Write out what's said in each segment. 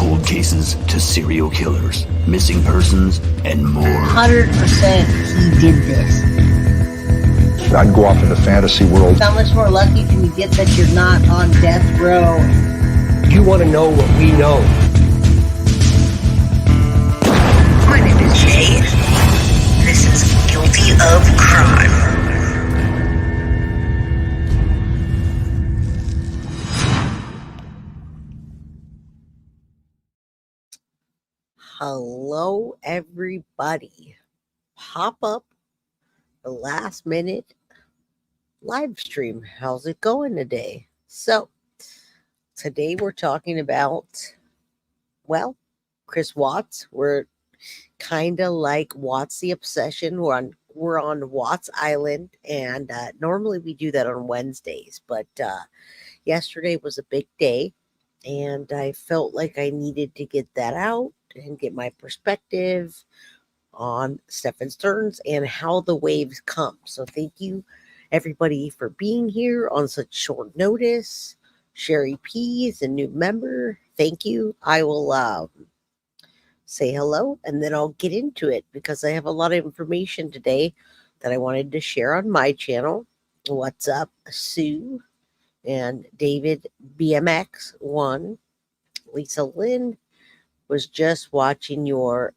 cold cases to serial killers, missing persons, and more. 100% he did this. I'd go off in the fantasy world. How much more lucky can you get that you're not on death row? You want to know what we know. My name is Jay. This is Guilty of Crime. Hello, everybody. Pop up the last minute live stream. How's it going today? So, today we're talking about, well, Chris Watts. We're kind of like Watts the Obsession. We're on Watts Island, and normally we do that on Wednesdays, but yesterday was a big day, and I felt like I needed to get that out and get my perspective on Stefan Stearns and how the waves come. So thank you, everybody, for being here on such short notice. Sherry P is a new member. Thank you. I will say hello, and then I'll get into it because I have a lot of information today that I wanted to share on my channel. What's up, Sue and David BMX1, Lisa Lynn. Was just watching you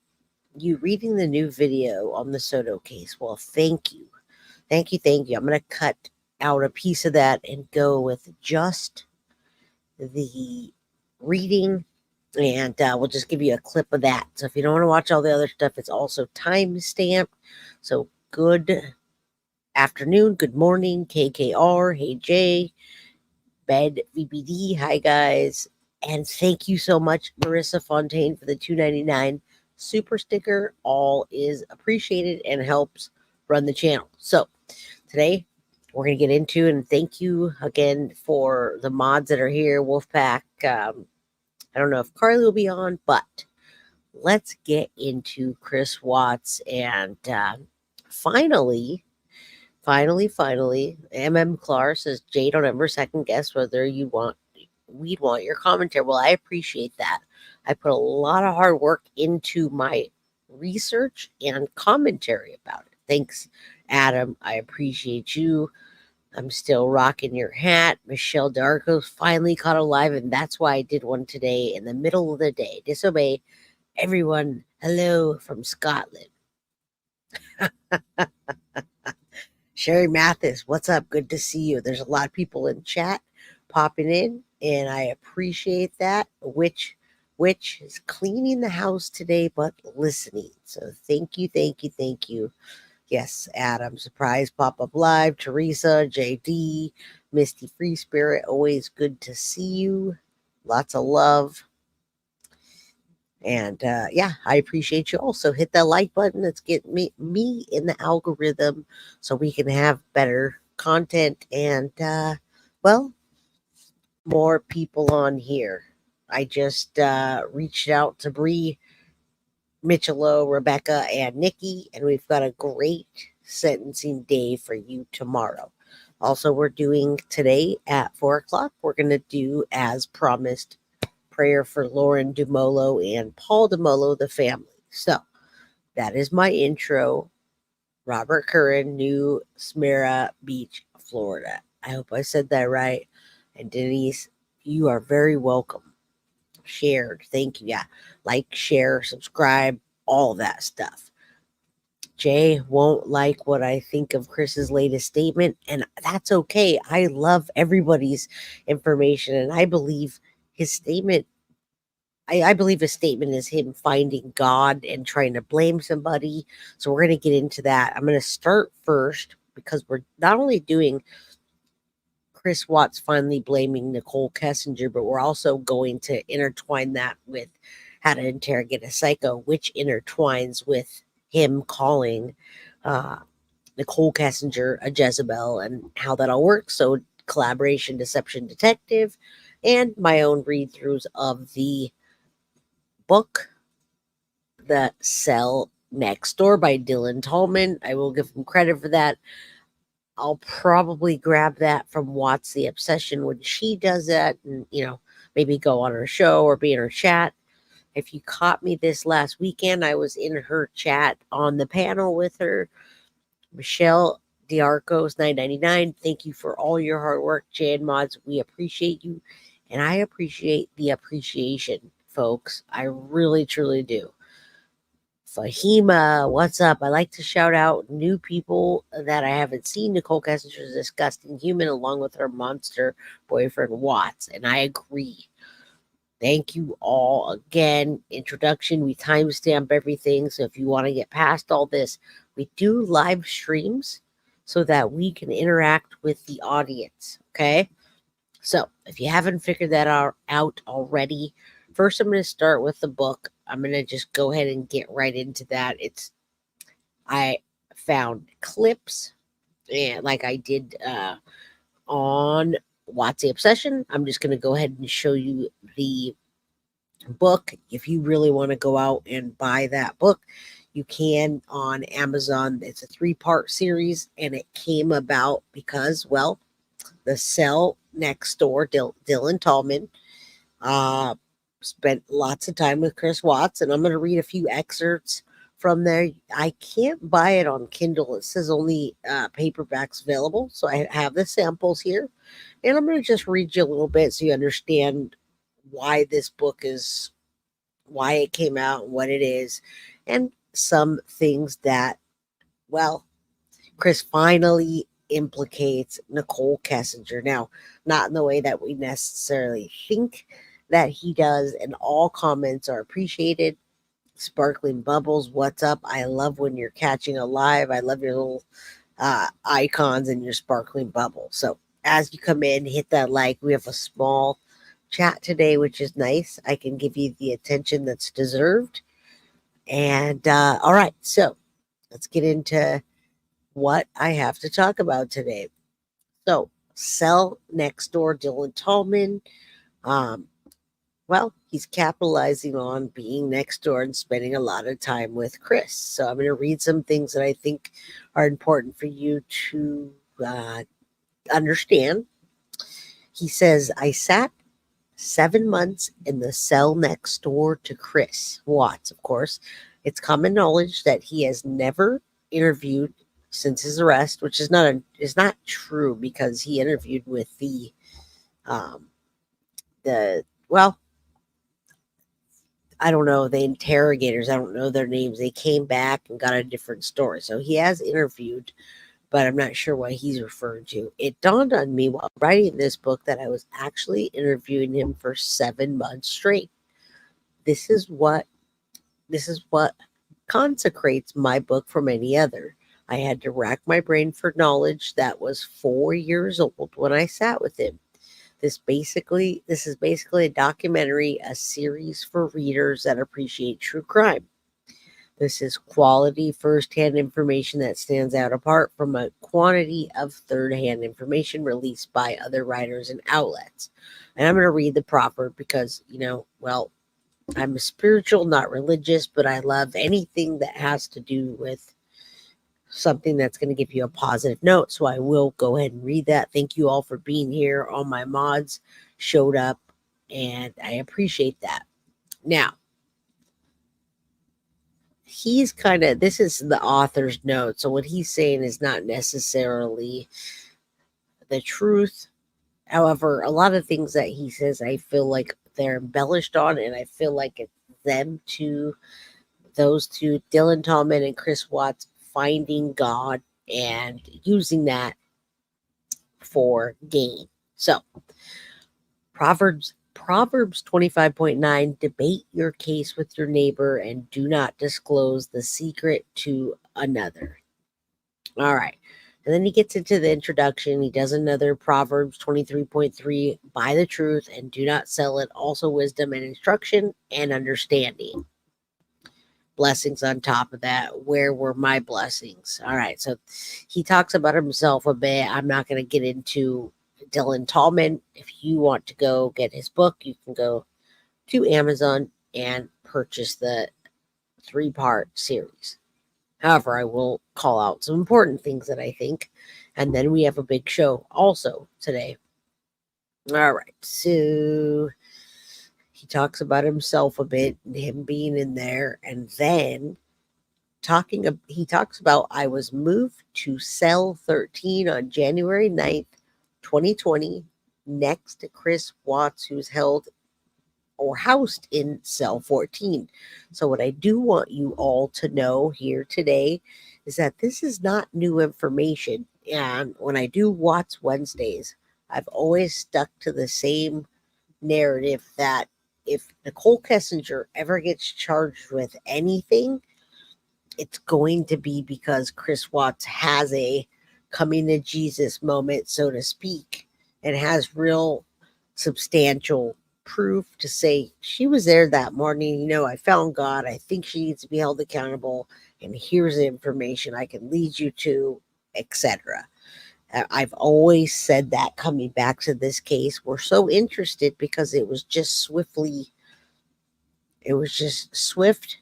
reading the new video on the Soto case. Well, thank you. I'm going to cut out a piece of that and go with just the reading, and we'll just give you a clip of that. So if you don't want to watch all the other stuff, it's also time stamped. So good afternoon, good morning, KKR, hey Jay, Bed VBD, hi guys. And thank you so much, Marissa Fontaine, for the $2.99 super sticker. All is appreciated and helps run the channel. So today we're going to get into, and thank you again for the mods that are here. Wolfpack. I don't know if Carly will be on, but let's get into Chris Watts. And finally, MM Clark says, Jay, don't ever second guess whether we'd want your commentary. Well, I appreciate that. I put a lot of hard work into my research and commentary about it. Thanks, Adam. I appreciate you. I'm still rocking your hat. Michelle Darko finally caught alive, and that's why I did one today in the middle of the day. Disobey everyone. Hello from Scotland. Sherry Mathis, what's up? Good to see you. There's a lot of people in chat popping in, and I appreciate that. Which is cleaning the house today, but listening. So thank you. Yes, Adam, surprise pop-up live. Teresa, JD, Misty Free Spirit, always good to see you. Lots of love. And yeah, I appreciate you. Also hit that like button. Let's get me in the algorithm so we can have better content and well, more people on here. I just reached out to Bree, Michelo, Rebecca, and Nikki, and we've got a great sentencing day for you tomorrow. Also, we're doing today at 4 o'clock. We're going to do, as promised, prayer for Lauren DeMolo and Paul DeMolo, the family. So that is my intro. Robert Curran, New Smyrna Beach, Florida. I hope I said that right. And Denise, you are very welcome. Shared. Thank you. Yeah. Like, share, subscribe, all that stuff. Jay won't like what I think of Chris's latest statement, and that's okay. I love everybody's information, and I believe his statement. I believe his statement is him finding God and trying to blame somebody. So we're going to get into that. I'm going to start first because we're not only doing Chris Watts finally blaming Nicole Kessinger, but we're also going to intertwine that with how to interrogate a psycho, which intertwines with him calling Nicole Kessinger a Jezebel and how that all works. So collaboration, deception, detective, and my own read-throughs of the book, The Cell Next Door by Dylan Tallman. I will give him credit for that. I'll probably grab that from Watts the Obsession when she does that, and maybe go on her show or be in her chat. If you caught me this last weekend, I was in her chat on the panel with her. Michelle Diarcos 999. Thank you for all your hard work, Jan Mods. We appreciate you, and I appreciate the appreciation, folks. I really, truly do. Fahima, what's up? I like to shout out new people that I haven't seen. Nicole Kessinger is a disgusting human, along with her monster boyfriend Watts, and I agree. Thank you all again. Introduction, we timestamp everything. So if you want to get past all this, we do live streams so that we can interact with the audience. Okay. So if you haven't figured that out already, first I'm going to start with the book. I'm going to just go ahead and get right into that. I found clips, and like I did on What's the Obsession, I'm just going to go ahead and show you the book. If you really want to go out and buy that book, you can on Amazon. It's a 3-part series, and it came about because, well, the cell next door, Dylan Tallman, spent lots of time with Chris Watts, and I'm going to read a few excerpts from there. I can't buy it on Kindle. It says only paperbacks available, so I have the samples here, and I'm going to just read you a little bit so you understand why this book is, why it came out, and what it is, and some things that, well, Chris finally implicates Nicole Kessinger. Now, not in the way that we necessarily think that he does, and all comments are appreciated. Sparkling Bubbles, what's up? I love when you're catching a live. I love your little icons and your sparkling bubble. So as you come in, hit that like. We have a small chat today, which is nice. I can give you the attention that's deserved. And all right, so let's get into what I have to talk about today. So, cell next door, Dylan Tallman. Well, he's capitalizing on being next door and spending a lot of time with Chris. So I'm going to read some things that I think are important for you to understand. He says, I sat 7 months in the cell next door to Chris Watts, of course. It's common knowledge that he has never interviewed since his arrest, which is not true, because he interviewed with the I don't know, the interrogators. I don't know their names. They came back and got a different story. So he has interviewed, but I'm not sure what he's referring to. It dawned on me while writing this book that I was actually interviewing him for 7 months straight. This is what consecrates my book from any other. I had to rack my brain for knowledge that was 4 years old when I sat with him. This is basically a documentary, a series for readers that appreciate true crime. This is quality first-hand information that stands out apart from a quantity of third-hand information released by other writers and outlets. And I'm going to read the proverb because, I'm spiritual, not religious, but I love anything that has to do with something that's going to give you a positive note. So I will go ahead and read that. Thank you all for being here. All my mods showed up, and I appreciate that. Now, this is the author's note. So what he's saying is not necessarily the truth. However, a lot of things that he says, I feel like they're embellished on, and I feel like it's those two, Dylan Tallman and Chris Watts, finding God and using that for gain. So, Proverbs 25.9, debate your case with your neighbor and do not disclose the secret to another. All right. And then he gets into the introduction. He does another Proverbs 23.3, buy the truth and do not sell it. Also wisdom and instruction and understanding. Blessings on top of that. Where were my blessings? All right. So he talks about himself a bit. I'm not going to get into Dylan Tallman. If you want to go get his book, you can go to Amazon and purchase the 3-part series. However, I will call out some important things that I think. And then we have a big show also today. All right. So He talks about himself a bit and him being in there, and then he talks about, I was moved to cell 13 on January 9th, 2020, next to Chris Watts, who's held or housed in cell 14. So what I do want you all to know here today is that this is not new information. And when I do Watts Wednesdays, I've always stuck to the same narrative that if Nicole Kessinger ever gets charged with anything, it's going to be because Chris Watts has a coming to Jesus moment, so to speak, and has real substantial proof to say she was there that morning. You know, I found God. I think she needs to be held accountable. And here's the information I can lead you to, etc. I've always said that coming back to this case. We're so interested because it was just swift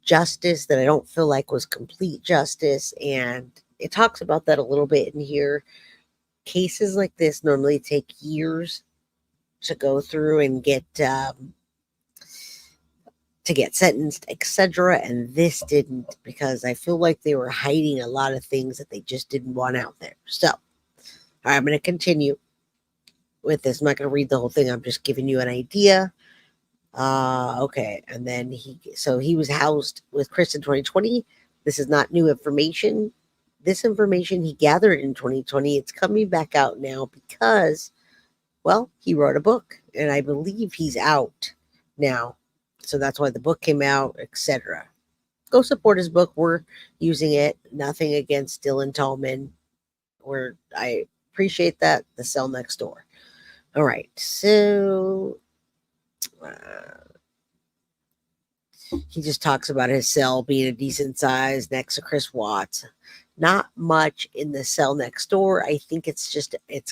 justice that I don't feel like was complete justice. And it talks about that a little bit in here. Cases like this normally take years to go through and get sentenced, etc. And this didn't, because I feel like they were hiding a lot of things that they just didn't want out there. So, all right, I'm going to continue with this. I'm not going to read the whole thing. I'm just giving you an idea. Okay. And then he was housed with Chris in 2020. This is not new information. This information he gathered in 2020, it's coming back out now because, well, he wrote a book, and I believe he's out now. So that's why the book came out, etc. Go support his book. We're using it. Nothing against Dylan Tallman. I appreciate that. The Cell Next Door. All right. So he just talks about his cell being a decent size next to Chris Watts. Not much in the Cell Next Door. I think it's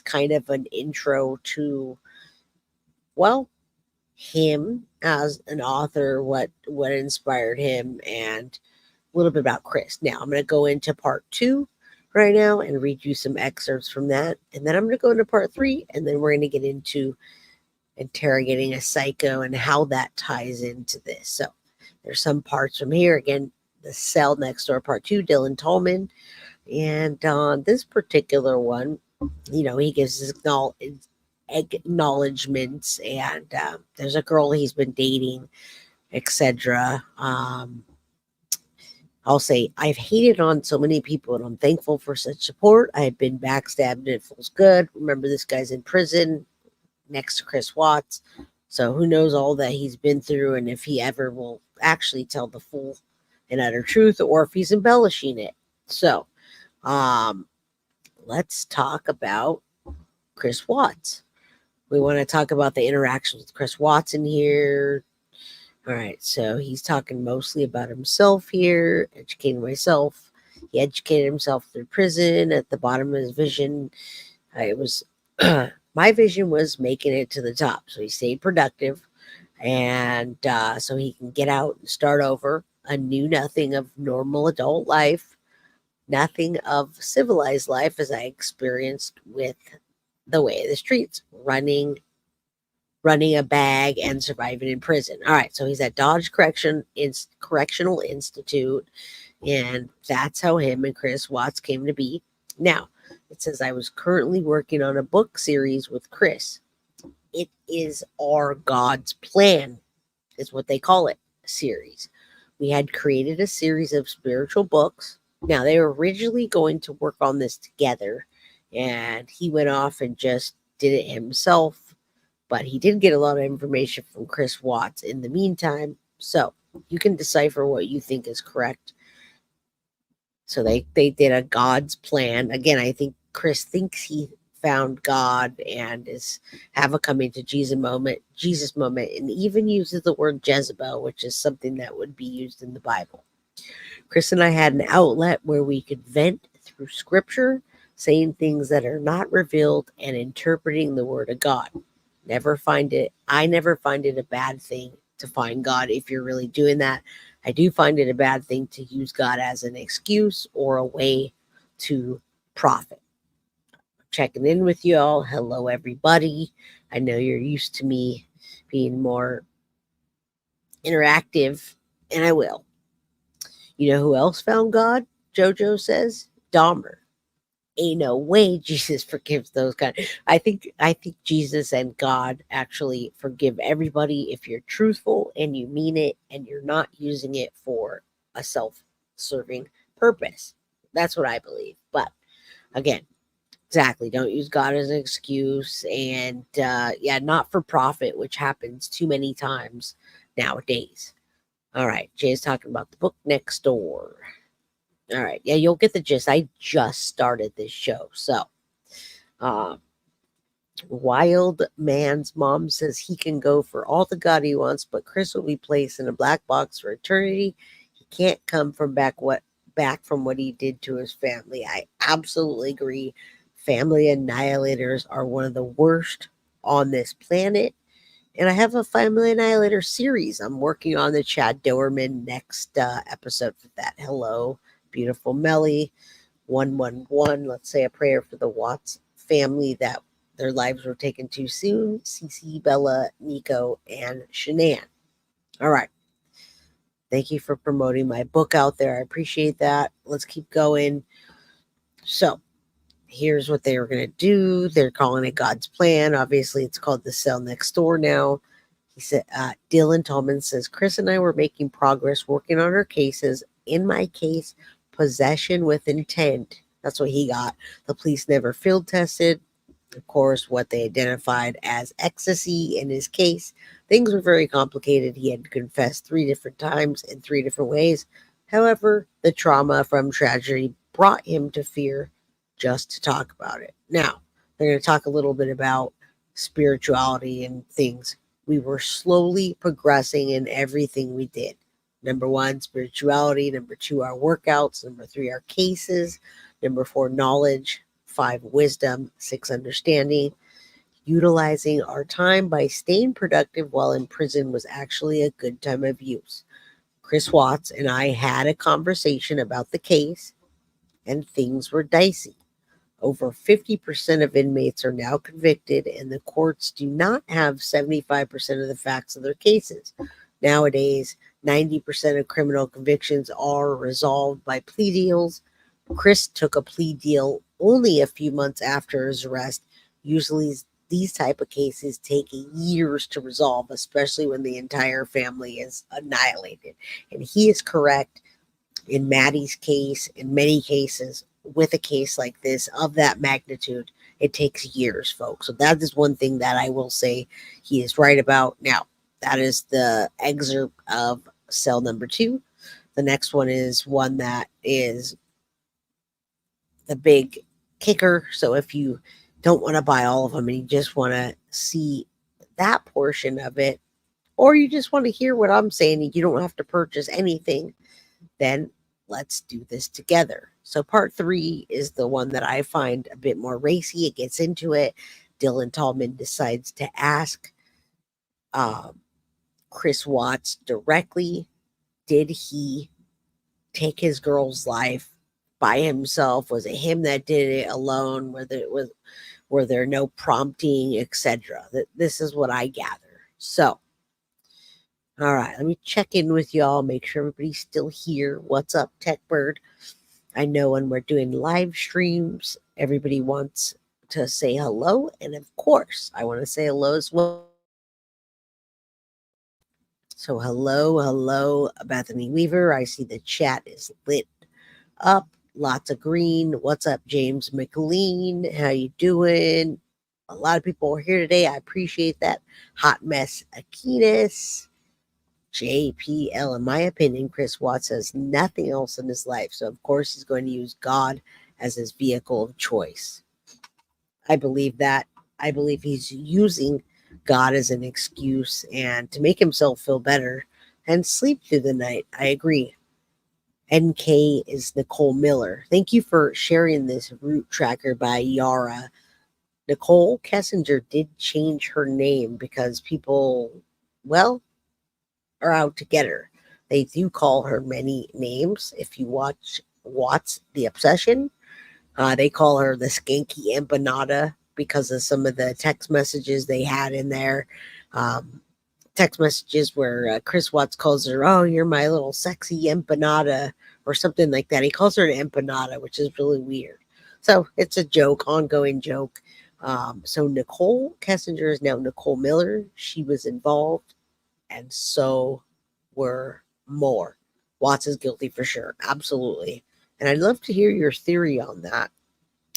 kind of an intro to, well, him as an author, what inspired him, and a little bit about Chris. Now I'm going to go into part 2 right now and read you some excerpts from that, and then I'm going to go into part 3, and then we're going to get into interrogating a psycho and how that ties into this. So there's some parts from here. Again, the Cell Next Door part 2, Dylan Tallman. And on this particular one, he gives his acknowledgments, and there's a girl he's been dating, etc. I'll say, I've hated on so many people, and I'm thankful for such support. I have been backstabbed, and it feels good. Remember, this guy's in prison next to Chris Watts, so who knows all that he's been through, and if he ever will actually tell the full and utter truth, or if he's embellishing it. So let's talk about Chris Watts. We want to talk about the interactions with Chris Watts in here. All right, so he's talking mostly about himself here, educating myself. He educated himself through prison. At the bottom of his vision, it was my vision was making it to the top. So he stayed productive, and so he can get out and start over a new nothing of normal adult life, nothing of civilized life as I experienced with the way of the streets, running a bag and surviving in prison. All right, so he's at Dodge Correctional Institute, and that's how him and Chris Watts came to be. Now, it says, I was currently working on a book series with Chris. It is our God's plan, is what they call it, series. We had created a series of spiritual books. Now, they were originally going to work on this together, and he went off and just did it himself, but he did get a lot of information from Chris Watts in the meantime, so you can decipher what you think is correct. So they did a God's plan. Again, I think Chris thinks he found God and have a coming to Jesus moment, and even uses the word Jezebel, which is something that would be used in the Bible. Chris and I had an outlet where we could vent through scripture, saying things that are not revealed and interpreting the word of God. I never find it a bad thing to find God if you're really doing that. I do find it a bad thing to use God as an excuse or a way to profit. Checking in with you all. Hello, everybody. I know you're used to me being more interactive, and I will. You know who else found God? JoJo says Dahmer. Ain't no way Jesus forgives those kind. I think Jesus and God actually forgive everybody if you're truthful and you mean it and you're not using it for a self-serving purpose. That's what I believe. But again, exactly, don't use God as an excuse, and yeah, not for profit, which happens too many times nowadays. All right, Jay's talking about the book next door. All right. Yeah, you'll get the gist. I just started this show. So, uh, Wild Man's mom says he can go for all the God he wants, but Chris will be placed in a black box for eternity. He can't come from back from what he did to his family. I absolutely agree. Family annihilators are one of the worst on this planet. And I have a Family Annihilator series I'm working on, the Chad Doerman next episode for that. Hello, beautiful Melly. 111. Let's say a prayer for the Watts family that their lives were taken too soon. Cece, Bella, Nico, and Shanann. All right. Thank you for promoting my book out there. I appreciate that. Let's keep going. So, here's what they were going to do. They're calling it God's Plan. Obviously, it's called The Cell Next Door now. He said, Dylan Tallman says, Chris and I were making progress working on our cases. In my case, possession with intent. That's what he got. The police never field tested. Of course, what they identified as ecstasy in his case. Things were very complicated. He had confessed 3 different times in 3 different ways. However, the trauma from tragedy brought him to fear just to talk about it. Now, they're going to talk a little bit about spirituality and things. We were slowly progressing in everything we did. Number 1, spirituality. Number 2, our workouts. Number 3, our cases. Number 4, knowledge. 5, wisdom. 6, understanding. Utilizing our time by staying productive while in prison was actually a good time of use. Chris Watts and I had a conversation about the case, and things were dicey. Over 50% of inmates are now convicted, and the courts do not have 75% of the facts of their cases. Nowadays, 90% of criminal convictions are resolved by plea deals. Chris took a plea deal only a few months after his arrest. Usually, these type of cases take years to resolve, especially when the entire family is annihilated. And he is correct. In Maddie's case, in many cases, with a case like this of that magnitude, it takes years, folks. So that is one thing that I will say he is right about. Now, that is the excerpt of cell number 2. The next one is one that is the big kicker. So if you don't want to buy all of them and you just want to see that portion of it, or you just want to hear what I'm saying and you don't have to purchase anything, then let's do this together. So part 3 is the one that I find a bit more racy. It gets into it. Dylan Tallman decides to ask Chris Watts directly, did he take his girl's life by himself? Was it him that did it alone? Were there no prompting, etc.? This is what I gather. So, all right, let me check in with y'all, make sure everybody's still here. What's up, Tech Bird? I know when we're doing live streams, everybody wants to say hello. And of course, I want to say hello as well. So hello, Bethany Weaver. I see the chat is lit up. Lots of green. What's up, James McLean? How you doing? A lot of people are here today. I appreciate that. Hot Mess Aquinas. JPL, in my opinion, Chris Watts has nothing else in his life. So, of course, he's going to use God as his vehicle of choice. I believe that. I believe he's using God as an excuse and to make himself feel better and sleep through the night. I agree. NK is Nicole Miller. Thank you for sharing this route tracker by Yara. Nicole Kessinger did change her name because people, well, are out to get her. They do call her many names. If you watch Watts the Obsession, they call her the Skanky Empanada because of some of the text messages they had in there. text messages where Chris Watts calls her, "Oh, you're my little sexy empanada," or something like that. He calls her an empanada, which is really weird. So it's a joke, ongoing joke. So Nicole Kessinger is now Nicole Miller. She was involved, and so were more. Watts is guilty for sure, absolutely. And I'd love to hear your theory on that.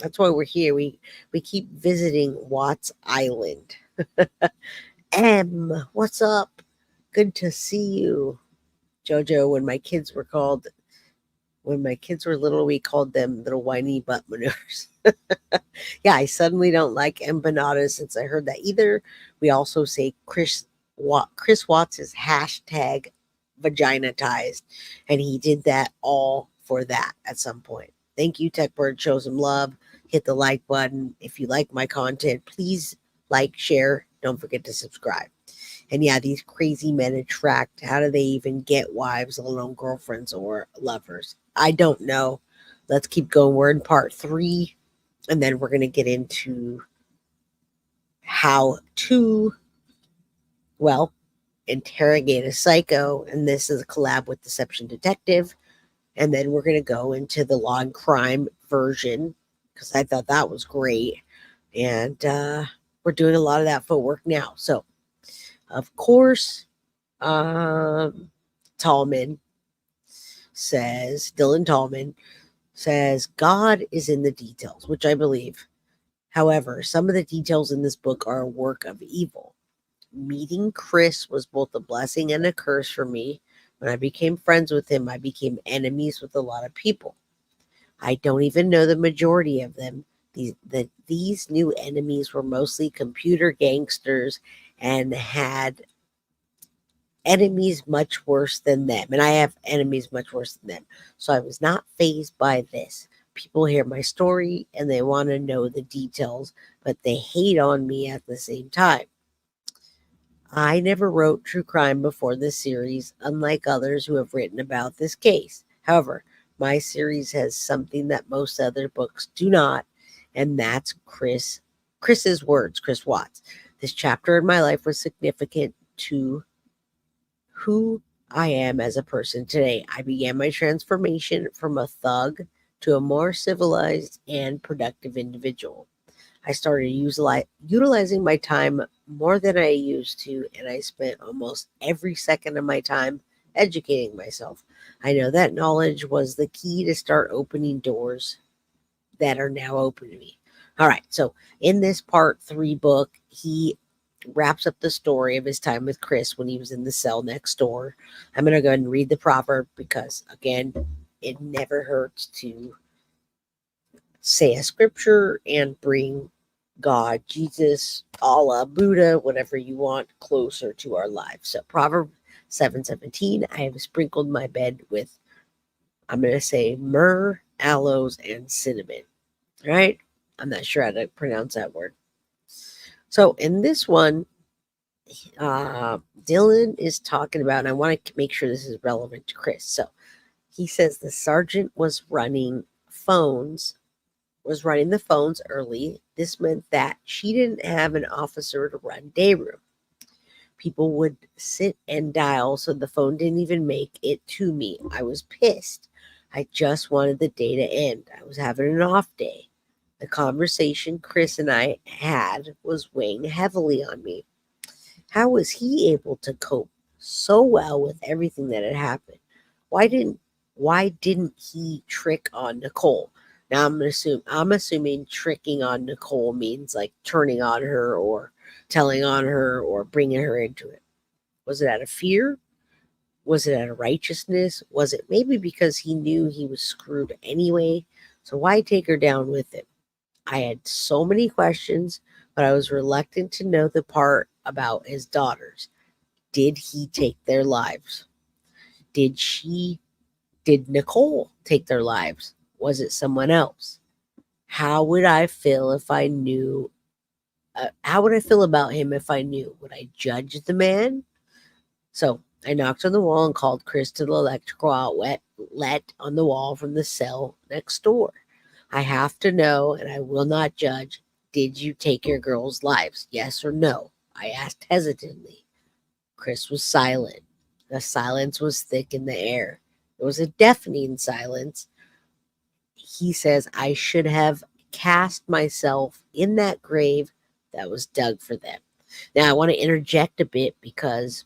That's why we're here. We keep visiting Watts Island. What's up? Good to see you. Jojo, when my kids were little, we called them little whiny butt maneuvers. Yeah, I suddenly don't like empanadas since I heard that either. We also say Chris Watts is hashtag vaginatized, and he did that all for that at some point. Thank you, TechBird. Show some love. Hit the like button. If you like my content, please like, share. Don't forget to subscribe. And yeah, these crazy men attract. How do they even get wives, let alone girlfriends or lovers? I don't know. Let's keep going. We're in part 3, and then we're going to get into how to, well, interrogate a psycho. And this is a collab with Deception Detective. And then we're going to go into the law and crime version because I thought that was great. And we're doing a lot of that footwork now. So, of course, Dylan Tallman says, God is in the details, which I believe. However, some of the details in this book are a work of evil. Meeting Chris was both a blessing and a curse for me. When I became friends with him, I became enemies with a lot of people. I don't even know the majority of them. These new enemies were mostly computer gangsters and had enemies much worse than them. And I have enemies much worse than them. So I was not fazed by this. People hear my story and they want to know the details, but they hate on me at the same time. I never wrote true crime before this series, unlike others who have written about this case. However, my series has something that most other books do not, and that's Chris's words, Chris Watts. This chapter in my life was significant to who I am as a person today. I began my transformation from a thug to a more civilized and productive individual. I started utilizing my time more than I used to, and I spent almost every second of my time educating myself. I know that knowledge was the key to start opening doors that are now open to me. All right, so in this part 3 book, he wraps up the story of his time with Chris when he was in the cell next door. I'm going to go ahead and read the proverb because, again, it never hurts to say a scripture and bring God, Jesus, Allah, Buddha, whatever you want, closer to our lives. So Proverb 7:17, I have sprinkled my bed with, I'm going to say, myrrh, aloes, and cinnamon. All right? I'm not sure how to pronounce that word. So in this one, Dylan is talking about, and I want to make sure this is relevant to Chris. So he says the sergeant was running the phones early. This meant that she didn't have an officer to run day room. People would sit and dial, so the phone didn't even make it to me. I was pissed. I just wanted the day to end. I was having an off day. The conversation Chris and I had was weighing heavily on me. How was he able to cope so well with everything that had happened? Why didn't he trick on Nicole? Now I'm assuming tricking on Nicole means like turning on her or telling on her or bringing her into it. Was it out of fear? Was it out of righteousness? Was it maybe because he knew he was screwed anyway? So why take her down with him? I had so many questions, but I was reluctant to know the part about his daughters. Did he take their lives? Did Nicole take their lives? Was it someone else? How would I feel if I knew? How would I feel about him if I knew? Would I judge the man? So I knocked on the wall and called Chris to the electrical outlet on the wall from the cell next door. I have to know, and I will not judge. Did you take your girls' lives? Yes or no? I asked hesitantly. Chris was silent. The silence was thick in the air. It was a deafening silence. He says, I should have cast myself in that grave that was dug for them. Now, I want to interject a bit because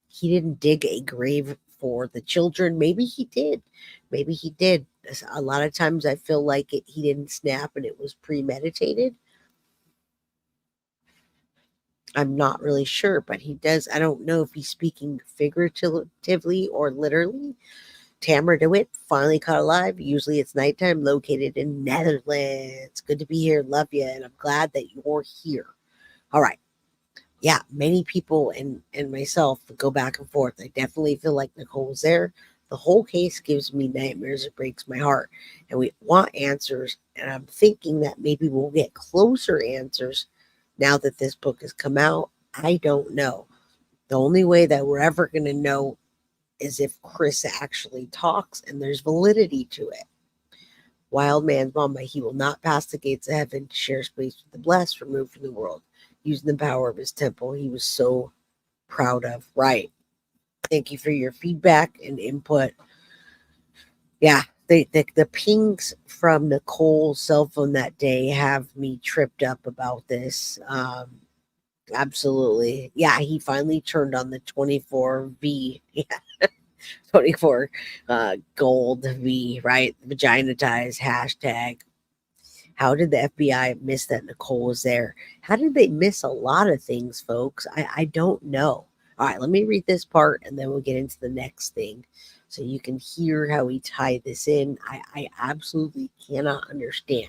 he didn't dig a grave for the children. Maybe he did. Maybe he did. A lot of times I feel like he didn't snap and it was premeditated. I'm not really sure, but he does. I don't know if he's speaking figuratively or literally. Tamara DeWitt finally caught alive. Usually it's nighttime, located in Netherlands. Good to be here. Love you. And I'm glad that you're here. All right. Yeah, many people and myself go back and forth. I definitely feel like Nicole was there. The whole case gives me nightmares. It breaks my heart. And we want answers. And I'm thinking that maybe we'll get closer answers now that this book has come out. I don't know. The only way that we're ever going to know is if Chris actually talks and there's validity to it. Wild man's mama, he will not pass the gates of heaven to share space with the blessed, removed from the world, using the power of his temple he was so proud of. Right. Thank you for your feedback and input. Yeah, the pings from Nicole's cell phone that day have me tripped up about this. Absolutely. Yeah, he finally turned on the 24V. Yeah. 24 gold V, right? Vagina ties hashtag. How did the FBI miss that Nicole was there? How did they miss a lot of things, folks? I don't know. All right, let me read this part and then we'll get into the next thing so you can hear how we tie this in. I absolutely cannot understand.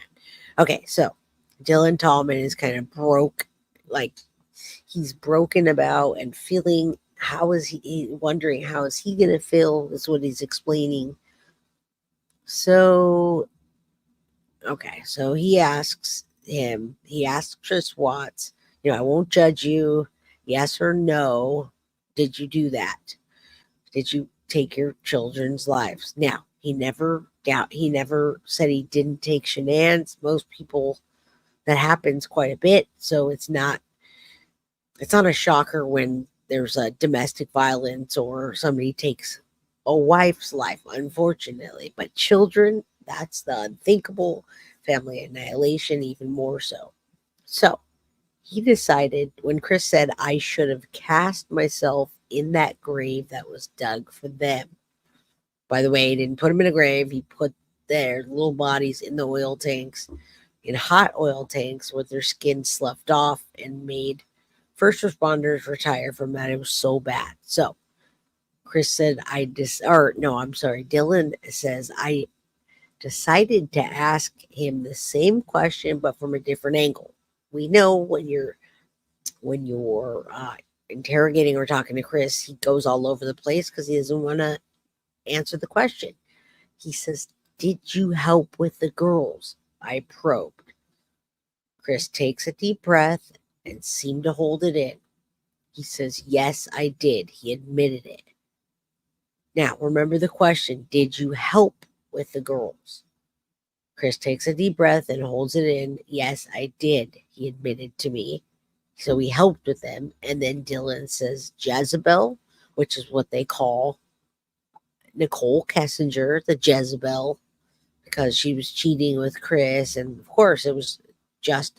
Okay, so Dylan Tallman is kind of broke, like he's broken about and feeling wondering how is he going to feel, is what he's explaining. So, okay, so he asks Chris Watts, I won't judge you. Yes or no. Did you do that? Did you take your children's lives? Now, he never said he didn't take shenanigans. Most people, that happens quite a bit. So it's not a shocker when there's a domestic violence or somebody takes a wife's life, unfortunately. But children, that's the unthinkable. Family annihilation, even more so. So he decided when Chris said, I should have cast myself in that grave that was dug for them. By the way, he didn't put them in a grave. He put their little bodies in the oil tanks, in hot oil tanks with their skin sloughed off and made first responders retire from that. It was so bad. So Chris said, Dylan says, I decided to ask him the same question, but from a different angle. We know when you're interrogating or talking to Chris, he goes all over the place because he doesn't want to answer the question. He says, did you help with the girls? I probed. Chris takes a deep breath and seemed to hold it in. He says, yes, I did. He admitted it. Now, remember the question, did you help with the girls? Chris takes a deep breath and holds it in. Yes, I did. He admitted to me. So he helped with them. And then Dylan says, Jezebel, which is what they call Nichol Kessinger, the Jezebel, because she was cheating with Chris. And of course, it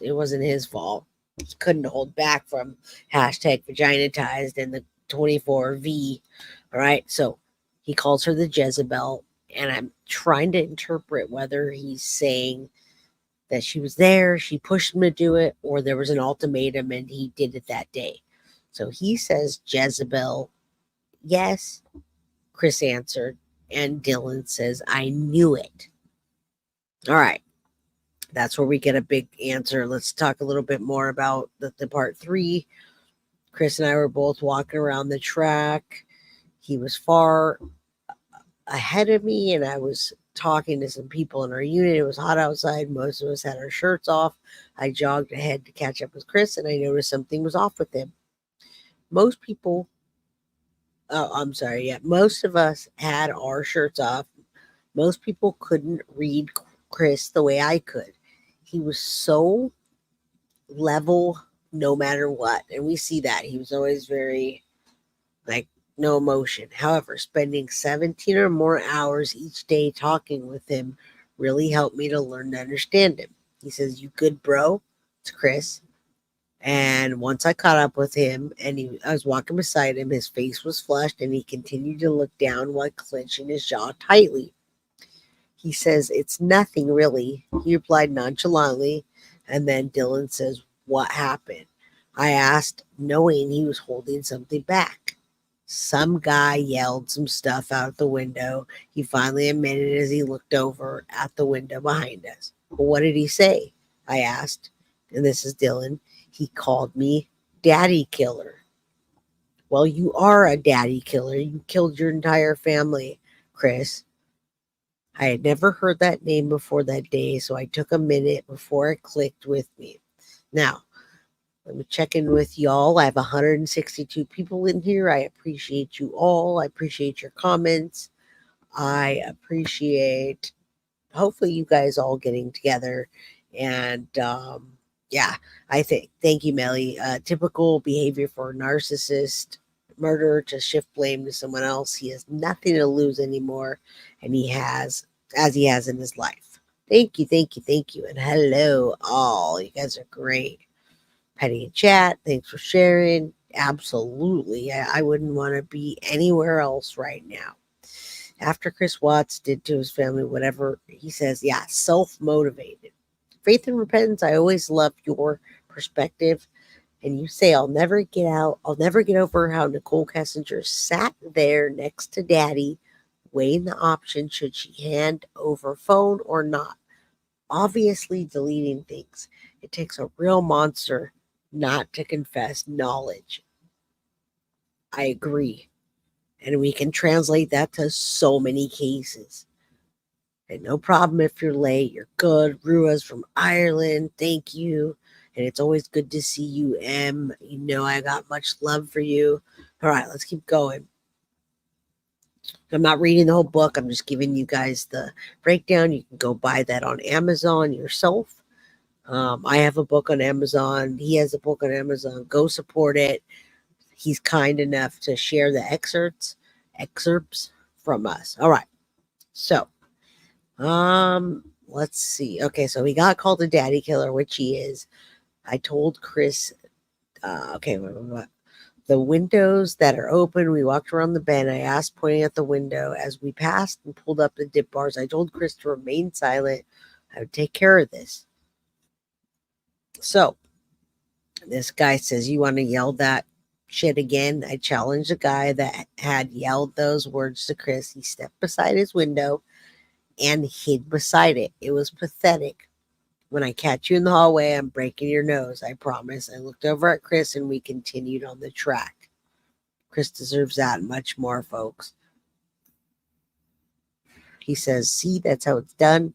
wasn't his fault. He couldn't hold back from hashtag vagina ties and the 24V. All right. So he calls her the Jezebel. And I'm trying to interpret whether he's saying that she was there, she pushed him to do it, or there was an ultimatum and he did it that day. So he says Jezebel. Yes, Chris answered. And Dylan says, I knew it. All right. That's where we get a big answer. Let's talk a little bit more about the part 3. Chris and I were both walking around the track. He was far ahead of me, and I was talking to some people in our unit. It was hot outside. Most of us had our shirts off. I jogged ahead to catch up with Chris, and I noticed something was off with him. Most of us had our shirts off. Most people couldn't read Chris the way I could. He was so level no matter what. And we see that. He was always very, like, no emotion. However, spending 17 or more hours each day talking with him really helped me to learn to understand him. He says, "You good, bro?" It's Chris. And once I caught up with him and I was walking beside him, his face was flushed and he continued to look down while clenching his jaw tightly. He says, "It's nothing really," he replied nonchalantly. And then Dylan says, "What happened?" I asked, knowing he was holding something back. Some guy yelled some stuff out the window. He finally admitted as he looked over at the window behind us. "Well, what did he say?" I asked. And this is Dylan. "He called me daddy killer." "Well, you are a daddy killer. You killed your entire family, Chris." I had never heard that name before that day, so I took a minute before it clicked with me. Now, let me check in with y'all. I have 162 people in here. I appreciate you all. I appreciate your comments. I appreciate, hopefully, you guys all getting together. And yeah, thank you, Melly. Typical behavior for a narcissist, murder to shift blame to someone else. He has nothing to lose anymore, and he has, as he has in his life. Thank you, thank you, thank you. And hello, all. You guys are great. Petty in chat, thanks for sharing. Absolutely. I wouldn't want to be anywhere else right now. After Chris Watts did to his family whatever he says, yeah, self-motivated. Faith and repentance, I always love your perspective. And you say, I'll never get over how Nicole Kessinger sat there next to Daddy, weighing the option should she hand over phone or not. Obviously deleting things. It takes a real monster not to confess knowledge. I agree. And we can translate that to so many cases. And no problem if you're late. You're good. Rua's from Ireland. Thank you. And it's always good to see you, Em. You know I got much love for you. All right, let's keep going. I'm not reading the whole book. I'm just giving you guys the breakdown. You can go buy that on Amazon yourself. I have a book on Amazon. He has a book on Amazon. Go support it. He's kind enough to share the excerpts from us. All right. So, let's see. Okay, so he got called a daddy killer, which he is. I told Chris, the windows that are open, we walked around the bend. I asked, pointing at the window as we passed and pulled up the dip bars. I told Chris to remain silent. I would take care of this. So this guy says, "You want to yell that shit again?" I challenged the guy that had yelled those words to Chris. He stepped beside his window and hid beside it. It was pathetic. "When I catch you in the hallway, I'm breaking your nose, I promise." I looked over at Chris and we continued on the track. Chris deserves that and much more, folks. He says, "See, that's how it's done."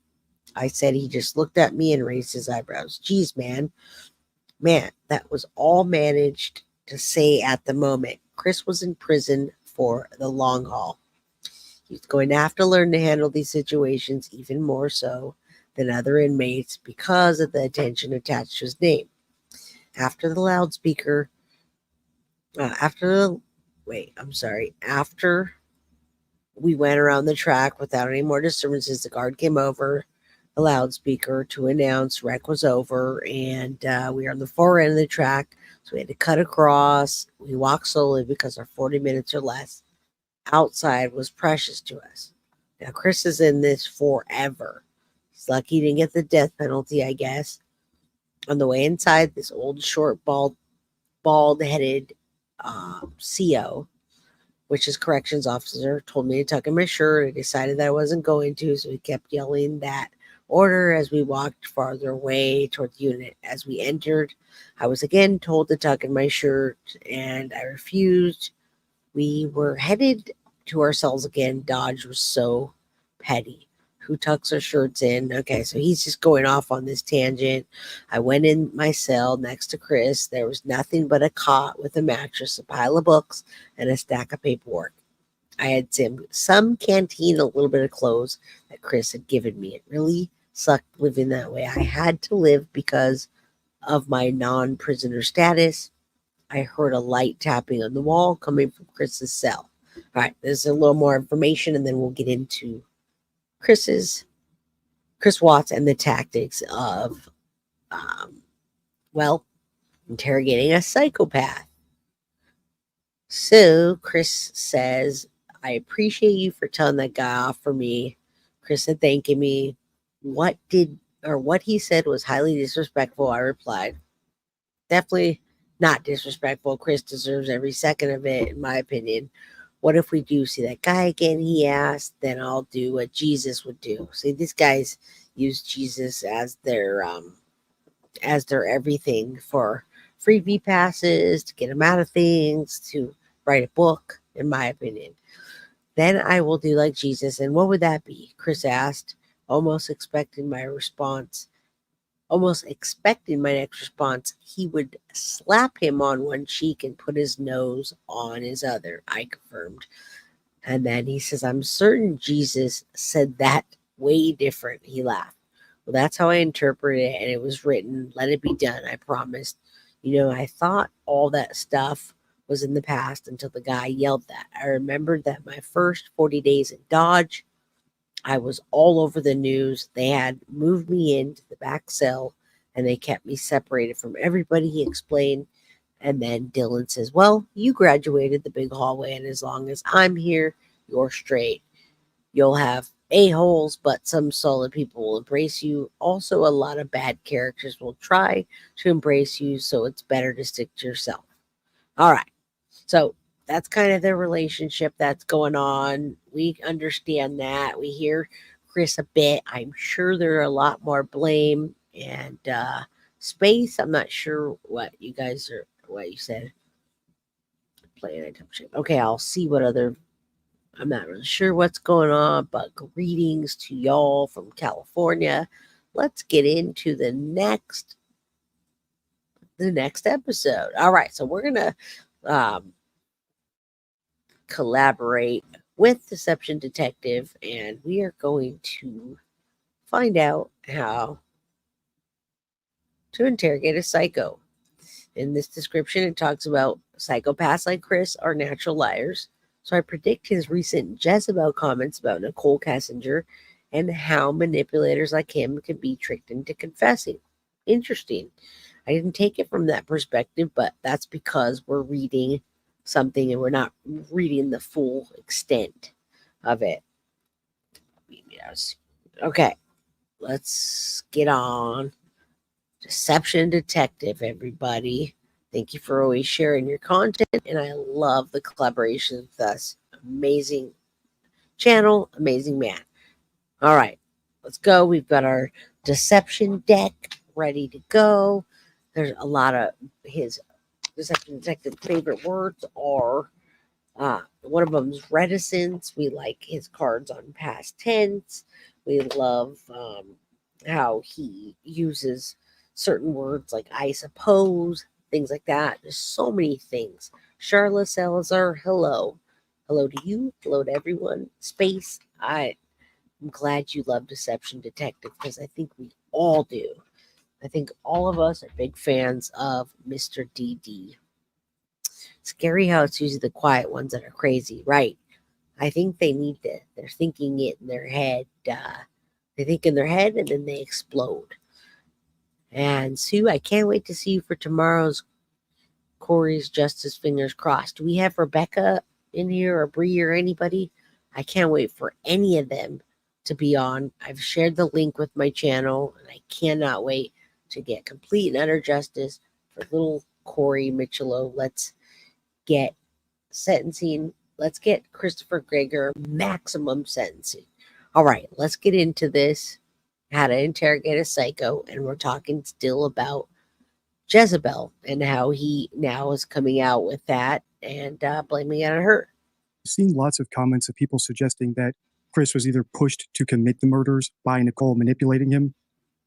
I said. He just looked at me and raised his eyebrows. "Geez, man, that was all managed to say at the moment." Chris was in prison for the long haul. He's going to have to learn to handle these situations even more so than other inmates because of the attention attached to his name. After we went around the track without any more disturbances, the guard came over the loudspeaker to announce rec was over, and we were on the far end of the track, so we had to cut across. We walked slowly because our 40 minutes or less outside was precious to us. Now, Chris is in this forever. He's lucky he didn't get the death penalty, I guess. On the way inside, this old, short, bald-headed CO, which is corrections officer, told me to tuck in my shirt. I decided that I wasn't going to, so he kept yelling that order as we walked farther away toward the unit. As we entered, I was again told to tuck in my shirt, and I refused. We were headed to our cells again. Dodge was so petty. Who tucks their shirts in? Okay, so he's just going off on this tangent. I went in my cell next to Chris. There was nothing but a cot with a mattress, a pile of books, and a stack of paperwork. I had some canteen, a little bit of clothes that Chris had given me. It really sucked living that way. I had to live because of my non-prisoner status, I heard a light tapping on the wall coming from Chris's cell. All right, there's a little more information, and then we'll get into Chris Watts and the tactics of, well, interrogating a psychopath. So Chris says, I appreciate you for telling that guy off for me. Chris said, thanking me. What he said was highly disrespectful. I replied, definitely not disrespectful. Chris deserves every second of it, in my opinion. What if we do see that guy again? He asked. Then I'll do what Jesus would do. See, these guys use Jesus as their everything, for free V passes, to get them out of things, to write a book, in my opinion. Then I will do like Jesus. And what would that be? Chris asked, almost expecting my next response. He would slap him on one cheek and put his nose on his other, I confirmed. And then he says, I'm certain Jesus said that way different. He laughed. Well, that's how I interpret it, and it was written. Let it be done, I promised. I thought all that stuff was in the past until the guy yelled that. I remembered that my first 40 days in Dodge, I was all over the news. They had moved me into the back cell, and they kept me separated from everybody, he explained. And then Dylan says, well, you graduated the big hallway, and as long as I'm here, you're straight. You'll have a-holes, but some solid people will embrace you. Also, a lot of bad characters will try to embrace you, so it's better to stick to yourself. All right. So that's kind of their relationship that's going on. We understand that. We hear Chris a bit. I'm sure there are a lot more blame and space. I'm not sure what you said. Playing okay, I'll see what other. I'm not really sure what's going on, but greetings to y'all from California. Let's get into the next episode. All right, so we're gonna collaborate with Deception Detective, and we are going to find out how to interrogate a psycho. In this description, it talks about psychopaths like Chris are natural liars. So I predict his recent Jezebel comments about Nicole Kessinger and how manipulators like him can be tricked into confessing. Interesting. I didn't take it from that perspective, but that's because we're reading something and we're not reading the full extent of it. Yes. Okay, let's get on. Deception Detective, everybody. Thank you for always sharing your content, and I love the collaboration with us. Amazing channel, amazing man. All right, let's go. We've got our deception deck ready to go. There's a lot of his Deception Detective favorite words are, one of them is reticence. We like his cards on past tense. We love how he uses certain words like I suppose, things like that. There's so many things. Charla Salazar, hello. Hello to you. Hello to everyone. Space, I'm glad you love Deception Detective because I think we all do. I think all of us are big fans of Mr. DD. Scary how it's usually the quiet ones that are crazy, right? I think they're thinking it in their head. They think in their head and then they explode. And Sue, I can't wait to see you for tomorrow's Corey's Justice, fingers crossed. Do we have Rebecca in here or Bree or anybody? I can't wait for any of them to be on. I've shared the link with my channel, and I cannot wait to get complete and utter justice for little Corey Michelo. Let's get sentencing. Let's get Christopher Greger maximum sentencing. All right, let's get into this. How to interrogate a psycho, and we're talking still about Jezebel and how he now is coming out with that and blaming it on her. Seeing lots of comments of people suggesting that Chris was either pushed to commit the murders by Nicole manipulating him,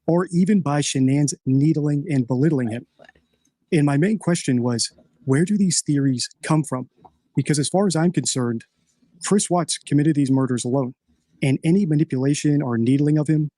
or even by Shanann's needling and belittling him. And my main question was, where do these theories come from? Because as far as I'm concerned, Chris Watts committed these murders alone, and any manipulation or needling of him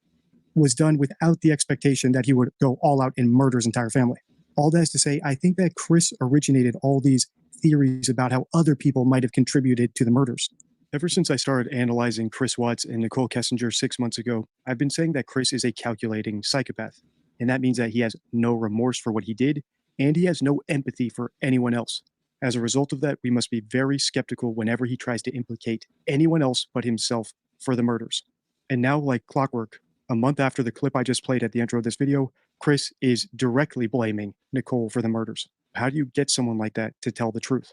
was done without the expectation that he would go all out and murder his entire family. All that is to say, I think that Chris originated all these theories about how other people might have contributed to the murders. Ever since I started analyzing Chris Watts and Nichol Kessinger 6 months ago, I've been saying that Chris is a calculating psychopath. And that means that he has no remorse for what he did, and he has no empathy for anyone else. As a result of that, we must be very skeptical whenever he tries to implicate anyone else but himself for the murders. And now, like clockwork, a month after the clip I just played at the intro of this video, Chris is directly blaming Nicole for the murders. How do you get someone like that to tell the truth?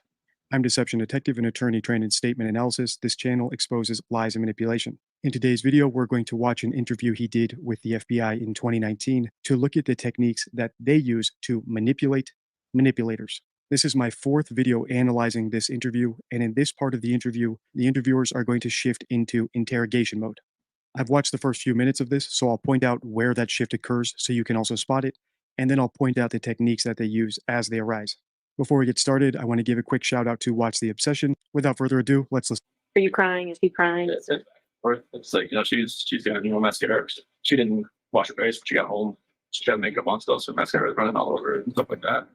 I'm Deception Detective, an attorney trained in statement analysis. This channel exposes lies and manipulation. In today's video, we're going to watch an interview he did with the FBI in 2019 to look at the techniques that they use to manipulate manipulators. This is my 4th video analyzing this interview, and in this part of the interview, the interviewers are going to shift into interrogation mode. I've watched the first few minutes of this, so I'll point out where that shift occurs so you can also spot it, and then I'll point out the techniques that they use as they arise. Before we get started, I want to give a quick shout out to Watch the Obsession. Without further ado, let's listen. Are you crying? Is he crying? Or it's like, she's got mascara. She didn't wash her face when she got home. She had makeup on still, so mascara was running all over and stuff like that.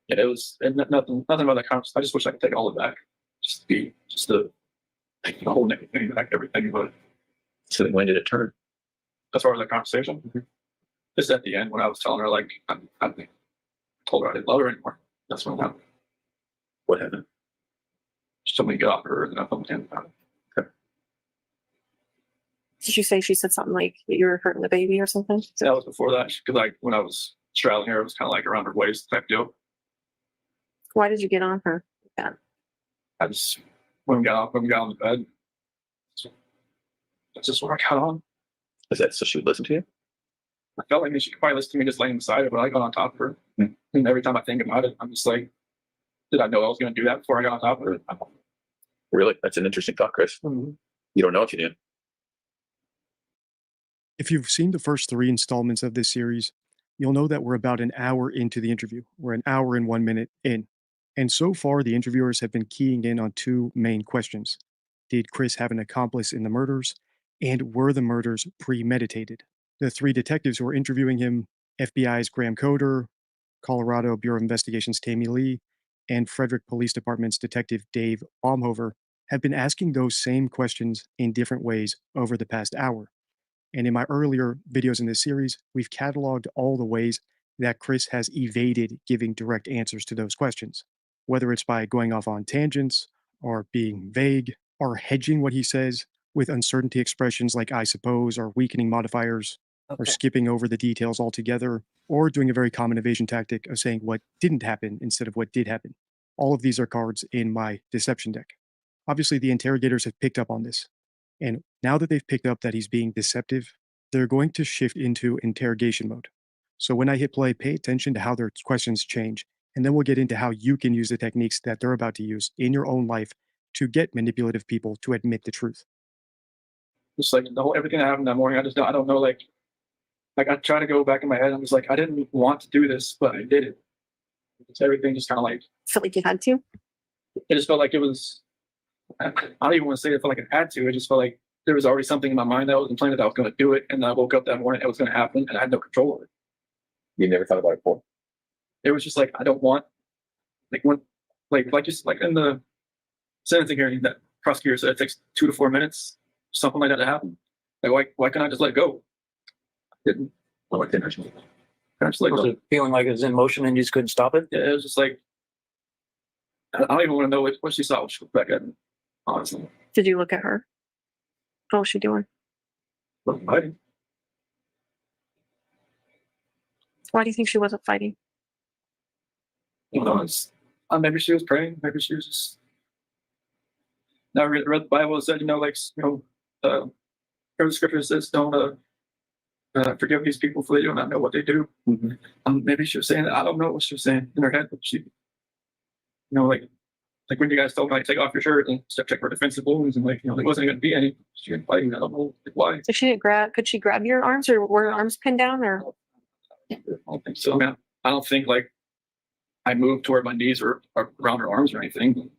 Yeah, it was nothing about that conversation. I just wish I could take all of it back. The whole thing back, everything. But so when did it turn? as far as that conversation, just at the end when I was telling her I told her I didn't love her anymore. That's when happened. What happened? She told me to get off her and I told him about it. Did you say she said something like you were hurting the baby or something? So that was before that, because when I was straddling her, it was kind of like around her waist type deal. Why did you get on her? Yeah. I just when we got on the bed, that's just what I got on. Is that so she would listen to you? I felt like she could probably listen to me just laying beside her, but I got on top of her. And every time I think about it, I'm just like, did I know I was going to do that before I got on top of her? Really? That's an interesting thought, Chris. Mm-hmm. You don't know if you did. If you've seen the first 3 installments of this series, you'll know that we're about an hour into the interview. We're an hour and 1 minute in. And so far, the interviewers have been keying in on 2 main questions. Did Chris have an accomplice in the murders? And were the murders premeditated? The 3 detectives who are interviewing him, FBI's Graham Coder, Colorado Bureau of Investigation's Tammy Lee, and Frederick Police Department's Detective Dave Baumhover, have been asking those same questions in different ways over the past hour. And in my earlier videos in this series, we've cataloged all the ways that Chris has evaded giving direct answers to those questions, whether it's by going off on tangents, or being vague, or hedging what he says with uncertainty expressions like I suppose, or weakening modifiers, or skipping over the details altogether, or doing a very common evasion tactic of saying what didn't happen instead of what did happen. All of these are cards in my deception deck. Obviously, the interrogators have picked up on this. And now that they've picked up that he's being deceptive, they're going to shift into interrogation mode. So when I hit play, pay attention to how their questions change, and then we'll get into how you can use the techniques that they're about to use in your own life to get manipulative people to admit the truth. Just like everything that happened that morning, I don't know, like I try to go back in my head. I'm just like, I didn't want to do this, but I did it. It's everything just kind of like. Felt like you had to? It just felt like it was. I don't even want to say it felt like I had to. It just felt like there was already something in my mind that was implanted that I was going to do it, and I woke up that morning, it was going to happen, and I had no control of it. You never thought about it before? It was just like I don't want, like when, just like in the sentencing hearing, that prosecutor said it takes 2 to 4 minutes, something like that to happen. Like why can't I just let it go? I didn't. Oh, I didn't. I just let Was go. it feeling like it was in motion and you just couldn't stop it? Yeah, it was just like I don't even want to know what she saw when she looked back at me. Honestly, Did you look at her? What was she doing? wasn't fighting. Why do you think she wasn't fighting? You know, maybe she was praying. Maybe she was just. Now I read the Bible. It said, the scripture says, don't forgive these people for they do not know what they do. Mm-hmm. Maybe she was saying that. I don't know what she was saying in her head, but she, like when you guys told me take off your shirt and check for defensive wounds, and there wasn't going to be any. She didn't fight. I don't know why. So she didn't grab. Could she grab your arms, or were her arms pinned down, or? I don't think so. I don't think I moved toward my knees or around her arms or anything.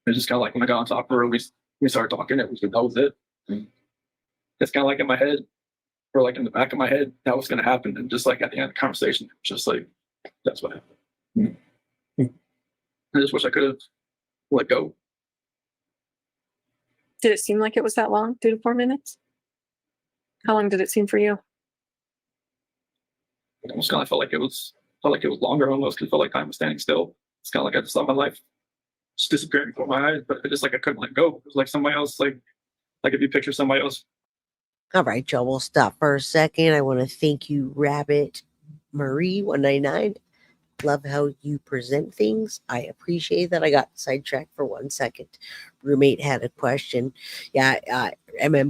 It's just kind of like when I got on top of her, we started talking. That was it. It's kind of like in my head. or like in the back of my head, that was going to happen. And just like at the end of the conversation, just like, that's what happened. I just wish I could have let go. Did it seem like it was that long? 3 to 4 minutes? How long did it seem for you? It almost kind of felt like it was longer almost, because it felt like time was standing still. It's kind of like I just saw my life just disappearing before my eyes, but I just like I couldn't let go. It was like somebody else, like if you picture somebody else. All right, Joe, we'll stop for a second. I want to thank you, Rabbit Marie 199. Love how you present things. I appreciate that. I got sidetracked for 1 second. Roommate had a question. Yeah,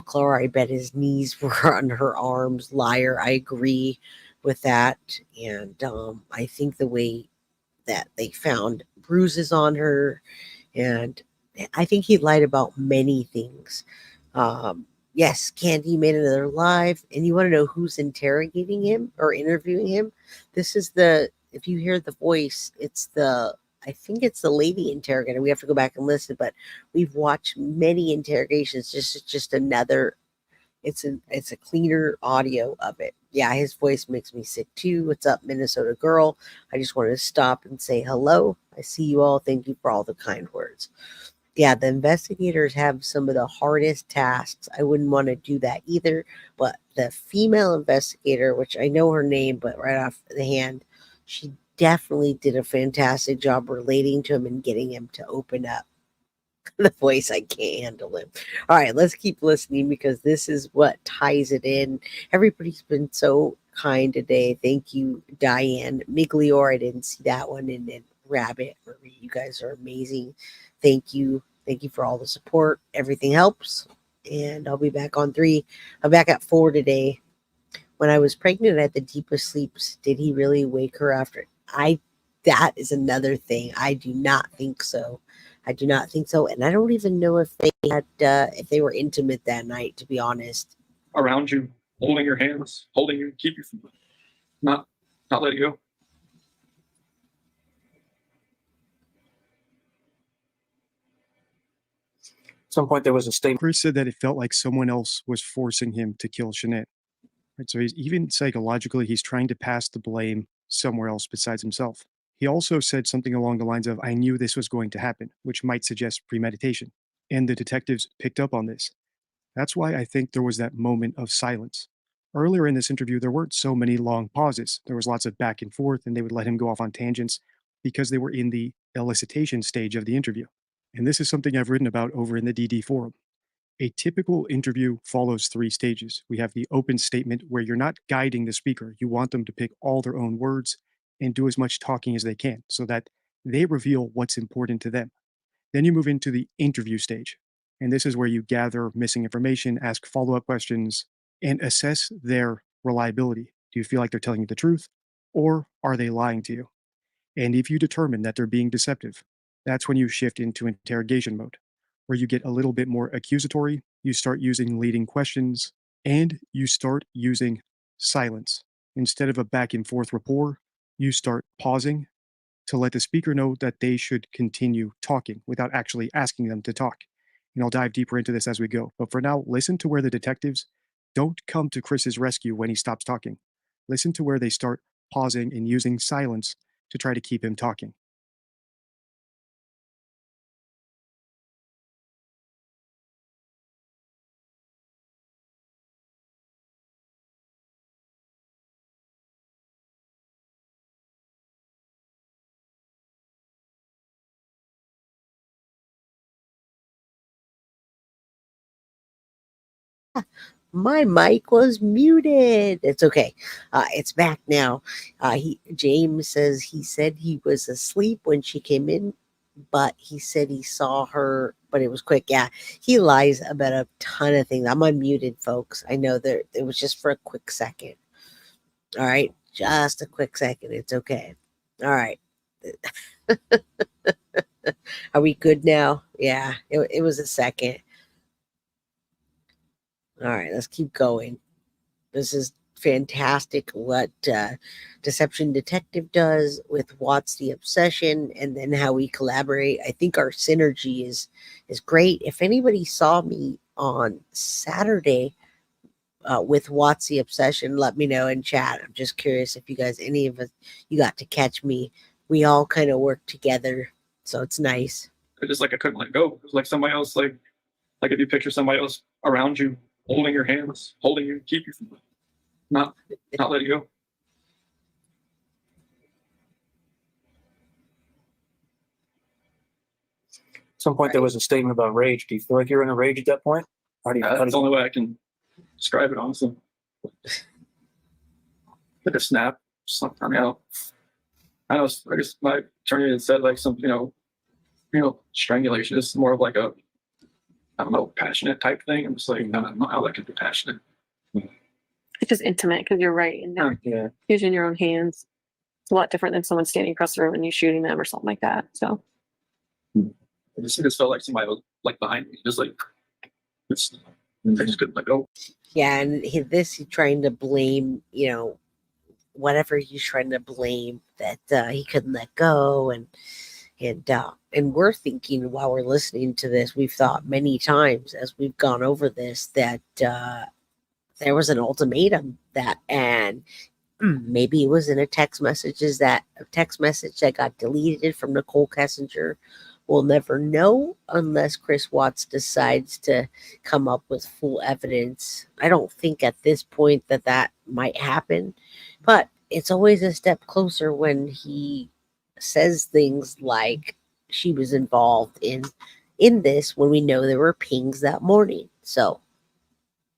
Clara, I bet his knees were on her arms. Liar, I agree with that. And I think the way that they found bruises on her, and I think he lied about many things. Yes, Candy made another live, and you want to know who's interrogating him or interviewing him? This is if you hear the voice, I think it's the lady interrogator. We have to go back and listen, but we've watched many interrogations. Just another, it's a cleaner audio of it. Yeah, his voice makes me sick too. What's up, Minnesota girl? I just wanted to stop and say hello. I see you all. Thank you for all the kind words. Yeah, the investigators have some of the hardest tasks. I wouldn't want to do that either. But the female investigator, which I know her name, but right off the hand, she definitely did a fantastic job relating to him and getting him to open up. The voice, I can't handle him. All right, let's keep listening because this is what ties it in. Everybody's been so kind today. Thank you, Diane Miglior. I didn't see that one. And then Rabbit Marie, you guys are amazing. Thank you. Thank you for all the support. Everything helps. And I'll be back on 3. I'm back at 4 today. When I was pregnant at the deepest sleeps, did he really wake her after? That is another thing. I do not think so. I do not think so. And I don't even know if they had if they were intimate that night, to be honest. Around you, holding your hands, holding you, keep you from not letting you go. At some point, there was a statement. Chris said that it felt like someone else was forcing him to kill Shanette. Right, so even psychologically, he's trying to pass the blame somewhere else besides himself. He also said something along the lines of, I knew this was going to happen, which might suggest premeditation. And the detectives picked up on this. That's why I think there was that moment of silence. Earlier in this interview, there weren't so many long pauses. There was lots of back and forth, and they would let him go off on tangents because they were in the elicitation stage of the interview. And this is something I've written about over in the DD forum. A typical interview follows 3 stages. We have the open statement where you're not guiding the speaker. You want them to pick all their own words and do as much talking as they can so that they reveal what's important to them. Then you move into the interview stage. And this is where you gather missing information, ask follow-up questions, and assess their reliability. Do you feel like they're telling you the truth, or are they lying to you? And if you determine that they're being deceptive, that's when you shift into interrogation mode, where you get a little bit more accusatory, you start using leading questions, and you start using silence. Instead of a back and forth rapport, you start pausing to let the speaker know that they should continue talking without actually asking them to talk. And I'll dive deeper into this as we go. But for now, listen to where the detectives don't come to Chris's rescue when he stops talking. Listen to where they start pausing and using silence to try to keep him talking. My mic was muted. It's okay. It's back now. James says he said he was asleep when she came in, but he said he saw her, but it was quick. Yeah, he lies about a ton of things. I'm unmuted, folks. I know that it was just for a quick second. All right, just a quick second. It's okay. All right. Are we good now? Yeah, it was a second. All right, let's keep going. This is fantastic what Deception Detective does with Watts the Obsession, and then how we collaborate. I think our synergy is great. If anybody saw me on Saturday, with Watsy Obsession, let me know in chat. I'm just curious if you guys, any of us, you got to catch me. We all kind of work together, so it's nice. It's just like I couldn't let go. It was like somebody else, like if you picture somebody else around you, holding your hands, holding you, keep you from not letting go. At some point, there was a statement about rage. Do you feel like you're in a rage at that point? That's the only way I can describe it, honestly. Like a snap, something. I mean, I know. I guess my attorney had said like some, strangulation is more of like a, I don't know, passionate type thing. I'm just like, I don't know how that could be passionate. It's just intimate because you're right in there, Yeah. using your own hands. It's a lot different than someone standing across the room and you shooting them or something like that. So I just felt like somebody was like behind me, just like, I just couldn't let go. Yeah, and he's trying to blame, whatever he's trying to blame, that he couldn't let go, and we're thinking while we're listening to this, we've thought many times as we've gone over this that there was an ultimatum that, and maybe it was in a text message that got deleted from Nicole Kessinger. We'll never know unless Chris Watts decides to come up with full evidence. I don't think at this point that might happen, but it's always a step closer when he says things like she was involved in this when we know there were pings that morning. So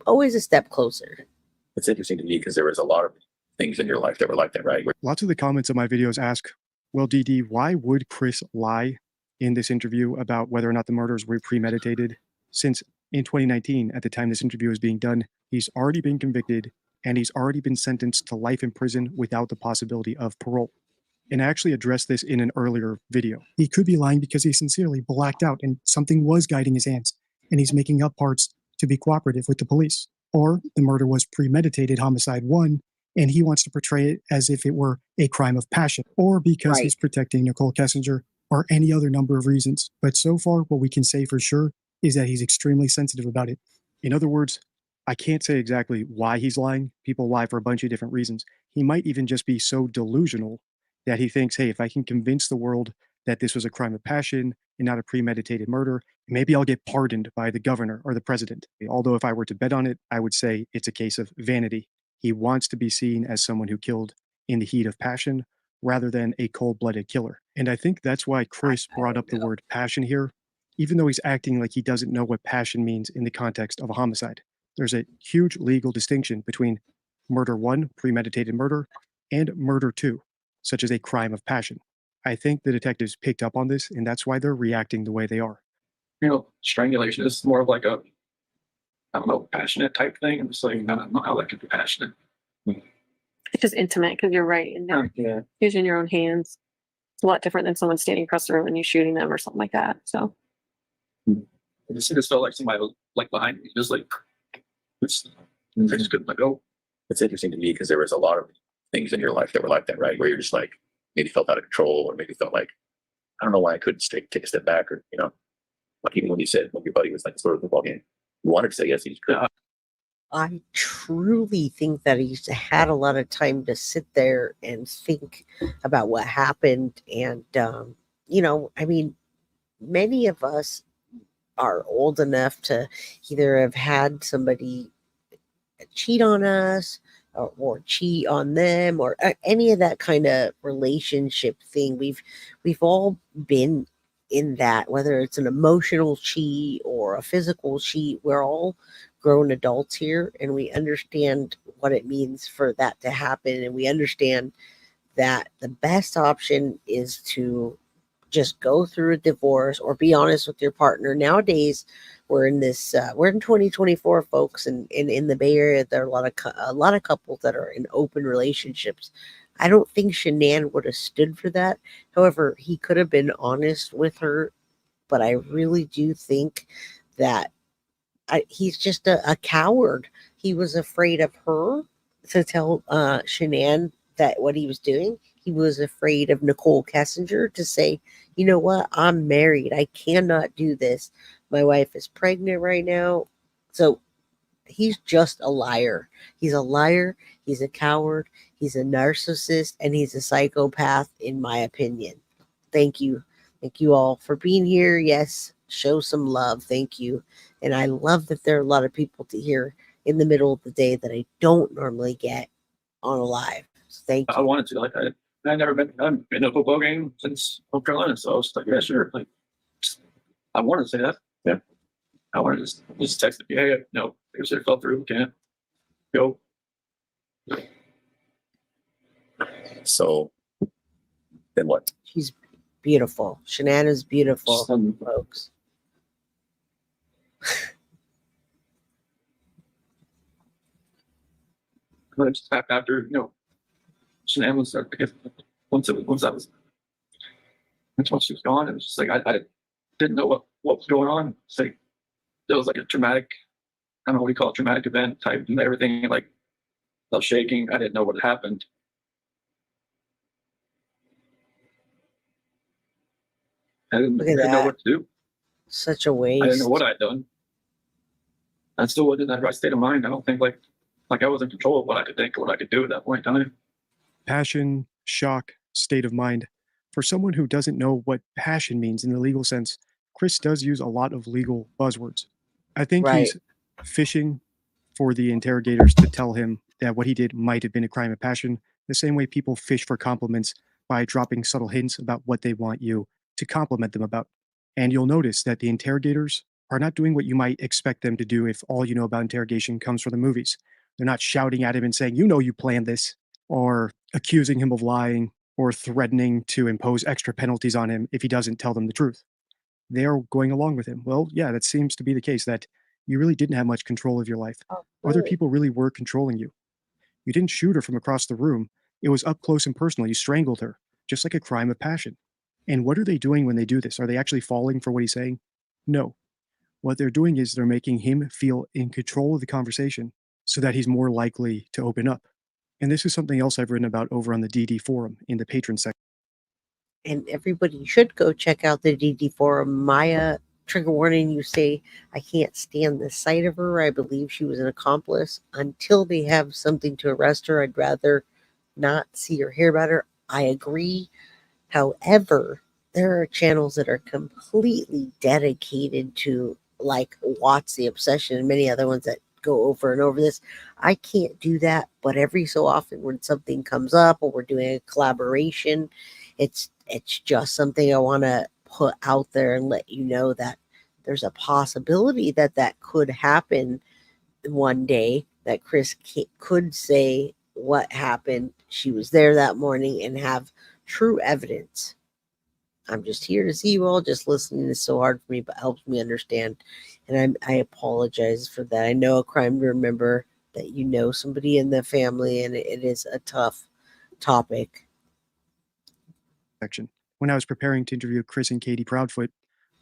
always a step closer. It's interesting to me because there was a lot of things in your life that were like that, right? Lots of the comments of my videos ask, well, DD, why would Chris lie in this interview about whether or not the murders were premeditated? Since in 2019, at the time this interview is being done, he's already been convicted and he's already been sentenced to life in prison without the possibility of parole. And I actually addressed this in an earlier video. He could be lying because he sincerely blacked out and something was guiding his hands and he's making up parts to be cooperative with the police. Or the murder was premeditated homicide 1 and he wants to portray it as if it were a crime of passion, or because he's protecting Nicole Kessinger, or any other number of reasons. But so far, what we can say for sure is that he's extremely sensitive about it. In other words, I can't say exactly why he's lying. People lie for a bunch of different reasons. He might even just be so delusional that he thinks, hey, if I can convince the world that this was a crime of passion and not a premeditated murder, maybe I'll get pardoned by the governor or the president. Although if I were to bet on it, I would say it's a case of vanity. He wants to be seen as someone who killed in the heat of passion rather than a cold-blooded killer. And I think that's why Chris brought up the word passion here, even though he's acting like he doesn't know what passion means in the context of a homicide. There's a huge legal distinction between murder 1, premeditated murder, and murder 2, such as a crime of passion. I think the detectives picked up on this, and that's why they're reacting the way they are. Strangulation is more of like a, I don't know, passionate type thing. I'm just like, I don't know how that could be passionate. it's just intimate because you're right in there, Yeah. using your own hands. It's a lot different than someone standing across the room and you shooting them or something like that. So I just felt like somebody was like behind me, just like, I just couldn't let go. It's interesting to me because there was a lot of things in your life that were like that, right? Where you're just like, maybe felt out of control, or maybe felt like, I don't know why I couldn't take a step back, or, like even when you said, when your buddy was like sort of the football game, you wanted to say yes, he's good. I truly think that he's had a lot of time to sit there and think about what happened. And, I mean, many of us are old enough to either have had somebody cheat on us or cheat on them, or any of that kind of relationship thing. We've all been in that, whether it's an emotional cheat or a physical cheat. We're all grown adults here, and we understand what it means for that to happen, and we understand that the best option is to just go through a divorce or be honest with your partner. Nowadays, we're in 2024, folks, and in the Bay Area, there are a lot of couples that are in open relationships. I don't think Shanann would have stood for that. However, he could have been honest with her, but I really do think that he's just a coward. He was afraid of her to tell Shanann that what he was doing. He was afraid of Nicole Kessinger to say, you know what, I'm married. I cannot do this. My wife is pregnant right now. So he's just a liar. He's a liar. He's a coward. He's a narcissist, and he's a psychopath, in my opinion. Thank you. Thank you all for being here. Yes, show some love. Thank you. And I love that there are a lot of people to hear in the middle of the day that I don't normally get on a live. So thank I you. wanted to, like, I never been, I haven't been to a football game since North Carolina, so I was like, yeah, sure. Like, I wanted to say that. Yeah. I wanted to just text it, hey, no, here's it fell through, can't go. So then what? She's beautiful. Shanana's beautiful, folks. But just after, Shanann was, I guess, once she was gone, it was just like, I didn't know what was going on. It's like, it was like a traumatic, I don't know what you call it, traumatic event type, and everything, like, I was shaking. I didn't know what had happened. I didn't know what to do. Such a waste. I didn't know what I'd done. I still wasn't in that right state of mind. I don't think like I was in control of what I could think or what I could do at that point in time. Passion, shock, state of mind. For someone who doesn't know what passion means in the legal sense, Chris does use a lot of legal buzzwords. I think he's fishing for the interrogators to tell him that what he did might have been a crime of passion, the same way people fish for compliments by dropping subtle hints about what they want you to compliment them about. And you'll notice that the interrogators are not doing what you might expect them to do if all you know about interrogation comes from the movies. They're not shouting at him and saying, you planned this, or accusing him of lying, or threatening to impose extra penalties on him if he doesn't tell them the truth. They are going along with him. Well, yeah, that seems to be the case, that you really didn't have much control of your life. Other people really were controlling you. You didn't shoot her from across the room. It was up close and personal. You strangled her, just like a crime of passion. And what are they doing when they do this? Are they actually falling for what he's saying? No. What they're doing is they're making him feel in control of the conversation so that he's more likely to open up. And this is something else I've written about over on the DD forum in the patron section. And everybody should go check out the DD forum. Maya, trigger warning, you say, I can't stand the sight of her. I believe she was an accomplice. Until they have something to arrest her, I'd rather not see or hear about her. I agree. However, there are channels that are completely dedicated to, like Watts the Obsession and many other ones that go over and over this. I can't do that, but every so often when something comes up or we're doing a collaboration, it's just something I want to put out there and let you know that there's a possibility that that could happen one day, that Chris could say what happened. She was there that morning and have true evidence. I'm just here to see you all. Just listening is so hard for me, but helps me understand. And I apologize for that. I know a crime to remember, that you know somebody in the family, and it is a tough topic. When I was preparing to interview Chris and Katie Proudfoot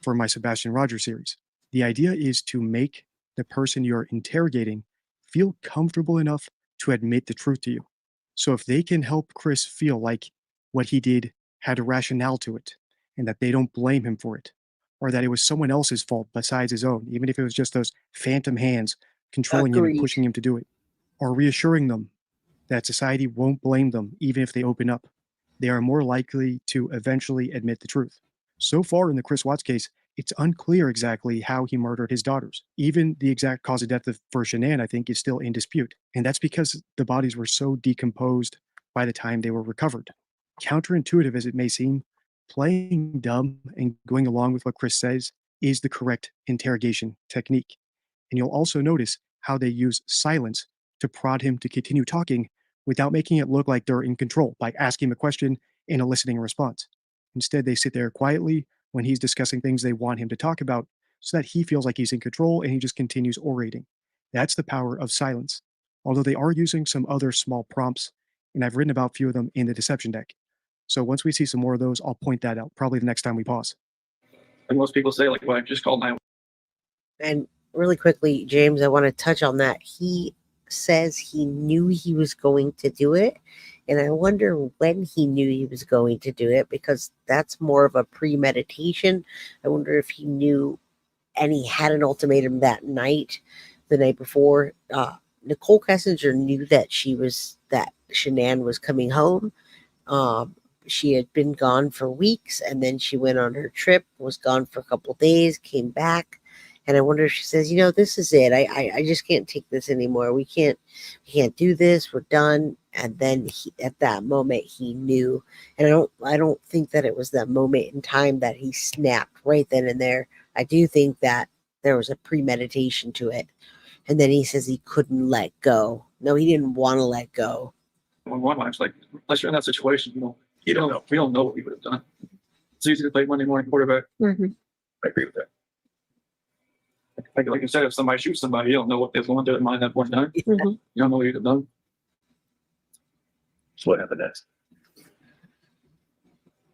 for my Sebastian Rogers series, the idea is to make the person you're interrogating feel comfortable enough to admit the truth to you. So if they can help Chris feel like what he did had a rationale to it, and that they don't blame him for it, or that it was someone else's fault besides his own, even if it was just those phantom hands controlling him and pushing him to do it, or reassuring them that society won't blame them even if they open up, they are more likely to eventually admit the truth. So far in the Chris Watts case, it's unclear exactly how he murdered his daughters. Even the exact cause of death for Shanann, I think, is still in dispute. And that's because the bodies were so decomposed by the time they were recovered. Counterintuitive as it may seem, playing dumb and going along with what Chris says is the correct interrogation technique. And you'll also notice how they use silence to prod him to continue talking without making it look like they're in control by asking him a question and eliciting a response. Instead, they sit there quietly when he's discussing things they want him to talk about so that he feels like he's in control and he just continues orating. That's the power of silence. Although they are using some other small prompts, and I've written about a few of them in the deception deck. So once we see some more of those, I'll point that out, probably the next time we pause. And most people say, like, well, I just called my. And really quickly, James, I want to touch on that. He says he knew he was going to do it. And I wonder when he knew he was going to do it, because that's more of a premeditation. I wonder if he knew and he had an ultimatum that night the night before. Nicole Kessinger knew that Shanann was coming home. She had been gone for weeks, and then she went on her trip, was gone for a couple days, came back. And I wonder if she says, this is it. I just can't take this anymore. We can't do this. We're done. And then at that moment he knew. And I don't think that it was that moment in time that he snapped right then and there. I do think that there was a premeditation to it. And then he says he couldn't let go. No, he didn't want to let go. When one life's like, unless you're in that situation, we don't know what we would have done. It's easy to play Monday morning quarterback. Mm-hmm. I agree with that. Like you said, if somebody shoots somebody, you don't know what they're going through their mind at one time. Mm-hmm. You don't know what you've done. So what happened next?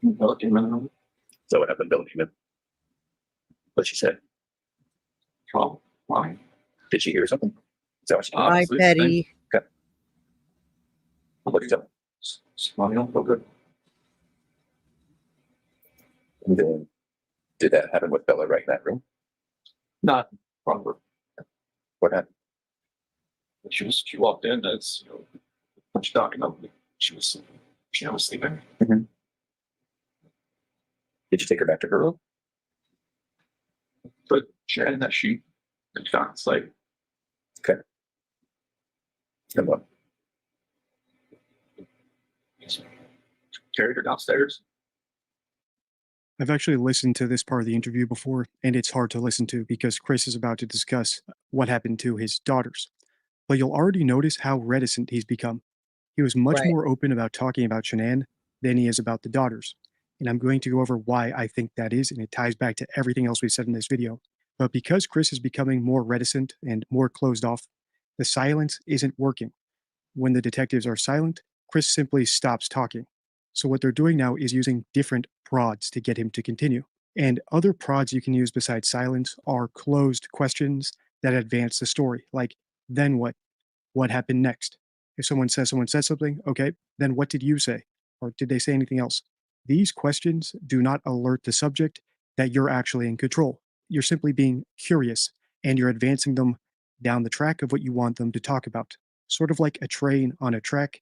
Well, it came in. So what happened, Bill Neiman? What she said? Oh, why? Did she hear something? Is that what she Bye, Obviously, Betty. What did you tell me? Well, you don't feel good. And then, did that happen with Bella right in that room? Not proper. What happened? She walked in as when she talking about she was sleeping. Did you take her back to her room? But she had in that sheet and found it's like Okay. And what? carried her downstairs. I've actually listened to this part of the interview before, and it's hard to listen to because Chris is about to discuss what happened to his daughters. But you'll already notice how reticent he's become. He was much Right. more open about talking about Shanann than he is about the daughters. And I'm going to go over why I think that is, and it ties back to everything else we've said in this video. But because Chris is becoming more reticent and more closed off, the silence isn't working. When the detectives are silent, Chris simply stops talking. So what they're doing now is using different prods to get him to continue. And other prods you can use besides silence are closed questions that advance the story, like, then what? What happened next? If someone says something, okay, then what did you say? Or did they say anything else? These questions do not alert the subject that you're actually in control. You're simply being curious, and you're advancing them down the track of what you want them to talk about. Sort of like a train on a track.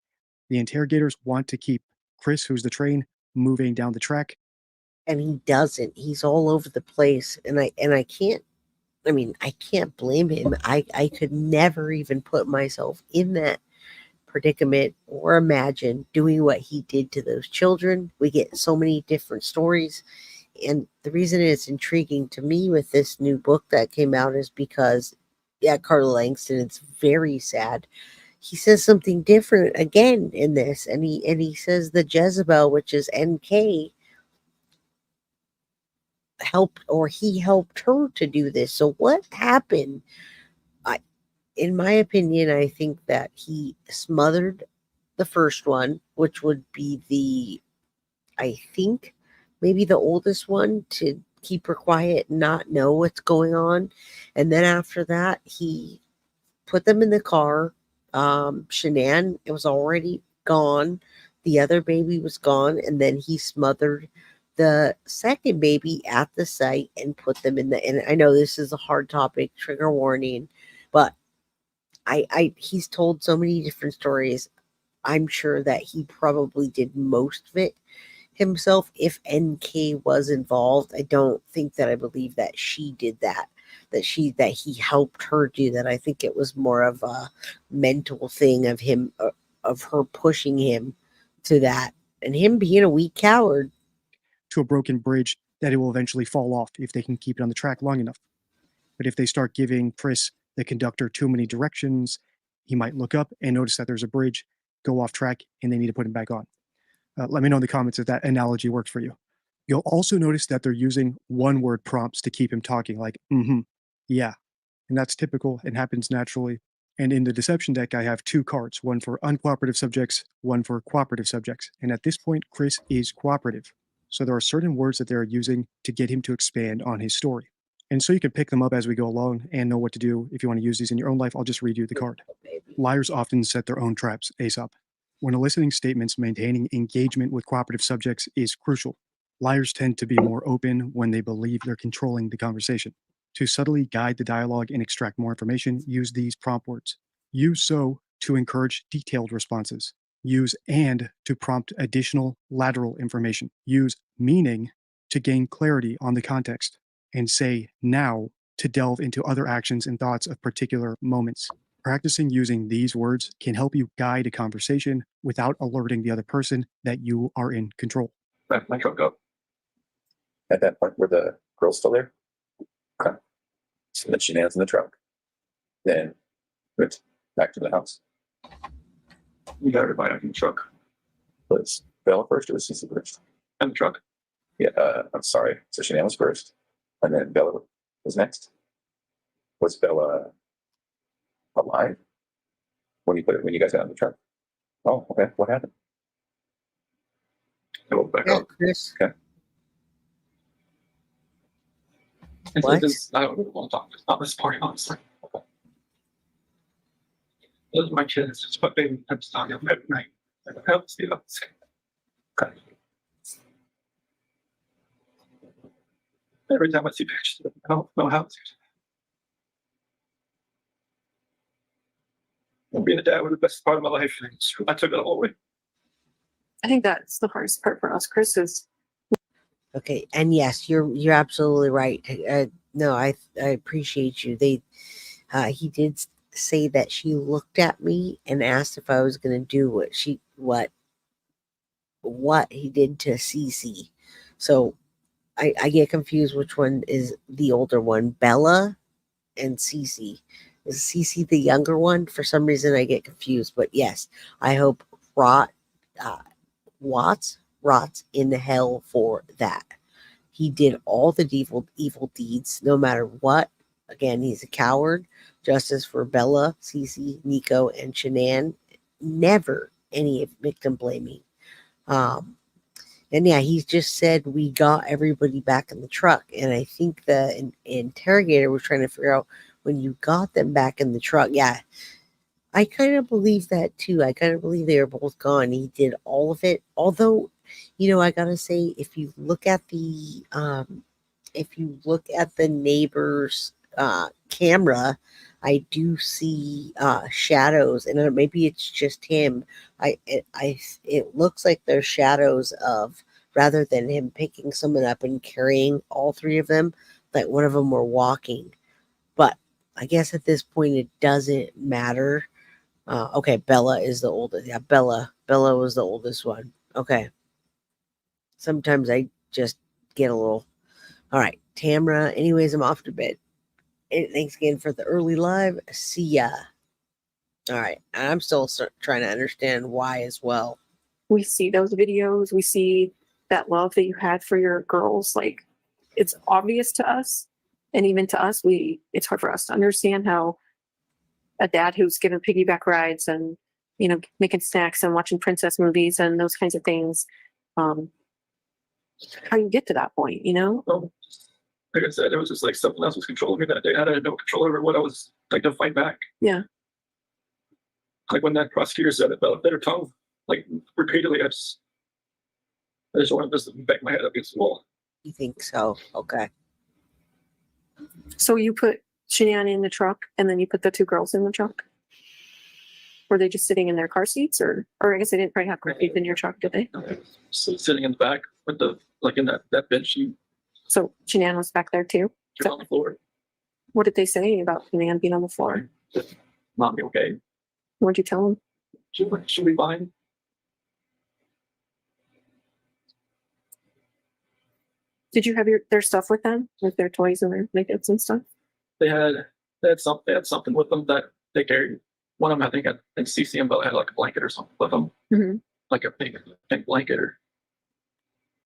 The interrogators want to keep Chris, who's the train, moving down the track. And he doesn't. He's all over the place. And I can't blame him. I could never even put myself in that predicament or imagine doing what he did to those children. We get so many different stories. And the reason it's intriguing to me with this new book that came out is because, Carla Langston, it's very sad. He says something different again in this, and he says the Jezebel, which is NK, he helped her to do this. So what happened? In my opinion, I think that he smothered the first one, which would be maybe the oldest one, to keep her quiet and not know what's going on. And then after that, he put them in the car. Shanann, it was already gone. The other baby was gone. And then he smothered the second baby at the site and put them in and I know this is a hard topic, trigger warning, but he's told so many different stories. I'm sure that he probably did most of it himself. If NK was involved, I don't think that I believe that she did that he helped her do that. I think it was more of a mental thing of him, of her pushing him to that, and him being a weak coward. To a broken bridge that it will eventually fall off if they can keep it on the track long enough. But if they start giving Chris, the conductor, too many directions, he might look up and notice that there's a bridge, go off track, and they need to put him back on. Let me know in the comments if that analogy works for you. You'll also notice that they're using one-word prompts to keep him talking, like, yeah. And that's typical and happens naturally. And in the deception deck, I have two cards, one for uncooperative subjects, one for cooperative subjects. And at this point, Chris is cooperative. So there are certain words that they're using to get him to expand on his story. And so you can pick them up as we go along and know what to do. If you want to use these in your own life, I'll just read you the card. Liars often set their own traps, Aesop. When eliciting statements, maintaining engagement with cooperative subjects is crucial. Liars tend to be more open when they believe they're controlling the conversation. To subtly guide the dialogue and extract more information, use these prompt words. Use so to encourage detailed responses. Use and to prompt additional lateral information. Use meaning to gain clarity on the context. And say now to delve into other actions and thoughts of particular moments. Practicing using these words can help you guide a conversation without alerting the other person that you are in control. Back my truck up. At that point, were the girls still there? Okay. So then Shenan's in the truck. Then went back to the house. We got everybody out in the truck. Was Bella first or was Cece first? And the truck. Yeah, I'm sorry. So Shenan was first, and then Bella was next. Was Bella alive when you guys got in the truck? Oh, okay. What happened? I woke back Yeah, up. Chris. Okay. And so What? I don't really want to talk about this part, honestly. Those are my kids. It's my baby. I'm just talking about every night. I don't have to see that. Okay. Every time I see pictures of them, I don't know how it's. And being a dad was the best part of my life. And I took it all away. I think that's the hardest part for us, Chris, is Okay, and yes, you're absolutely right. No, I appreciate you. He did say that she looked at me and asked if I was going to do what he did to Cece. So I get confused which one is the older one, Bella and Cece. Is Cece the younger one? For some reason I get confused, but yes, I hope rots in hell for that. He did all the evil deeds, no matter what. Again, he's a coward. Justice for Bella, Cece, Nico, and Shanann. Never any victim blaming. And yeah, he just said we got everybody back in the truck. And I think the interrogator was trying to figure out when you got them back in the truck. Yeah, I kind of believe that too. I kind of believe they were both gone. He did all of it. Although, I gotta say, if you look at the neighbor's camera, I do see shadows, and maybe it's just him. It looks like there's shadows of, rather than him picking someone up and carrying all three of them, like one of them were walking. But I guess at this point it doesn't matter. Okay, Bella is the oldest. Yeah, Bella was the oldest one. Okay. Sometimes I just get a little. All right, Tamra. Anyways, I'm off to bed. And thanks again for the early live. See ya. All right, I'm still trying to understand why as well. we see those videos, we see that love that you had for your girls. Like, it's obvious to us, and even to us, it's hard for us to understand how a dad who's given piggyback rides and making snacks and watching princess movies and those kinds of things, how you get to that point, Well, like I said, it was just like something else was controlling me that day. I had no control over what I was like to fight back. Yeah. Like when that prosecutor said it, Bella bit her tongue, like repeatedly. I just wanted to bang my head up against the wall. You think so? Okay. So you put Shanann in the truck, and then you put the two girls in the truck? Were they just sitting in their car seats, or I guess they didn't probably have car seats in your truck, did they? So sitting in the back with in that bench, So Shanann was back there too? she was on the floor. What did they say about Shanann being on the floor? Mom, be okay. What'd you tell them? She'll be fine. Did you have their stuff with them, like their toys and their makeups and stuff? They had something with them that they carried. One of them, I think CC and Bella had like a blanket or something with them, like a pink blanket. Or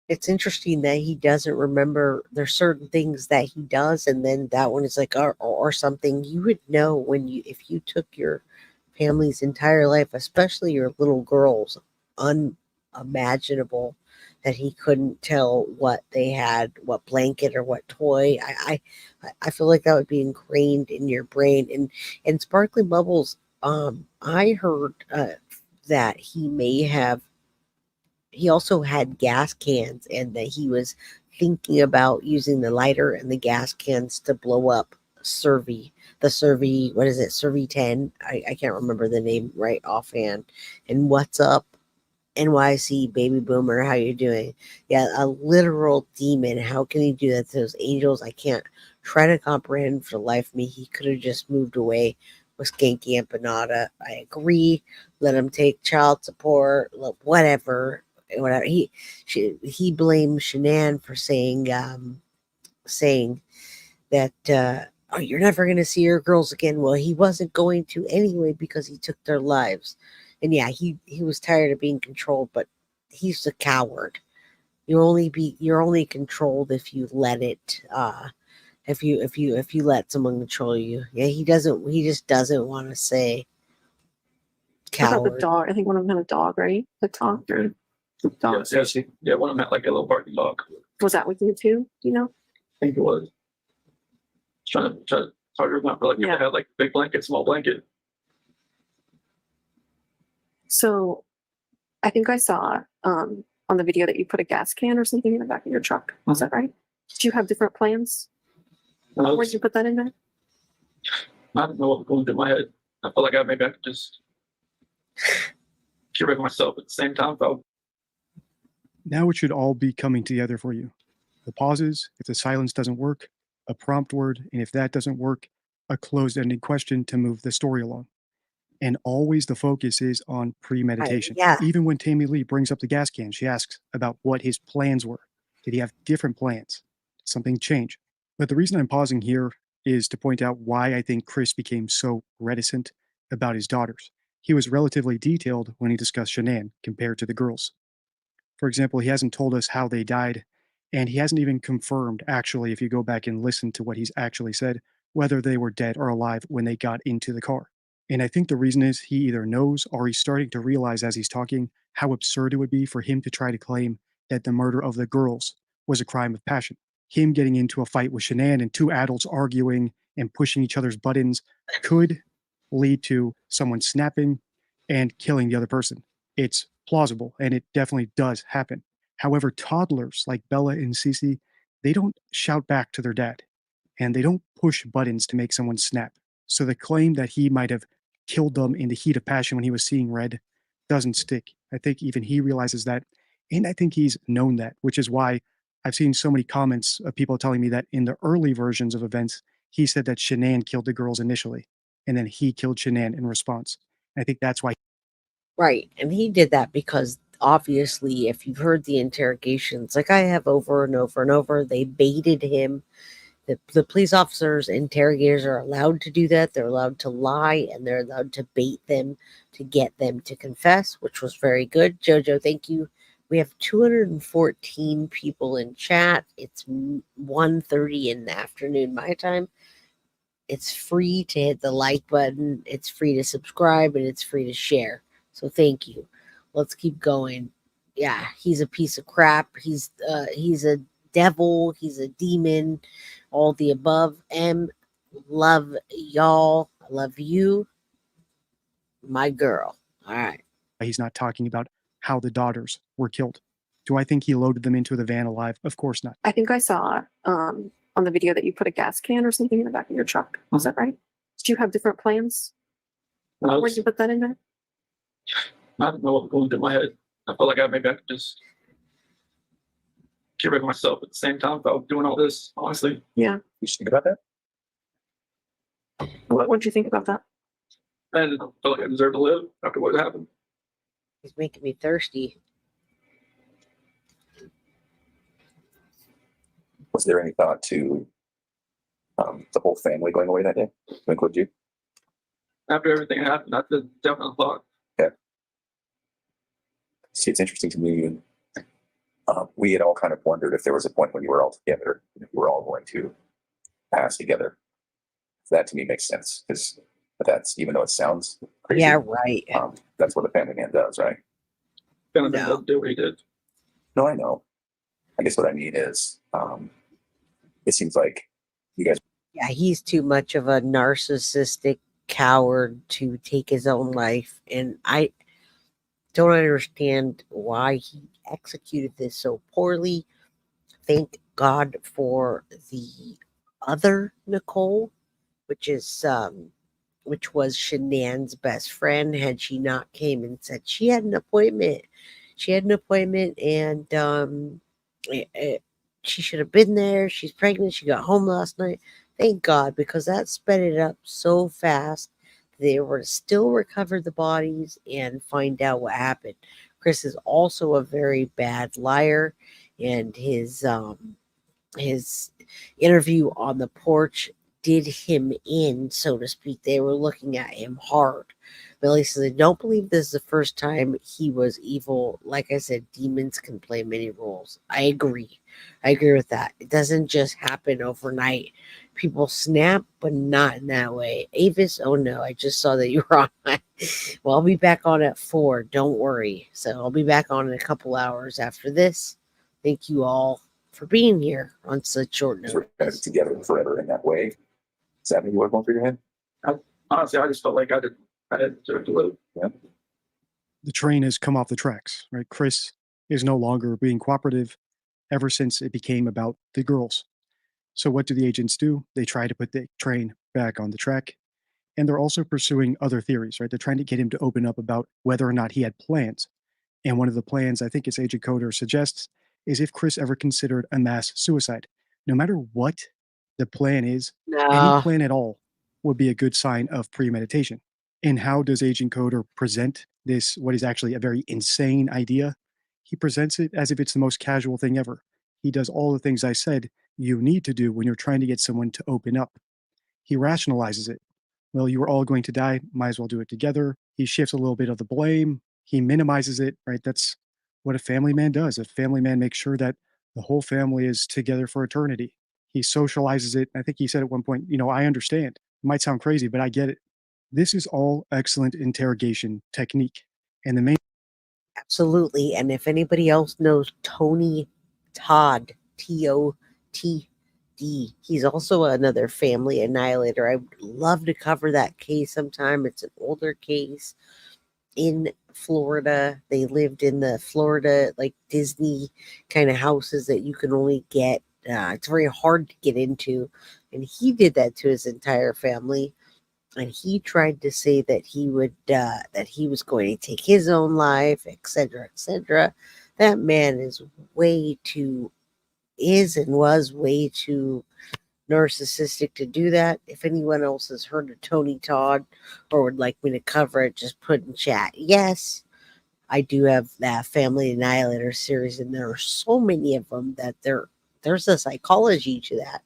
It's interesting that he doesn't remember. There's certain things that he does, and then that one is like or something you would know if you took your family's entire life, especially your little girls, unimaginable that he couldn't tell what they had, what blanket or what toy. I feel like that would be ingrained in your brain. And Sparkling Bubbles, I heard that he also had gas cans, and that he was thinking about using the lighter and the gas cans to blow up Servy, what is it, Servy 10? I can't remember the name right offhand. And what's up, NYC baby boomer, how you doing? Yeah, a literal demon. How can he do that to those angels? I can't try to comprehend for the life of me. He could have just moved away with Skanky Empanada. I agree. Let him take child support, whatever. He blamed Shanann for saying that oh, you're never going to see your girls again. Well, he wasn't going to anyway because he took their lives. And yeah, he was tired of being controlled, but he's a coward. You're only controlled if you let it if you let someone control you. Yeah, he just doesn't want to say What about the coward. dog? I think one of them had a dog, right? The talked or the dog. Yeah, one of them had like a little barking dog. Was that with you too? Do you know? I think it was. Trying to hard to remember. Like, Yeah. they had like big blanket, small blanket. So I think I saw on the video that you put a gas can or something in the back of your truck. Was that right? Did you have different plans? Where did you put that in there? I don't know what was going through my head. I felt like maybe I could just get rid of myself at the same time. Now it should all be coming together for you. The pauses, if the silence doesn't work, a prompt word, and if that doesn't work, a closed-ended question to move the story along. And always the focus is on premeditation. Yeah. Even when Tammy Lee brings up the gas can, she asks about what his plans were. Did he have different plans? Did something change? But the reason I'm pausing here is to point out why I think Chris became so reticent about his daughters. He was relatively detailed when he discussed Shanann compared to the girls. For example, he hasn't told us how they died, and he hasn't even confirmed, actually, if you go back and listen to what he's actually said, whether they were dead or alive when they got into the car. And I think the reason is he either knows or he's starting to realize as he's talking how absurd it would be for him to try to claim that the murder of the girls was a crime of passion. Him getting into a fight with Shanann and two adults arguing and pushing each other's buttons could lead to someone snapping and killing the other person. It's plausible, and it definitely does happen. However, toddlers like Bella and Cece, they don't shout back to their dad, and they don't push buttons to make someone snap. So the claim that he might have killed them in the heat of passion when he was seeing red doesn't stick. I think even he realizes that, and I think he's known that, which is why I've seen so many comments of people telling me that in the early versions of events, he said that Shanann killed the girls initially, and then he killed Shanann in response. I think that's why. Right. And he did that because obviously, if you've heard the interrogations, like I have over and over and over, they baited him. The police officers, interrogators are allowed to do that. They're allowed to lie and they're allowed to bait them to get them to confess, which was very good. Jojo, thank you. We have 214 people in chat. It's 1:30 in the afternoon, my time. It's free to hit the like button. It's free to subscribe and it's free to share. So thank you. Let's keep going. Yeah, he's a piece of crap. He's a devil. He's a demon. All the above. Love y'all. I love you, my girl. All right. He's not talking about how the daughters were killed. Do I think he loaded them into the van alive? Of course not. I think I saw on the video that you put a gas can or something in the back of your truck. Was that right? Did you have different plans? Where did you put that in there? I don't know what was going through my head. I felt like maybe I could just get rid of myself at the same time without doing all this, honestly. Yeah. You should think about that. What would you think about that? And I felt like I deserved to live after what happened. He's making me thirsty. Was there any thought to the whole family going away that day, to include you? After everything happened, that's a definite thought. Yeah. See, it's interesting to me. We had all kind of wondered if there was a point when you were all together, if you were all going to pass together. That to me makes sense, because that's, even though it sounds crazy. Yeah, right. That's what a family man does, right? Family man doesn't do what he did. No, I know. I guess what I mean is, it seems like you guys. Yeah, he's too much of a narcissistic coward to take his own life. And I don't understand why he executed this so poorly. I think God for the other Nicole, which was Shanann's best friend. Had she not came and said she had an appointment, and she should have been there. She's pregnant. She got home last night. Thank God, because that sped it up so fast. They were to still recover the bodies and find out what happened. Chris is also a very bad liar, and his interview on the porch did him in, so to speak. They were looking at him hard. Billy says, I don't believe this is the first time he was evil. Like I said, demons can play many roles. I agree with that. It doesn't just happen overnight. People snap, but not in that way. Avis, oh no, I just saw that you were on. Well, I'll be back on at 4. Don't worry. So I'll be back on in a couple hours after this. Thank you all for being here on such short notice. We're kind of together forever in that way. Is that maybe what going through your head? Honestly, I just felt like I had to do it. Yeah. The train has come off the tracks, right? Chris is no longer being cooperative ever since it became about the girls. So what do the agents do? They try to put the train back on the track. And they're also pursuing other theories, right? They're trying to get him to open up about whether or not he had plans. And one of the plans, I think it's Agent Coder suggests, is if Chris ever considered a mass suicide. No matter what the plan is, any plan at all would be a good sign of premeditation. And how does Agent Coder present this, what is actually a very insane idea? He presents it as if it's the most casual thing ever. He does all the things I said you need to do when you're trying to get someone to open up. He rationalizes it. Well, you were all going to die, might as well do it together. He shifts a little bit of the blame. He minimizes it, right? That's what a family man does. A family man makes sure that the whole family is together for eternity. He socializes it. I think he said at one point, I understand. It might sound crazy, but I get it. This is all excellent interrogation technique. And the main Absolutely. And if anybody else knows Tony Todd, Totd, he's also another family annihilator. I would love to cover that case sometime. It's an older case in Florida. They lived in the Florida, like Disney kind of houses that you can only get. It's very hard to get into. And he did that to his entire family. And he tried to say that he was going to take his own life, etc., etc. That man is and was way too narcissistic to do that. If anyone else has heard of Tony Todd or would like me to cover it, just put in chat. Yes, I do have that Family Annihilator series, and there are so many of them that there's a psychology to that.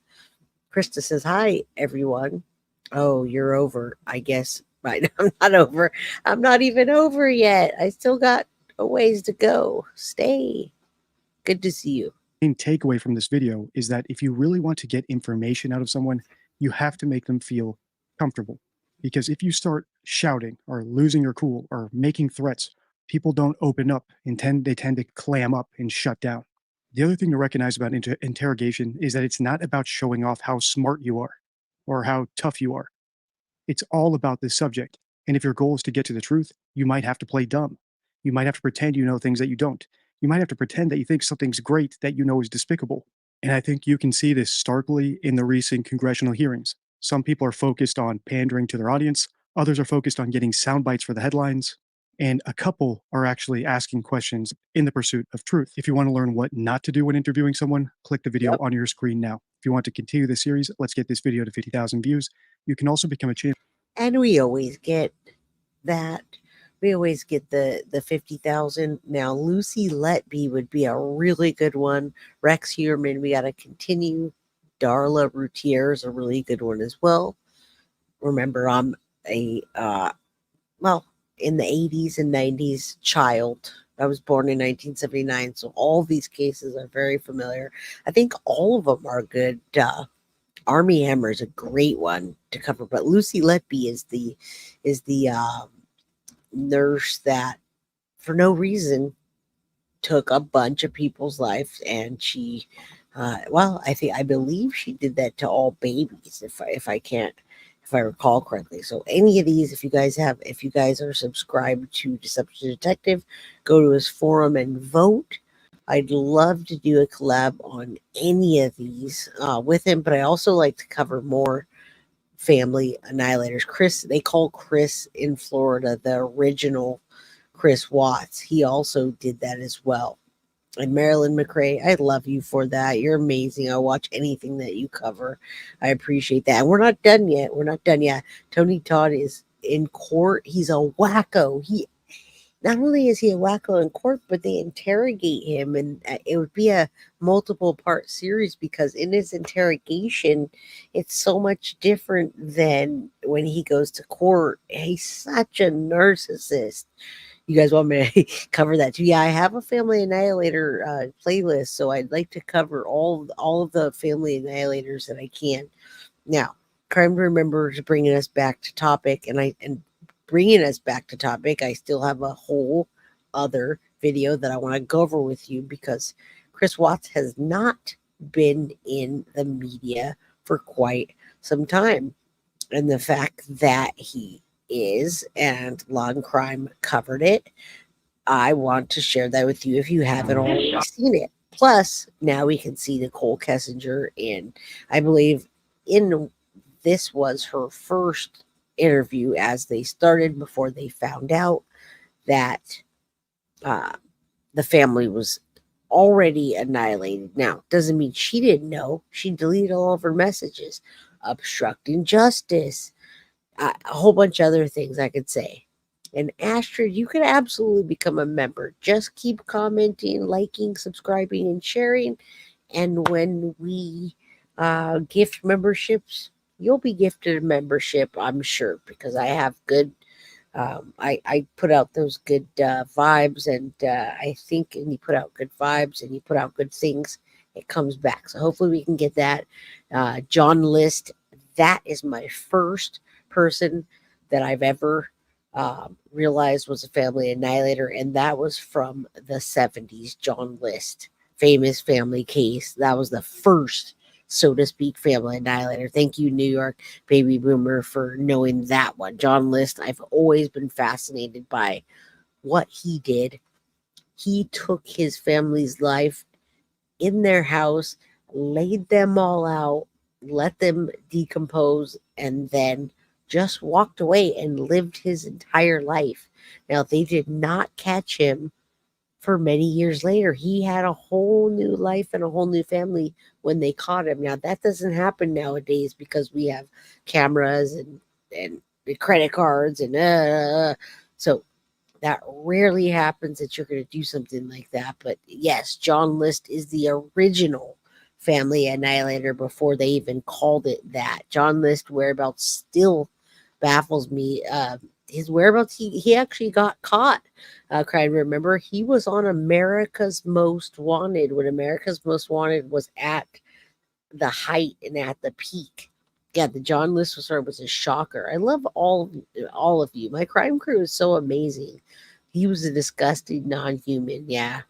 Krista says, hi, everyone. Oh, you're over, I guess. Right. I'm not over. I'm not even over yet. I still got a ways to go. Stay. Good to see you. main takeaway from this video is that if you really want to get information out of someone, you have to make them feel comfortable. Because if you start shouting or losing your cool or making threats, people don't open up and they tend to clam up and shut down. The other thing to recognize about interrogation is that it's not about showing off how smart you are or how tough you are. It's all about the subject. And if your goal is to get to the truth, you might have to play dumb. You might have to pretend you know things that you don't. You might have to pretend that you think something's great that you know is despicable. And I think you can see this starkly in the recent congressional hearings. Some people are focused on pandering to their audience. Others are focused on getting sound bites for the headlines. And a couple are actually asking questions in the pursuit of truth. If you want to learn what not to do when interviewing someone, click the video on your screen now. If you want to continue the series, let's get this video to 50,000 views. You can also become a champion. And we always get that. We always get the 50,000. Now, Lucy Letby would be a really good one. Rex Huerman, we got to continue. Darla Routier is a really good one as well. Remember, I'm in the 80s and 90s child. I was born in 1979, so all these cases are very familiar. I think all of them are good. Army Hammer is a great one to cover, but Lucy Letby is the nurse that, for no reason, took a bunch of people's lives, and she, I believe she did that to all babies, if I recall correctly. So any of these, if you guys are subscribed to Deception Detective, go to his forum and vote. I'd love to do a collab on any of these with him, but I also like to cover more family annihilators. Chris, they call Chris in Florida the original Chris Watts. He also did that as well. And Marilyn McRae, I love you for that. You're amazing. I'll watch anything that you cover. I appreciate that. And we're not done yet. We're not done yet. Tony Todd is in court. He's a wacko. He not only is he a wacko in court, but they interrogate him, and it would be a multiple part series because in his interrogation, it's so much different than when he goes to court. He's such a narcissist. You guys want me to cover that too? Yeah, I have a Family Annihilator playlist, so I'd like to cover all of the Family Annihilators that I can. Now, Crime Remembers bringing us back to topic, and bringing us back to topic, I still have a whole other video that I want to go over with you because Chris Watts has not been in the media for quite some time, and the fact that he is, and Law and Crime covered it. I want to share that with you if you haven't already seen it. Plus, now we can see Nicole Kessinger, and I believe this was her first interview as they started before they found out that the family was already annihilated. Now, doesn't mean she didn't know. She deleted all of her messages, obstructing justice, a whole bunch of other things I could say. And Astrid, you could absolutely become a member. Just keep commenting, liking, subscribing, and sharing. And when we gift memberships, you'll be gifted a membership, I'm sure, because I have good. I put out those good vibes, and I think, and you put out good vibes, and you put out good things, it comes back. So hopefully we can get that. John List, that is my first person that I've ever realized was a family annihilator, and that was from the 70s. John List, famous family case. That was the first, so to speak, family annihilator. Thank you, New York baby boomer, for knowing that one. John List, I've always been fascinated by what he did. He took his family's life in their house, laid them all out, let them decompose, and then just walked away and lived his entire life. Now, they did not catch him for many years later. He had a whole new life and a whole new family when they caught him. Now, that doesn't happen nowadays because we have cameras and the credit cards and so that rarely happens that you're going to do something like that. But yes, John List is the original family annihilator before they even called it that. John List whereabouts still baffles me. His whereabouts, he actually got caught. Crime Remember, he was on America's Most Wanted when America's Most Wanted was at the height and at the peak. Yeah, the John List was a shocker. I love all of you. My crime crew is so amazing. He was a disgusting non-human. Yeah.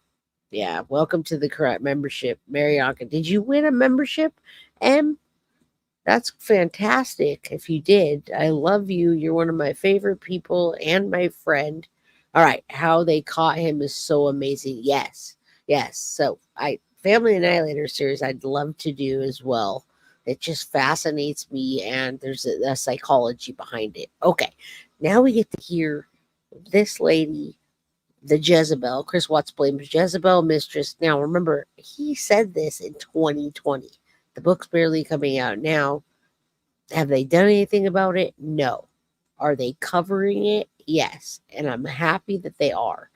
Welcome to the correct membership, Marianka. Did you win a membership? That's fantastic if you did. I love you. You're one of my favorite people and my friend. All right. How they caught him is so amazing. Yes. So Family Annihilator series I'd love to do as well. It just fascinates me, and there's a psychology behind it. Okay. Now we get to hear this lady, the Jezebel. Chris Watts blames Jezebel, mistress. Now, remember, he said this in 2020. The book's barely coming out now. Have they done anything about it? No. Are they covering it? Yes. And I'm happy that they are.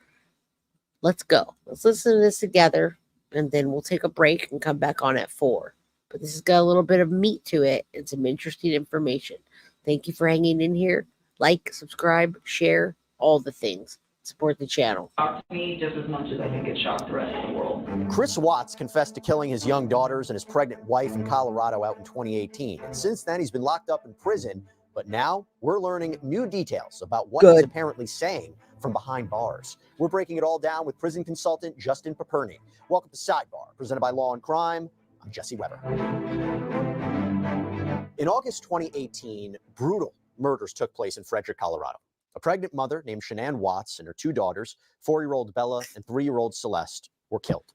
Let's go. Let's listen to this together, and then we'll take a break and come back on at 4. But this has got a little bit of meat to it and some interesting information. Thank you for hanging in here. Like, subscribe, share, all the things. Support the channel. Shocked me just as much as I think it shocked the rest of the world. Chris Watts confessed to killing his young daughters and his pregnant wife in Colorado out in 2018. And since then, he's been locked up in prison. But now we're learning new details about what he's apparently saying from behind bars. We're breaking it all down with prison consultant Justin Paperny. Welcome to Sidebar, presented by Law and Crime. I'm Jesse Weber. In August 2018, brutal murders took place in Frederick, Colorado. A pregnant mother named Shanann Watts and her 2 daughters, 4-year-old Bella and 3-year-old Celeste, were killed.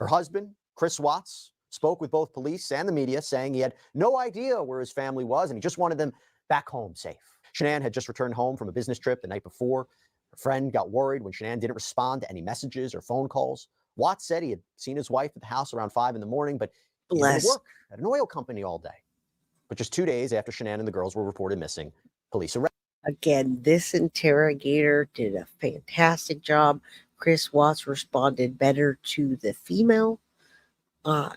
Her husband, Chris Watts, spoke with both police and the media, saying he had no idea where his family was and he just wanted them back home safe. Shanann had just returned home from a business trip the night before. Her friend got worried when Shanann didn't respond to any messages or phone calls. Watts said he had seen his wife at the house around 5 in the morning, but he had to work at an oil company all day. But just 2 days after Shanann and the girls were reported missing, police arrested. Again, this interrogator did a fantastic job. Chris Watts responded better to the female. I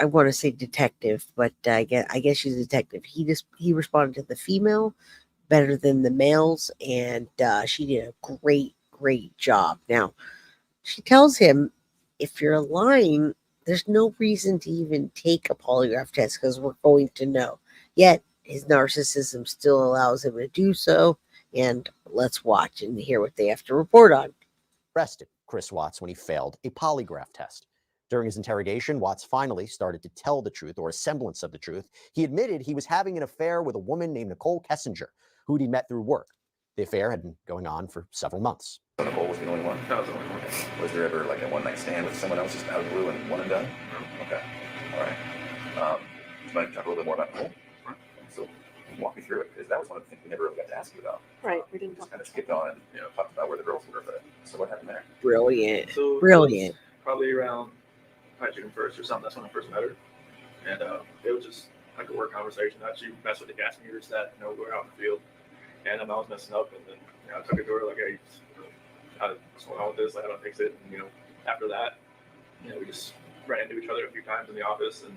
want to say detective, but I guess she's a detective. He responded to the female better than the males, and she did a great job. Now, she tells him, if you're lying, there's no reason to even take a polygraph test because we're going to know. Yet, his narcissism still allows him to do so, and let's watch and hear what they have to report on. Arrested Chris Watts when he failed a polygraph test. During his interrogation, Watts finally started to tell the truth, or a semblance of the truth. He admitted he was having an affair with a woman named Nicole Kessinger, who he met through work. The affair had been going on for several months. So Nicole was the only one? That was the only one. Was there ever like a one-night stand with someone else just out of the blue and one and done? Okay. All right. You might talk a little bit more about Nicole? So walk me through it, because that was one of the things we never really got to ask you about. Right, we didn't just kind of skipped on and talked about where the girls were. But so what happened there? Brilliant. So Brilliant. Probably around June 1st or something. That's when I first met her. And it was just like a work conversation. She messed with the gas meters that we were out in the field. And I was messing up, and then I took it to her like, hey, what's going on with this? Like, I don't fix it. And after that, we just ran into each other a few times in the office, and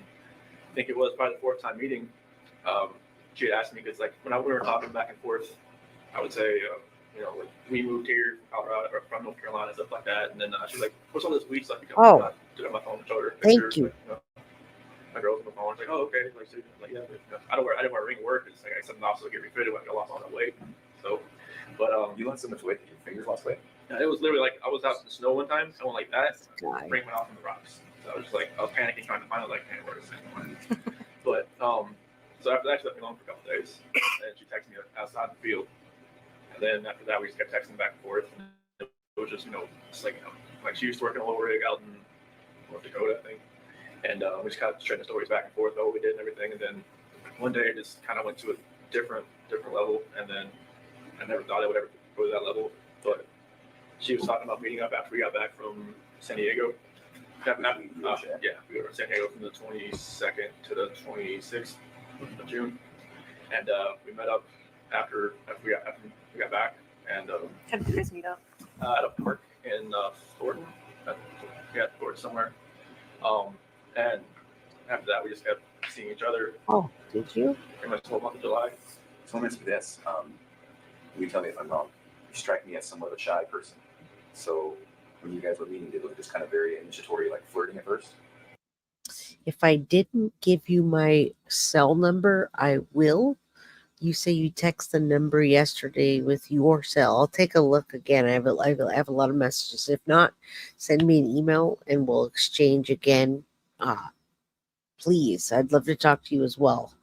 I think it was probably the 4th time meeting. She had asked me, because like when we were talking back and forth, I would say, like we moved here from Colorado or from North Carolina, stuff like that. And then she's like, what's all this weed stuff? I did it on my phone and showed her pictures. Thank you. Like, my girl's on the phone. It's like, oh, okay. Like, so, yeah, I didn't wear a ring to work. It's like I said, also to get refitted when I lost all that weight. So, but you lost so much weight that your fingers lost weight. Yeah, it was literally like I was out in the snow one time. I went like that. Ring went off in the rocks. So I was just like, I was panicking trying to find it. Like, man, where is it? But so after that, she left me alone for a couple of days, and she texted me outside the field. And then after that, we just kept texting back and forth. And it was just it's like she used to work in a little rig out in North Dakota, I think. And we just kind of trading stories back and forth about what we did and everything. And then one day it just kind of went to a different level. And then I never thought it would ever go to that level. But she was talking about meeting up after we got back from San Diego. Yeah, we were in San Diego from the 22nd to the 26th of June. And we met up after we got back. And how did you guys meet up? At a park in Thornton. Thornton somewhere. And after that, we just kept seeing each other. Oh, did you? Pretty much the whole month of July. So let me ask you this. Will you tell me if I'm wrong? You strike me as somewhat of a shy person. So when you guys were meeting, did it just kind of very initiatory, like flirting at first? If I didn't give you my cell number, I will. You say you text the number yesterday with your cell. I'll take a look again. I have a lot of messages. If not, send me an email and we'll exchange again. Please, I'd love to talk to you as well.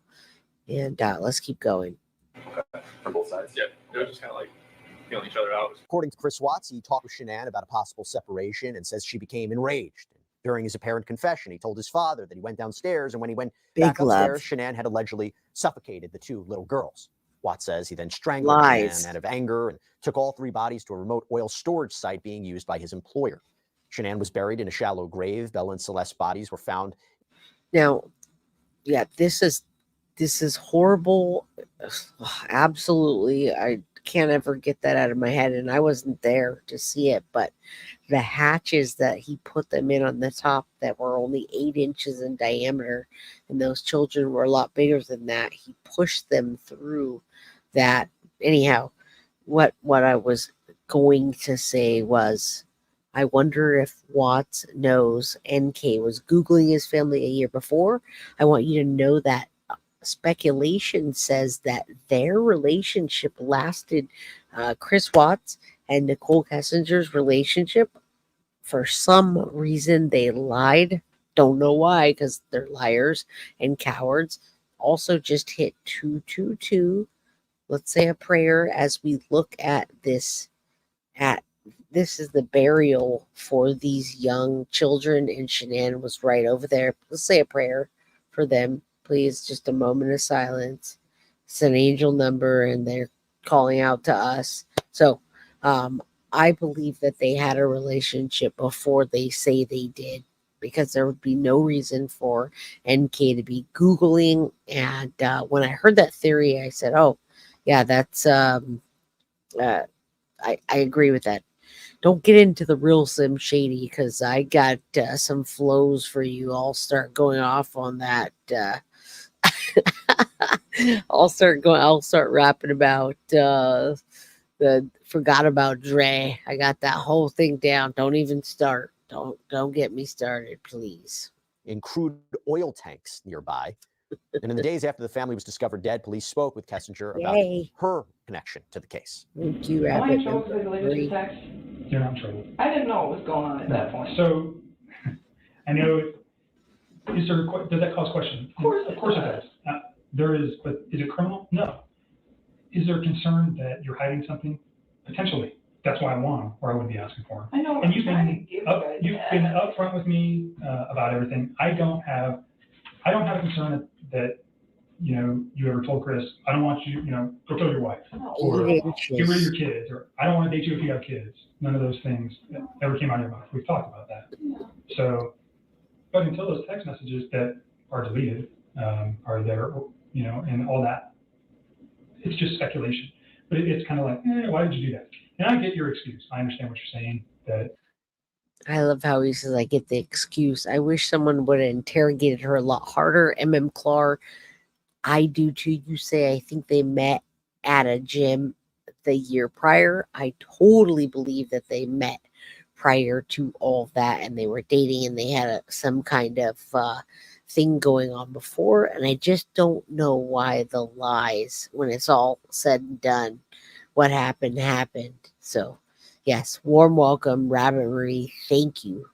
And let's keep going. Okay. From both sides? Yeah, it was just kind of like feeling each other out. According to Chris Watts, he talked with Shanann about a possible separation and says she became enraged. During his apparent confession, he told his father that he went downstairs, and when he went back upstairs, Shanann had allegedly suffocated the 2 little girls. Watts says he then strangled Shanann out of anger and took all 3 bodies to a remote oil storage site being used by his employer. Shanann was buried in a shallow grave. Bella and Celeste's bodies were found. Now, yeah, this is horrible. Absolutely. I can't ever get that out of my head, and I wasn't there to see it, but the hatches that he put them in on the top that were only 8 inches in diameter, and those children were a lot bigger than that, he pushed them through that. Anyhow, what I was going to say was, I wonder if Watts knows NK was Googling his family a year before. I want you to know that speculation says that their relationship lasted, Chris Watts and Nicole Kessinger's relationship. For some reason, they lied. Don't know why, because they're liars and cowards. Also just hit 222. Let's say a prayer as we look at this this is the burial for these young children, and Shanann was right over there. Let's say a prayer for them, please. Just a moment of silence. It's an angel number, and they're calling out to us. So I believe that they had a relationship before they say they did, because there would be no reason for NK to be Googling. And when I heard that theory, I said, oh, yeah, that's, I agree with that. Don't get into the real Sim Shady, because I got some flows for you. I'll start going off on that. I'll start rapping about the forgot about Dre. I got that whole thing down. Don't even start. Don't get me started, please. In crude oil tanks nearby. And in the days after the family was discovered dead, police spoke with Kessinger about her connection to the case. Thank you, Am I in Rabbit. trouble because I deleted the text? You're not in trouble. I didn't know what was going on at that point. So, I know, does that cause questions? Of course it does. There is, but is it criminal? No. Is there concern that you're hiding something? Potentially. That's why I want them, or I wouldn't be asking for them. I know. And you've been upfront with me about everything. I don't have a concern that you ever told Chris, I don't want you, go kill your wife, or get rid of your kids, or I don't want to date you if you have kids. None of those things ever came out of your mouth. We've talked about that. So, but until those text messages that are deleted are there, and all that, it's just speculation. But it's kind of like, why did you do that? And I get your excuse. I understand what you're saying. That I love how he says, I get the excuse. I wish someone would have interrogated her a lot harder. Clark, I do too. You say, I think they met at a gym the year prior. I totally believe that they met prior to all that, and they were dating, and they had some kind of thing going on before. And I just don't know why the lies, when it's all said and done, what happened. So yes, warm welcome, Rabbit Marie. Thank you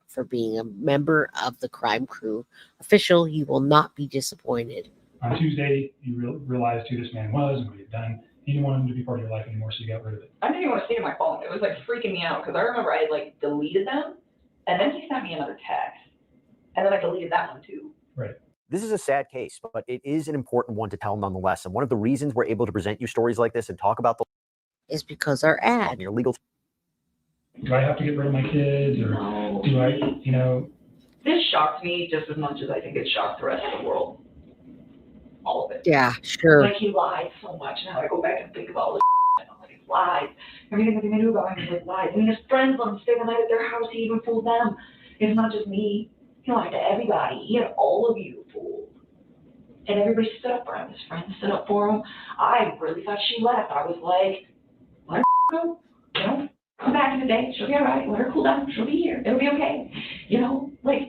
for being a member of the Crime Crew official. You will not be disappointed. On Tuesday, you realized who this man was and what he had done. You didn't want him to be part of your life anymore, so you got rid of it. I didn't even want to see my phone. It was freaking me out, because I remember I had deleted them, and then he sent me another text, and then I deleted that one too. Right. This is a sad case, but it is an important one to tell nonetheless. And one of the reasons we're able to present you stories like this and talk about the is because our ad. Your legal. Do I have to get rid of my kids, or no. Do I, This shocked me just as much as I think it shocked the rest of the world. All of it. Yeah, sure. He lied so much. Now I go back and think about all this and I'm it's lies. Everything that they knew about him was lies. I mean, his friends let him stay the night at their house. He even fooled them. It's not just me. He lied to everybody. He had all of you fooled. And everybody stood up for him. His friends stood up for him. I really thought she left. I was like, let her go. Come back in the day. She'll be all right. Let her cool down. She'll be here. It'll be okay.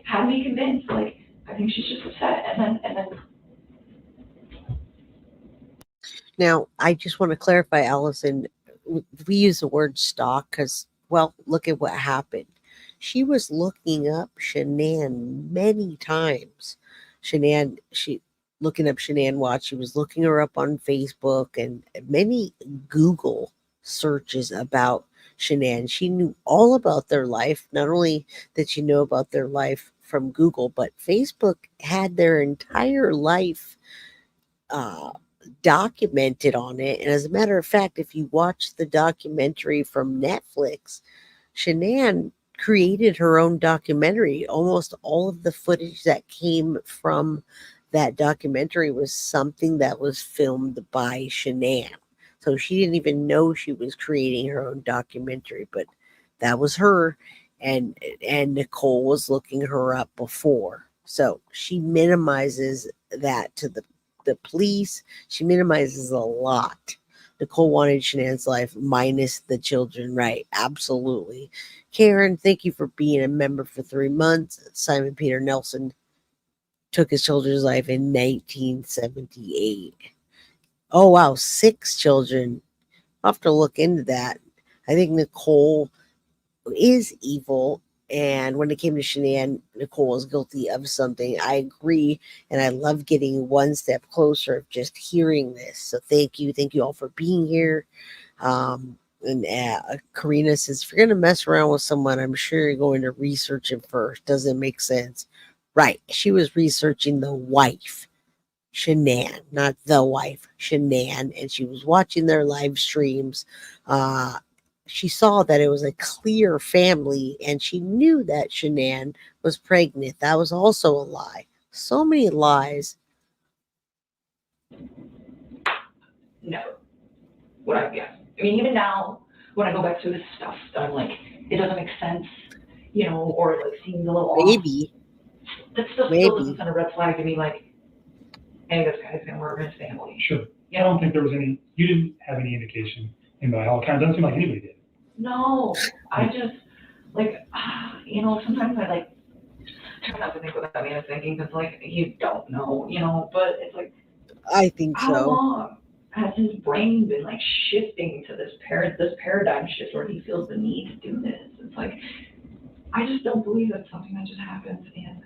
Had me convinced. I think she's just upset. And then. Now, I just want to clarify, Allison, we use the word stalk because, well, look at what happened. She was looking up Shanann many times. Looking up Shanann Watts. She was looking her up on Facebook and many Google searches about Shanann. She knew all about their life. Not only did she know about their life from Google, but Facebook had their entire life documented on it. And as a matter of fact, if you watch the documentary from Netflix, Shanann created her own documentary. Almost all of the footage that came from that documentary was something that was filmed by Shanann. So she didn't even know she was creating her own documentary, but that was her. And Nicole was looking her up before. So she minimizes that to the police. She minimizes a lot. Nicole wanted Shanann's life minus the children, right? Absolutely. Karen, thank you for being a member for 3 months. Simon Peter Nelson took his children's life in 1978. Oh, wow. 6 children. I'll have to look into that. I think Nicole is evil. And when it came to Shanann, Nicole was guilty of something. I agree. And I love getting one step closer of just hearing this. So thank you. Thank you all for being here. And Karina says, if you're going to mess around with someone, I'm sure you're going to research it first. Doesn't make sense. Right. She was researching the wife, Shanann, not the wife, Shanann. And she was watching their live streams. She saw that it was a clear family, and she knew that Shanann was pregnant. That was also a lie. So many lies. No. What I guess. I mean, even now, when I go back through this stuff, I'm like, it doesn't make sense, you know, or it like seems a little Maybe. off. That stuff still doesn't send a red flag to me, like, hey, this guy's gonna murder his family. Sure. I don't think there was any, you didn't have any indication in the all kind. It doesn't seem like anybody did. No, I just, like, you know, sometimes I like try not to think without me thinking, because like, you don't know, you know, but it's like, I think how so. long has his brain been like shifting to this paradigm shift where he feels the need to do this? It's like, I just don't believe that's something that just happens in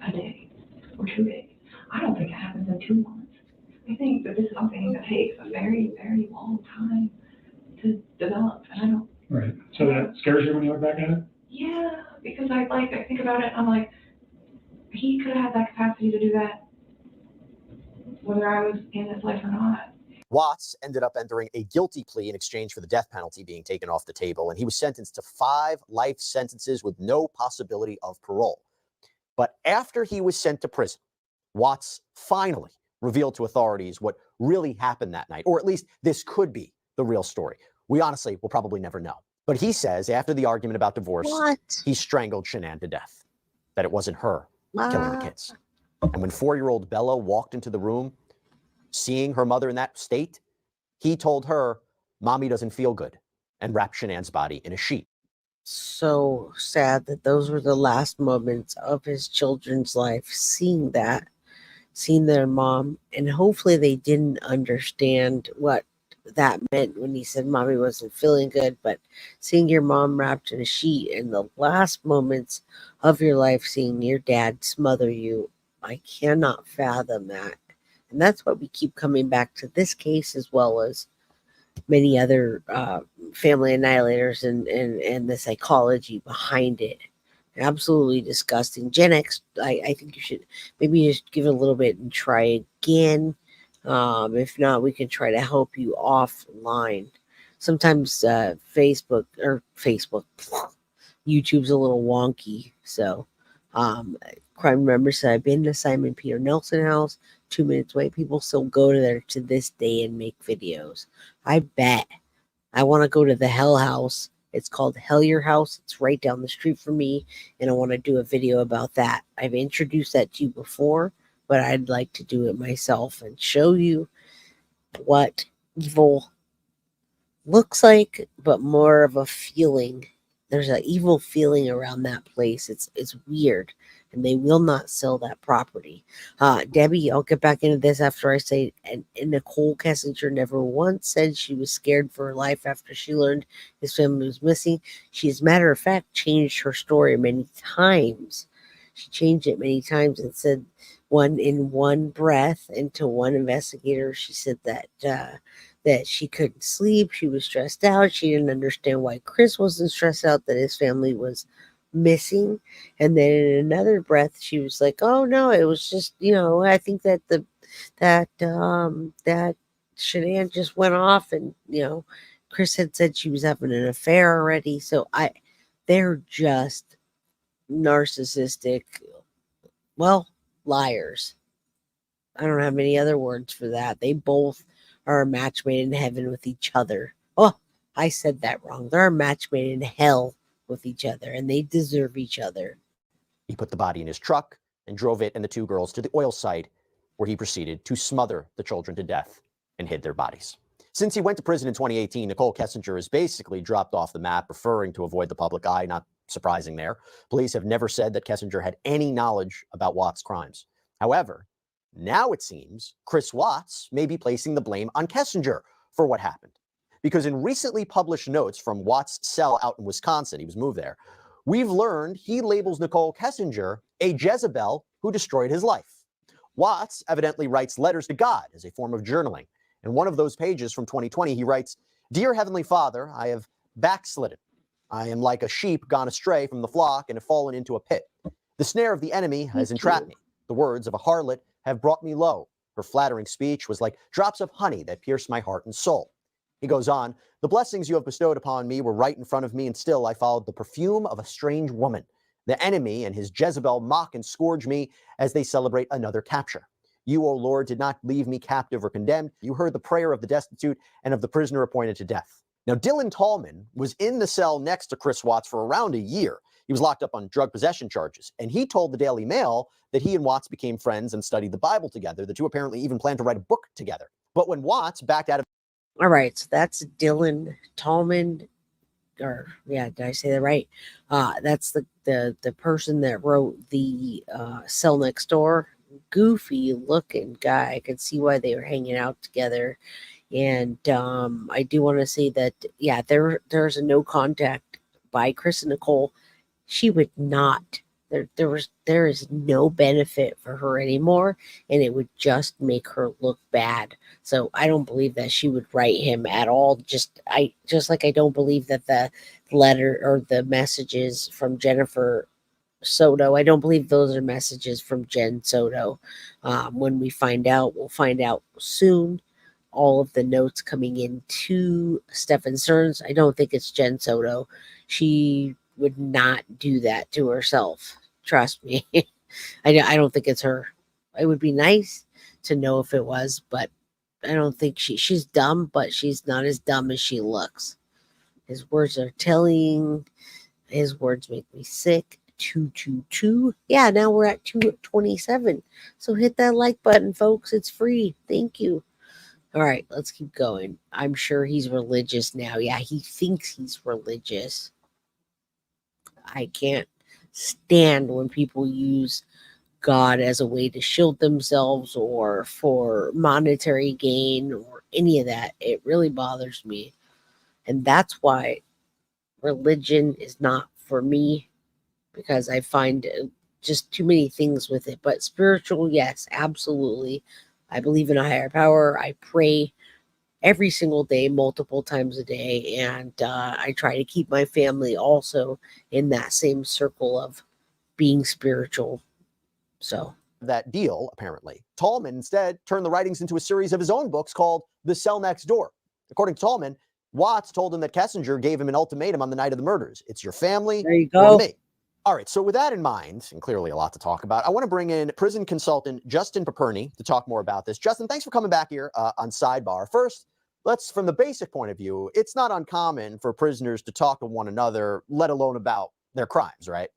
a day or 2 days. I don't think it happens in 2 months. I think that this is something that takes a very, very long time to develop, and I don't. Right. So that scares you when you look back at it? Yeah, because I think about it, I'm like, he could have had that capacity to do that, whether I was in his life or not. Watts ended up entering a guilty plea in exchange for the death penalty being taken off the table, and he was sentenced to 5 life sentences with no possibility of parole. But after he was sent to prison, Watts finally revealed to authorities what really happened that night, or at least this could be the real story. We honestly will probably never know. But he says after the argument about divorce, he strangled Shanann to death, that it wasn't her killing the kids. And when 4-year-old Bella walked into the room, seeing her mother in that state, he told her, "Mommy doesn't feel good," and wrapped Shanann's body in a sheet. So sad that those were the last moments of his children's life, seeing that, seeing their mom, and hopefully they didn't understand what that meant when he said mommy wasn't feeling good, but seeing your mom wrapped in a sheet and the last moments of your life, seeing your dad smother you, I cannot fathom that. And that's why we keep coming back to this case, as well as many other family annihilators and the psychology behind it. Absolutely disgusting. Gen X, I think you should maybe just give it a little bit and try again. If not, we can try to help you offline. Sometimes YouTube's a little wonky. So Crime Remember said, I've been to Simon Peter Nelson House, 2 minutes away. People still go to there to this day and make videos. I bet. I want to go to the Hell House. It's called Hellier House. It's right down the street from me, and I want to do a video about that. I've introduced that to you before, but I'd like to do it myself and show you what evil looks like, but more of a feeling. There's an evil feeling around that place. It's weird, and they will not sell that property. Debbie, I'll get back into this after I say, and Nicole Kessinger never once said she was scared for her life after she learned his family was missing. She, as a matter of fact, changed her story many times. She changed it many times and said in one breath, and to one investigator, she said that she couldn't sleep. She was stressed out. She didn't understand why Chris wasn't stressed out that his family was missing. And then in another breath, she was like, "Oh no, it was just, I think that that Shanann just went off, and Chris had said she was having an affair already." So they're just narcissistic, liars. I don't have any other words for that. They both are a match made in heaven with each other. Oh, I said that wrong. They're a match made in hell with each other, and they deserve each other. He put the body in his truck and drove it and the 2 girls to the oil site, where he proceeded to smother the children to death and hid their bodies. Since he went to prison in 2018, Nicole Kessinger has basically dropped off the map, preferring to avoid the public eye. Not surprising there. Police have never said that Kessinger had any knowledge about Watts' crimes. However, now it seems Chris Watts may be placing the blame on Kessinger for what happened. Because in recently published notes from Watts' cell out in Wisconsin, he was moved there, we've learned he labels Nicole Kessinger a Jezebel who destroyed his life. Watts evidently writes letters to God as a form of journaling. In one of those pages from 2020, he writes, Dear Heavenly Father, I have backslidden. I am like a sheep gone astray from the flock and have fallen into a pit. The snare of the enemy has entrapped me. The words of a harlot have brought me low. Her flattering speech was like drops of honey that pierced my heart and soul. He goes on, the blessings you have bestowed upon me were right in front of me, and still I followed the perfume of a strange woman. The enemy and his Jezebel mock and scourge me as they celebrate another capture. You, O Lord, did not leave me captive or condemned. You heard the prayer of the destitute and of the prisoner appointed to death. Now, Dylan Tallman was in the cell next to Chris Watts for around a year. He was locked up on drug possession charges, and he told the Daily Mail that he and Watts became friends and studied the Bible together. The two apparently even planned to write a book together. But when Watts backed out of... All right, so that's Dylan Tallman, or yeah, did I say that right? That's the person that wrote the Cell Next Door. Goofy looking guy. I could see why they were hanging out together. And I do want to say that, yeah, there's a no contact by Chris and Nicole. She would not, there is no benefit for her anymore, and it would just make her look bad. So I don't believe that she would write him at all. Just like I don't believe that the letter or the messages from Jennifer Soto, I don't believe those are messages from Jen Soto. When we find out, we'll find out soon. All of the notes coming in to Stefan Stearns, I don't think it's Jen Soto. She would not do that to herself. Trust me. I don't think it's her. It would be nice to know if it was, but I don't think she's dumb, but she's not as dumb as she looks. His words are telling. His words make me sick. 222. Yeah, now we're at 227. So hit that like button, folks. It's free. Thank you. All right, let's keep going. I'm sure he's religious now. Yeah, he thinks he's religious. I can't stand when people use God as a way to shield themselves or for monetary gain or any of that. It really bothers me. And that's why religion is not for me, because I find just too many things with it. But spiritual, yes, absolutely. I believe in a higher power. I pray every single day, multiple times a day. And I try to keep my family also in that same circle of being spiritual. So that deal, apparently, Tallman instead turned the writings into a series of his own books called The Cell Next Door. According to Tallman, Watts told him that Kessinger gave him an ultimatum on the night of the murders. It's your family there you go. Or me. All right, so with that in mind, and clearly a lot to talk about, I want to bring in prison consultant Justin Paperny to talk more about this. Justin, thanks for coming back here on Sidebar. First, let's, from the basic point of view, it's not uncommon for prisoners to talk to one another, let alone about their crimes, right?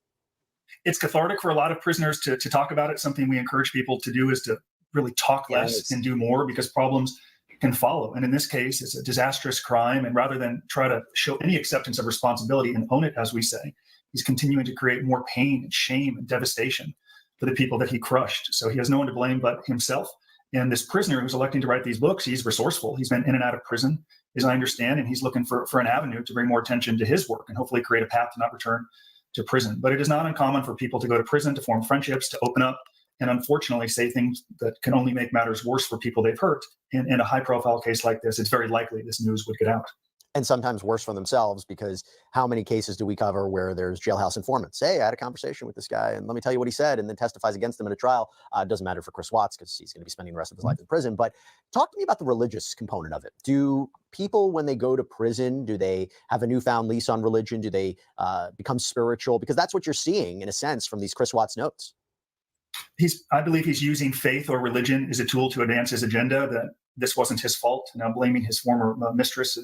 It's cathartic for a lot of prisoners to talk about it. Something we encourage people to do is to really talk less and do more, because problems can follow. And in this case, it's a disastrous crime. And rather than try to show any acceptance of responsibility and own it, as we say, he's continuing to create more pain and shame and devastation for the people that he crushed. So he has no one to blame but himself. And this prisoner who's electing to write these books, he's resourceful. He's been in and out of prison, as I understand, and he's looking for an avenue to bring more attention to his work and hopefully create a path to not return to prison. But it is not uncommon for people to go to prison, to form friendships, to open up, and unfortunately say things that can only make matters worse for people they've hurt. In a high-profile case like this, it's very likely this news would get out. And sometimes worse for themselves, because how many cases do we cover where there's jailhouse informants? Hey, I had a conversation with this guy, and let me tell you what he said, and then testifies against him in a trial. It doesn't matter for Chris Watts, because he's going to be spending the rest of his life in prison. But talk to me about the religious component of it. Do people, when they go to prison, do they have a newfound lease on religion? Do they become spiritual? Because that's what you're seeing, in a sense, from these Chris Watts notes. I believe he's using faith or religion as a tool to advance his agenda, that this wasn't his fault. Now blaming his former mistress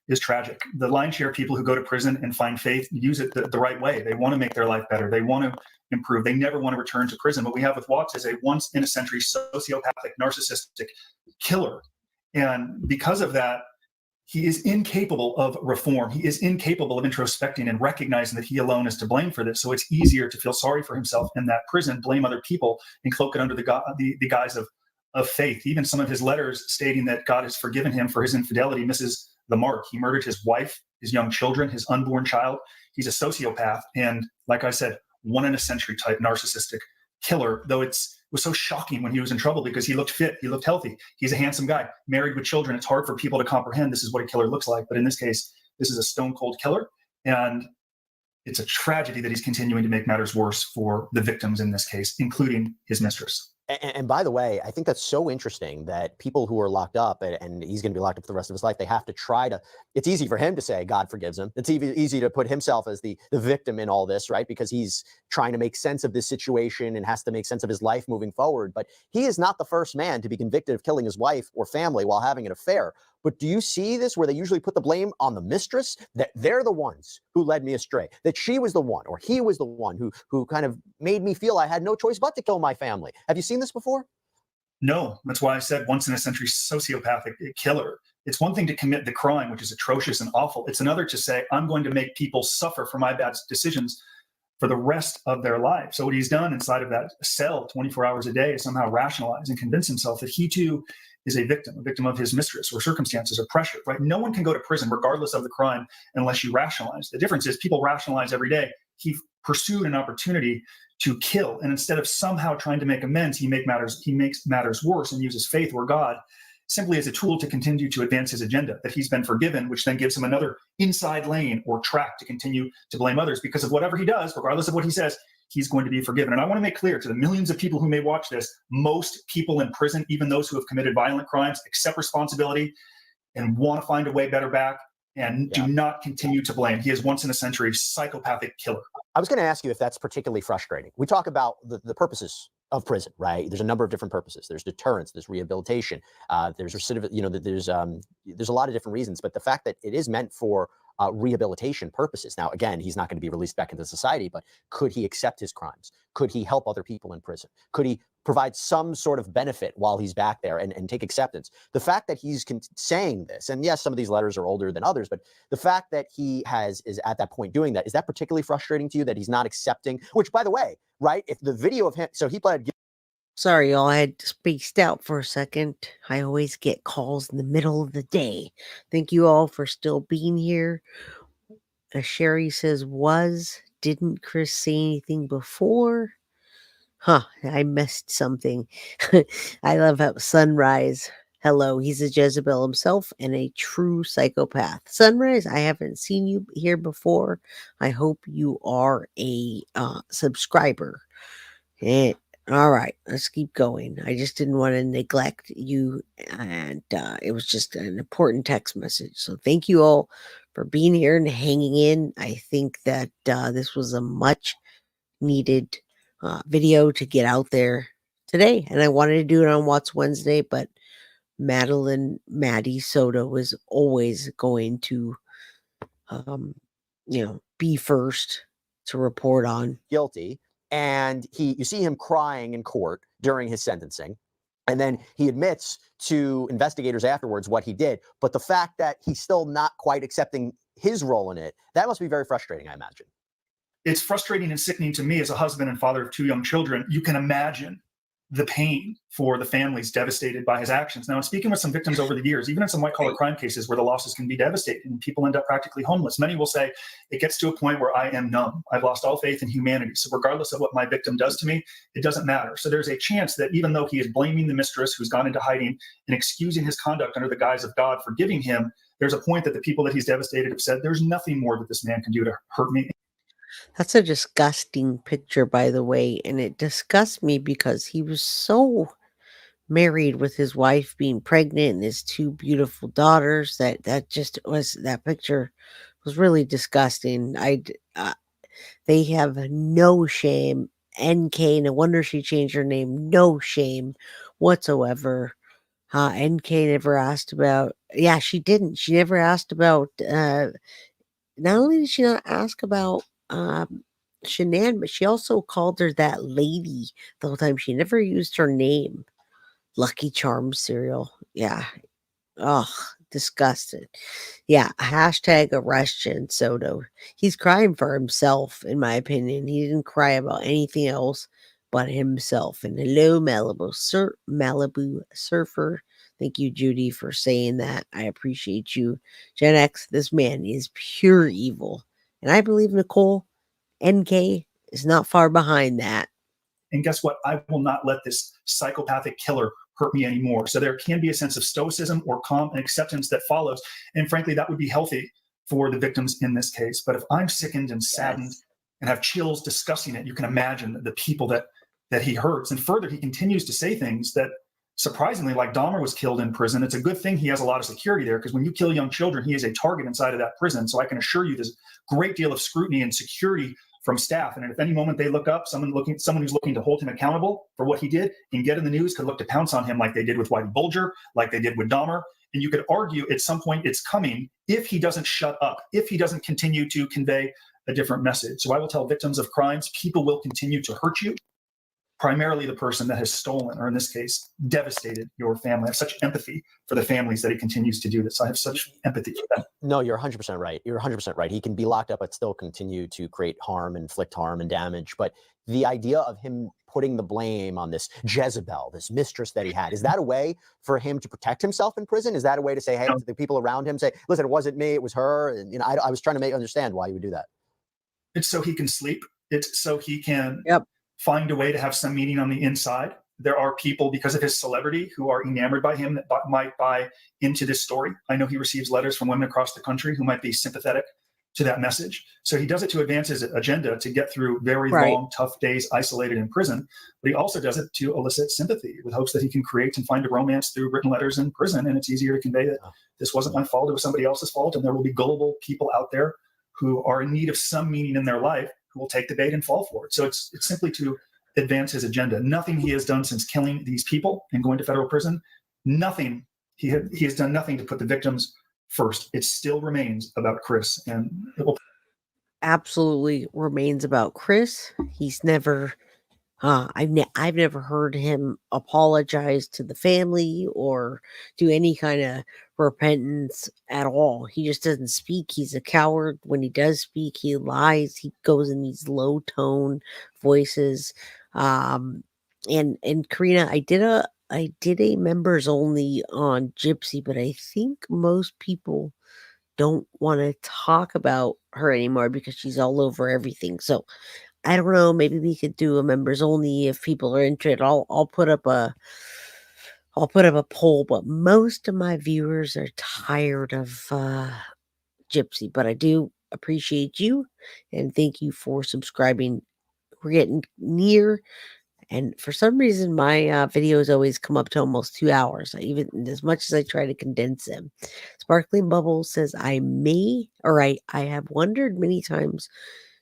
is tragic. The lion's share of people who go to prison and find faith use it the right way. They want to make their life better. They want to improve. They never want to return to prison. What we have with Watts is a once-in-a-century sociopathic, narcissistic killer. And because of that, he is incapable of reform. He is incapable of introspecting and recognizing that he alone is to blame for this. So it's easier to feel sorry for himself in that prison, blame other people, and cloak it under the guise of faith. Even some of his letters stating that God has forgiven him for his infidelity misses the mark. He murdered his wife, his young children, his unborn child. He's a sociopath. And like I said, one-in-a-century type narcissistic killer, though it's was so shocking when he was in trouble because he looked fit, he looked healthy. He's a handsome guy, married with children. It's hard for people to comprehend this is what a killer looks like. But in this case, this is a stone cold killer. And it's a tragedy that he's continuing to make matters worse for the victims in this case, including his mistress. And by the way, I think that's so interesting that people who are locked up, and he's going to be locked up for the rest of his life, they have to try to, it's easy for him to say God forgives him. It's easy to put himself as the victim in all this, right? Because he's trying to make sense of this situation and has to make sense of his life moving forward. But he is not the first man to be convicted of killing his wife or family while having an affair. But do you see this where they usually put the blame on the mistress, that they're the ones who led me astray, that she was the one or he was the one who kind of made me feel I had no choice but to kill my family? Have you seen this before? No, that's why I said once in a century sociopathic killer. It's one thing to commit the crime, which is atrocious and awful. It's another to say, I'm going to make people suffer for my bad decisions for the rest of their life. So what he's done inside of that cell 24 hours a day is somehow rationalize and convince himself that he too is a victim of his mistress or circumstances or pressure, right? No one can go to prison regardless of the crime unless you rationalize. The difference is people rationalize every day. He pursued an opportunity to kill, and instead of somehow trying to make amends, he makes matters worse and uses faith or God simply as a tool to continue to advance his agenda, that he's been forgiven, which then gives him another inside lane or track to continue to blame others because of whatever he does, regardless of what he says, he's going to be forgiven. And I want to make clear to the millions of people who may watch this, most people in prison, even those who have committed violent crimes, accept responsibility and want to find a way better back and do not continue to blame. He is once in a century psychopathic killer. I was going to ask you if that's particularly frustrating. We talk about the purposes of prison, right? There's a number of different purposes. There's deterrence, there's rehabilitation, there's recidivism, there's a lot of different reasons, but the fact that it is meant for rehabilitation purposes. Now, again, he's not going to be released back into society, but could he accept his crimes? Could he help other people in prison? Could he provide some sort of benefit while he's back there and take acceptance? The fact that he's saying this, and yes, some of these letters are older than others, but the fact that he is at that point doing that, is that particularly frustrating to you that he's not accepting, which by the way, right, if the video of him, so he pled. Sorry, y'all, I had spaced out for a second. I always get calls in the middle of the day. Thank you all for still being here. Sherry says, didn't Chris say anything before? I missed something. I love how Sunrise. Hello, he's a Jezebel himself and a true psychopath. Sunrise, I haven't seen you here before. I hope you are a subscriber. All right, let's keep going. I just didn't want to neglect you, and it was just an important text message. So thank you all for being here and hanging in. I think that this was a much needed video to get out there today, and I wanted to do it on What's Wednesday, but Maddie Soto was always going to, be first to report on. Guilty. And you see him crying in court during his sentencing. And then he admits to investigators afterwards what he did. But the fact that he's still not quite accepting his role in it, that must be very frustrating, I imagine. It's frustrating and sickening to me as a husband and father of 2 young children. You can imagine the pain for the families devastated by his actions. Now, speaking with some victims over the years, even in some white-collar crime cases where the losses can be devastating and people end up practically homeless, many will say, it gets to a point where I am numb. I've lost all faith in humanity. So regardless of what my victim does to me, it doesn't matter. So there's a chance that even though he is blaming the mistress who's gone into hiding and excusing his conduct under the guise of God forgiving him, there's a point that the people that he's devastated have said, there's nothing more that this man can do to hurt me. That's a disgusting picture, by the way, and it disgusts me because he was so married with his wife being pregnant and his 2 beautiful daughters that picture was really disgusting. They have no shame. NK, no wonder she changed her name. No shame whatsoever. NK never asked about. Yeah, she didn't. She never asked about. Not only did she not ask about Shanann, but she also called her that lady the whole time. She never used her name. Lucky Charms cereal. Yeah. Ugh, disgusted. Yeah. Hashtag arrest Jen Soto. He's crying for himself, in my opinion. He didn't cry about anything else but himself. And hello, Malibu Surfer. Thank you, Judy, for saying that. I appreciate you. Gen X, this man is pure evil. And I believe Nicole NK is not far behind that. And guess what? I will not let this psychopathic killer hurt me anymore. So there can be a sense of stoicism or calm and acceptance that follows. And frankly, that would be healthy for the victims in this case. But if I'm sickened and saddened and have chills discussing it, you can imagine the people that he hurts. And further, he continues to say things that, surprisingly, like Dahmer was killed in prison. It's a good thing he has a lot of security there, because when you kill young children, he is a target inside of that prison. So I can assure you there's a great deal of scrutiny and security from staff. And if any moment they look up, someone who's looking to hold him accountable for what he did and get in the news could look to pounce on him like they did with Whitey Bulger, like they did with Dahmer. And you could argue at some point it's coming if he doesn't shut up, if he doesn't continue to convey a different message. So I will tell victims of crimes, people will continue to hurt you, primarily the person that has stolen, or in this case, devastated your family. I have such empathy for the families that he continues to do this. I have such empathy for them. No, you're 100% right. You're 100% right. He can be locked up, but still continue to create harm, inflict harm and damage. But the idea of him putting the blame on this Jezebel, this mistress that he had, is that a way for him to protect himself in prison? Is that a way to say, hey, to the people around him, say, listen, it wasn't me, it was her? And, I was trying to understand why he would do that. It's so he can sleep. It's so he can find a way to have some meaning on the inside. There are people, because of his celebrity, who are enamored by him that might buy into this story. I know he receives letters from women across the country who might be sympathetic to that message. So he does it to advance his agenda, to get through very long, tough days isolated in prison. But he also does it to elicit sympathy with hopes that he can create and find a romance through written letters in prison. And it's easier to convey that this wasn't my fault, it was somebody else's fault. And there will be gullible people out there who are in need of some meaning in their life who will take the bait and fall for it. So it's simply to advance his agenda. Nothing he has done since killing these people and going to federal prison, nothing, he has done nothing to put the victims first. It still remains about Chris, and it will absolutely remains about Chris. He's never I've never heard him apologize to the family or do any kind of repentance at all. He just doesn't speak. He's a coward. When he does speak, he lies. He goes in these low tone voices. And Karina, I did a members only on Gypsy, but I think most people don't want to talk about her anymore because she's all over everything. So I don't know. Maybe we could do a members only if people are interested. I'll put up a poll, but most of my viewers are tired of Gypsy. But I do appreciate you and thank you for subscribing. We're getting near, and for some reason my videos always come up to almost 2 hours. Even as much as I try to condense them. Sparkling Bubble says I have wondered many times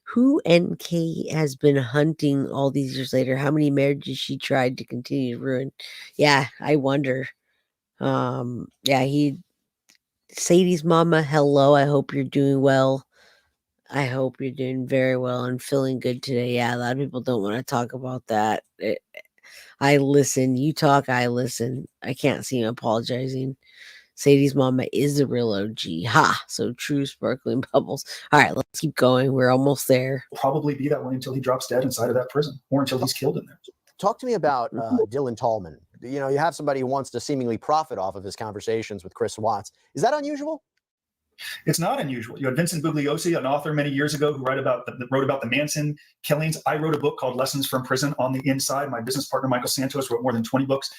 who NK has been hunting all these years later. How many marriages she tried to continue to ruin. Yeah, I wonder. Sadie's mama, hello. I hope you're doing well. I hope you're doing very well and feeling good today. Yeah, a lot of people don't want to talk about that. I listen. You talk, I listen. I can't see him apologizing. Sadie's mama is a real OG. Ha! So true, Sparkling Bubbles. All right, let's keep going. We're almost there. Probably be that way until he drops dead inside of that prison or until he's killed in there. Talk to me about Dylan Tallman. You have somebody who wants to seemingly profit off of his conversations with Chris Watts. Is that unusual? It's not unusual. You had Vincent Bugliosi, an author many years ago, who wrote about the Manson killings. I wrote a book called Lessons from Prison on the Inside. My business partner, Michael Santos, wrote more than 20 books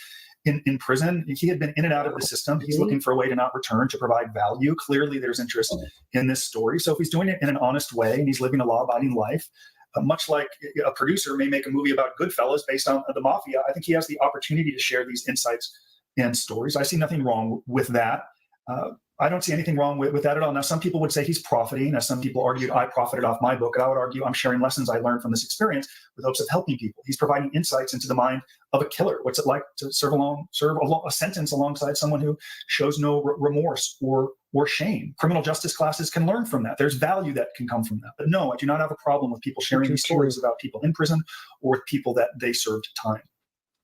in prison. He had been in and out of the system. He's looking for a way to not return, to provide value. Clearly, there's interest in this story. So if he's doing it in an honest way and he's living a law-abiding life, much like a producer may make a movie about Goodfellas based on the mafia, I think he has the opportunity to share these insights and stories. I see nothing wrong with that. I don't see anything wrong with that at all. Now, some people would say he's profiting. As some people argued, I profited off my book. And I would argue I'm sharing lessons I learned from this experience with hopes of helping people. He's providing insights into the mind of a killer. What's it like to serve a sentence alongside someone who shows no remorse or shame? Criminal justice classes can learn from that. There's value that can come from that. But no, I do not have a problem with people sharing these stories about people in prison or with people that they served time.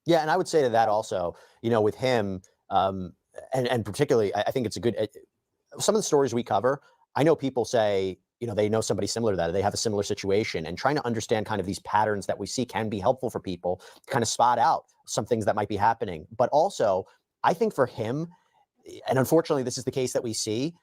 Yeah, and I would say to that also, with him, and particularly, I think it's a good, some of the stories we cover, I know people say, they know somebody similar to that, or they have a similar situation, and trying to understand kind of these patterns that we see can be helpful for people to kind of spot out some things that might be happening. But also, I think for him, and unfortunately, this is the case that we see,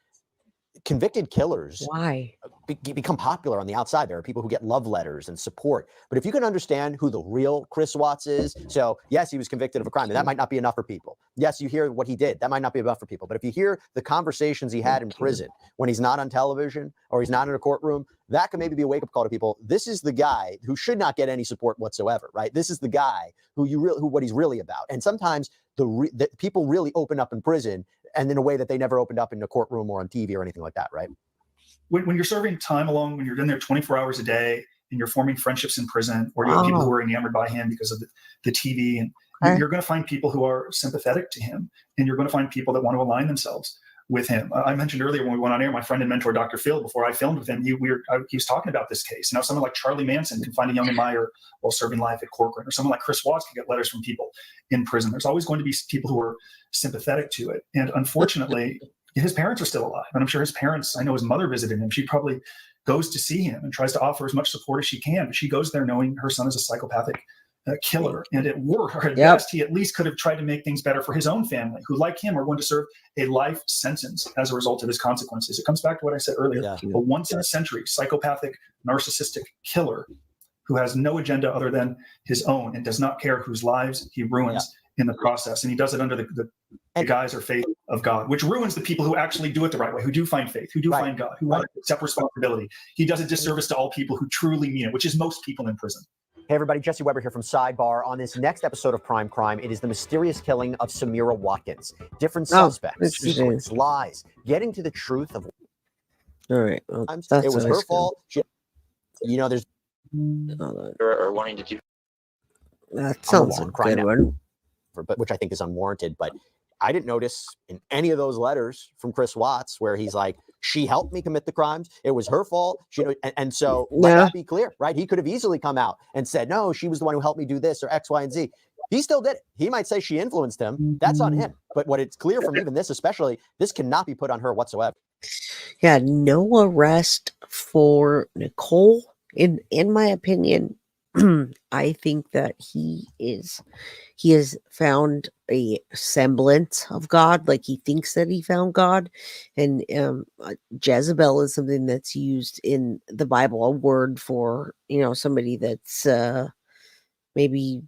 convicted killers Why? become popular on the outside. There are people who get love letters and support. But if you can understand who the real Chris Watts is, so yes, he was convicted of a crime, and that might not be enough for people. Yes, you hear what he did. That might not be enough for people. But if you hear the conversations he had in prison when he's not on television or he's not in a courtroom, that could maybe be a wake-up call to people. This is the guy who should not get any support whatsoever, right? This is the guy who what he's really about. And sometimes the people really open up in prison, and in a way that they never opened up in a courtroom or on TV or anything like that, right? When you're serving time alone, when you're in there 24 hours a day and you're forming friendships in prison, or you have people who are enamored by him because of the TV, and you're going to find people who are sympathetic to him, and you're going to find people that want to align themselves with him. I mentioned earlier when we went on air, my friend and mentor, Dr. Phil, before I filmed with him, he was talking about this case. Now, someone like Charlie Manson can find a young admirer while serving life at Corcoran, or someone like Chris Watts can get letters from people in prison. There's always going to be people who are sympathetic to it. And unfortunately, his parents are still alive. And I'm sure his parents, I know his mother visited him. She probably goes to see him and tries to offer as much support as she can. But she goes there knowing her son is a psychopathic killer. And at worst, or at best, he at least could have tried to make things better for his own family, who, like him, are going to serve a life sentence as a result of his consequences. It comes back to what I said earlier. A once-in-a-century psychopathic, narcissistic killer who has no agenda other than his own and does not care whose lives he ruins in the process. And he does it under the guise or faith of God, which ruins the people who actually do it the right way, who do find faith, who do find God, who want to accept responsibility. He does a disservice to all people who truly mean it, which is most people in prison. Hey everybody, Jesse Weber here from Sidebar. On this next episode of Prime Crime, it is the mysterious killing of Samira Watkins. Different suspects, secrets, lies, getting to the truth of. All right, well, it was her fault. There's or wanting to do. That sounds like a good one. But which I think is unwarranted. But I didn't notice in any of those letters from Chris Watts where he's like, she helped me commit the crimes. It was her fault. And so let that be clear, right? He could have easily come out and said, no, she was the one who helped me do this or X, Y, and Z. He still did it. He might say she influenced him. That's on him. But what it's clear from even this, especially, this cannot be put on her whatsoever. Yeah, no arrest for Nicole. In my opinion, I think that he has found a semblance of God, like he thinks that he found God. And Jezebel is something that's used in the Bible, a word for, somebody that's maybe,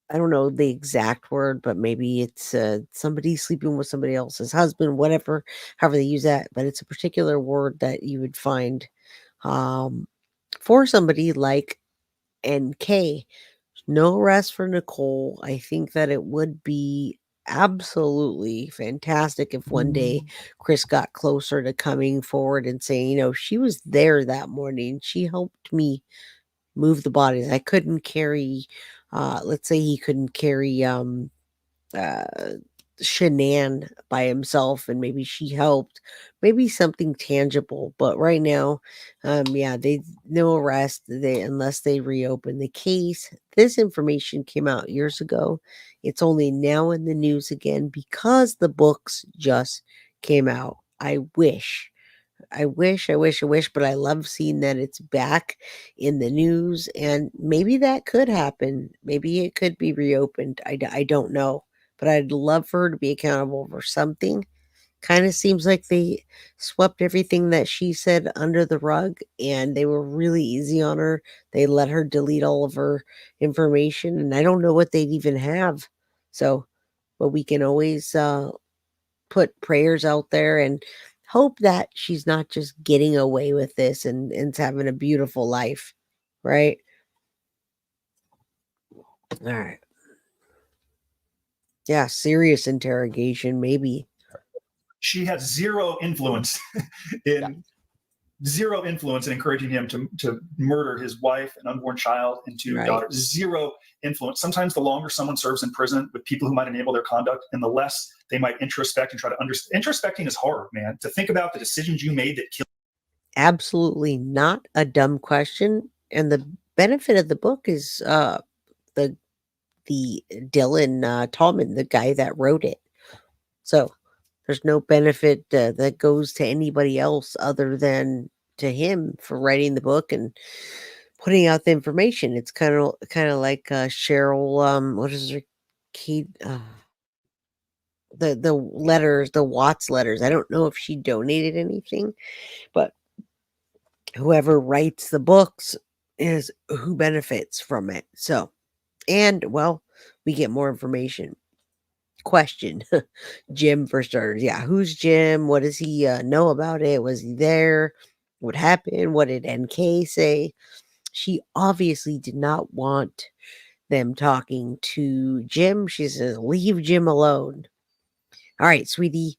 I don't know the exact word, but maybe it's somebody sleeping with somebody else's husband, whatever, however they use that. But it's a particular word that you would find for somebody like NK. No arrest for Nicole. I think that it would be absolutely fantastic if one day Chris got closer to coming forward and saying, she was there that morning. She helped me move the bodies. I couldn't carry, let's say he couldn't carry Shanann by himself, and maybe she helped, maybe something tangible. But right now, they no arrest unless they reopen the case. This information came out years ago. It's only now in the news again because the books just came out. I wish, but I love seeing that it's back in the news, and maybe that could happen. Maybe it could be reopened. I don't know. But I'd love for her to be accountable for something. Kind of seems like they swept everything that she said under the rug, and they were really easy on her. They let her delete all of her information, and I don't know what they'd even have. So, but we can always put prayers out there and hope that she's not just getting away with this and having a beautiful life, right? All right. Yeah, serious interrogation, maybe. She had zero influence in encouraging him to murder his wife and unborn child and two daughters. Zero influence. Sometimes the longer someone serves in prison with people who might enable their conduct, and the less they might introspect and try to understand. Introspecting is hard, man. To think about the decisions you made that killed. Absolutely not a dumb question. And the benefit of the book is the Dylan Tallman, the guy that wrote it. So there's no benefit that goes to anybody else other than to him for writing the book and putting out the information. It's kind of like Cheryl. What is her key? the letters, the Watts letters. I don't know if she donated anything, but whoever writes the books is who benefits from it. So, and well, we get more information. Question: Jim, for starters. Yeah, who's Jim? What does he know about it? Was he there? What happened? What did NK say? She obviously did not want them talking to Jim. She says, leave Jim alone. All right, sweetie.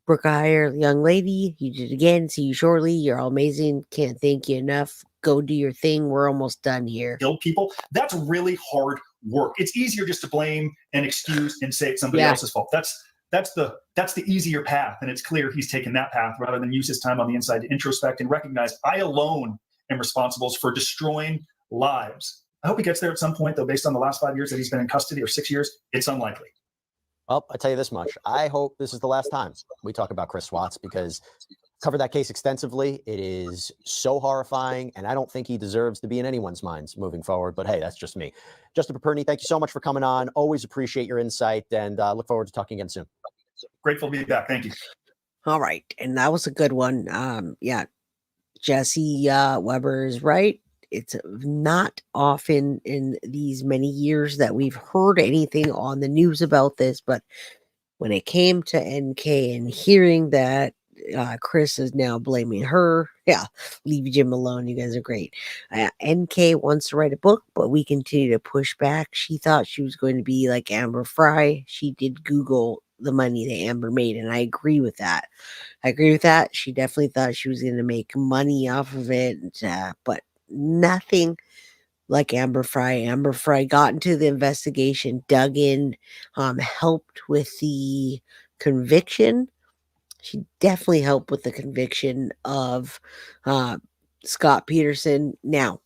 Brookire, young lady, you did it again. See you shortly. You're all amazing. Can't thank you enough. Go do your thing. We're almost done here. Kill people. That's really hard work. It's easier just to blame and excuse and say it's somebody else's fault. That's the easier path, and it's clear he's taken that path rather than use his time on the inside to introspect and recognize I alone am responsible for destroying lives. I hope he gets there at some point, though. Based on the last 5 years that he's been in custody, or 6 years, it's unlikely. Well, I tell you this much. I hope this is the last time we talk about Chris Watts, because covered that case extensively. It is so horrifying, and I don't think he deserves to be in anyone's minds moving forward. But hey, that's just me. Justin Paperny, thank you so much for coming on. Always appreciate your insight, and look forward to talking again soon. Grateful to be back. Thank you. All right, and that was a good one. Yeah, Jesse Weber is right. It's not often in these many years that we've heard anything on the news about this, but when it came to NK and hearing that Chris is now blaming her, yeah, leave Jim alone. You guys are great. NK wants to write a book, but we continue to push back. She thought she was going to be like Amber Fry. She did Google the money that Amber made, and I agree with that. She definitely thought she was going to make money off of it, but nothing like Amber Fry. Amber Fry got into the investigation, dug in, helped with the conviction. She definitely helped with the conviction of Scott Peterson. Now,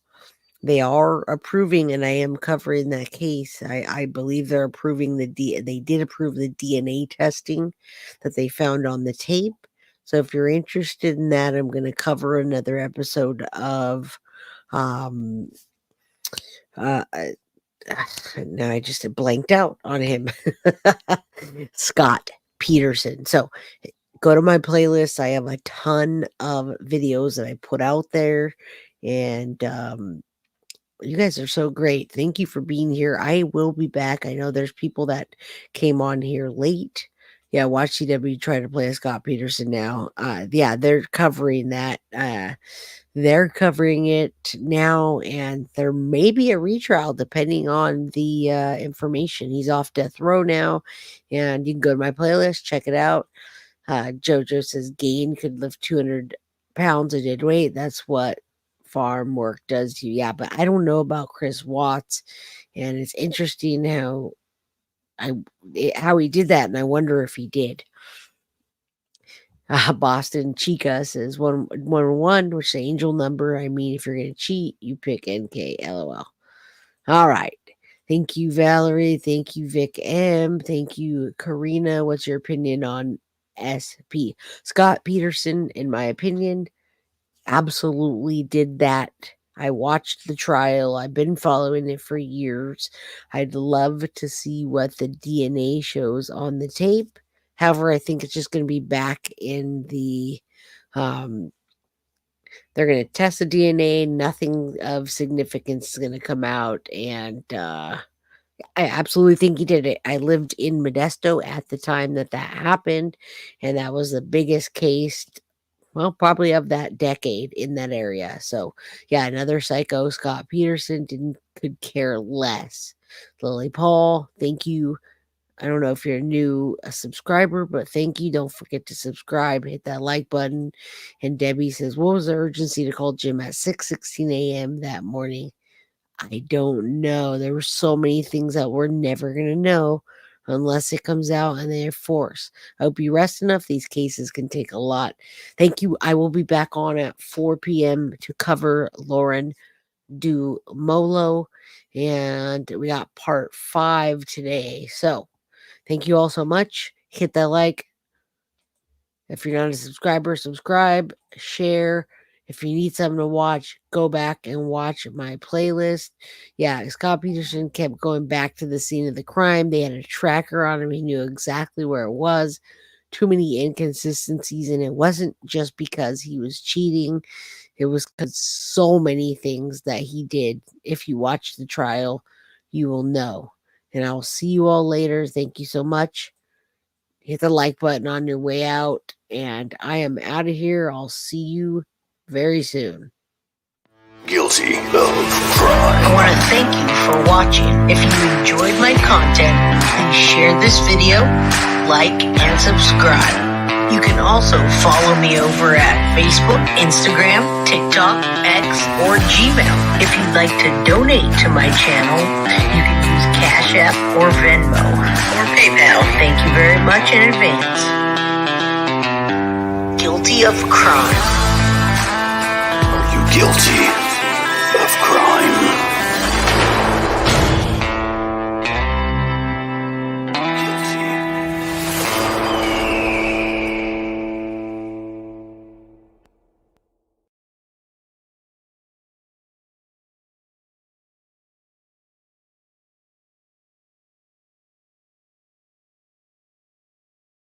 they are approving, and I am covering that case. I believe they're approving they did approve the DNA testing that they found on the tape. So if you're interested in that, I'm going to cover another episode of now I just blanked out on him. Scott Peterson. So go to my playlist. I have a ton of videos that I put out there, and you guys are so great. Thank you for being here. I will be back. I know there's people that came on here late. Yeah, watch CW try to play a Scott Peterson now. Yeah, they're covering that. They're covering it now, and there may be a retrial depending on the information. He's off death row now, and you can go to my playlist, check it out. Jojo says Gain could lift 200 pounds of dead weight. That's what farm work does to you. Yeah, but I don't know about Chris Watts, and it's interesting how he did that, and I wonder if he did. Boston Chica says 111, which is the angel number. I mean, if you're going to cheat, you pick NK, LOL. All right. Thank you, Valerie. Thank you, Vic M. Thank you, Karina. What's your opinion on SP? Scott Peterson, in my opinion, absolutely did that. I watched the trial. I've been following it for years. I'd love to see what the DNA shows on the tape. However, I think it's just going to be back in the they're going to test the DNA. Nothing of significance is going to come out. And I absolutely think he did it. I lived in Modesto at the time that happened. And that was the biggest case, well, probably of that decade in that area. So, yeah, another psycho, Scott Peterson, could care less. Lily Paul, thank you. I don't know if you're a subscriber, but thank you. Don't forget to subscribe, hit that like button. And Debbie says, what was the urgency to call Jim at 6:16 a.m. that morning? I don't know. There were so many things that we're never going to know unless it comes out and they're forced. I hope you rest enough. These cases can take a lot. Thank you. I will be back on at 4 p.m. to cover Lauren Dumolo. And we got part 5 today. So thank you all so much. Hit that like. If you're not a subscriber, subscribe, share, If you need something to watch, go back and watch my playlist. Yeah, Scott Peterson kept going back to the scene of the crime. They had a tracker on him. He knew exactly where it was. Too many inconsistencies, and it wasn't just because he was cheating. It was because so many things that he did. If you watch the trial, you will know. And I'll see you all later. Thank you so much. Hit the like button on your way out. And I am out of here. I'll see you very soon. Guilty of crime. I want to thank you for watching. If you enjoyed my content, please share this video, like, and subscribe. You can also follow me over at Facebook, Instagram, TikTok, X, or Gmail. If you'd like to donate to my channel, you can use Cash App or Venmo or PayPal. Thank you very much in advance. Guilty of crime. Are you guilty?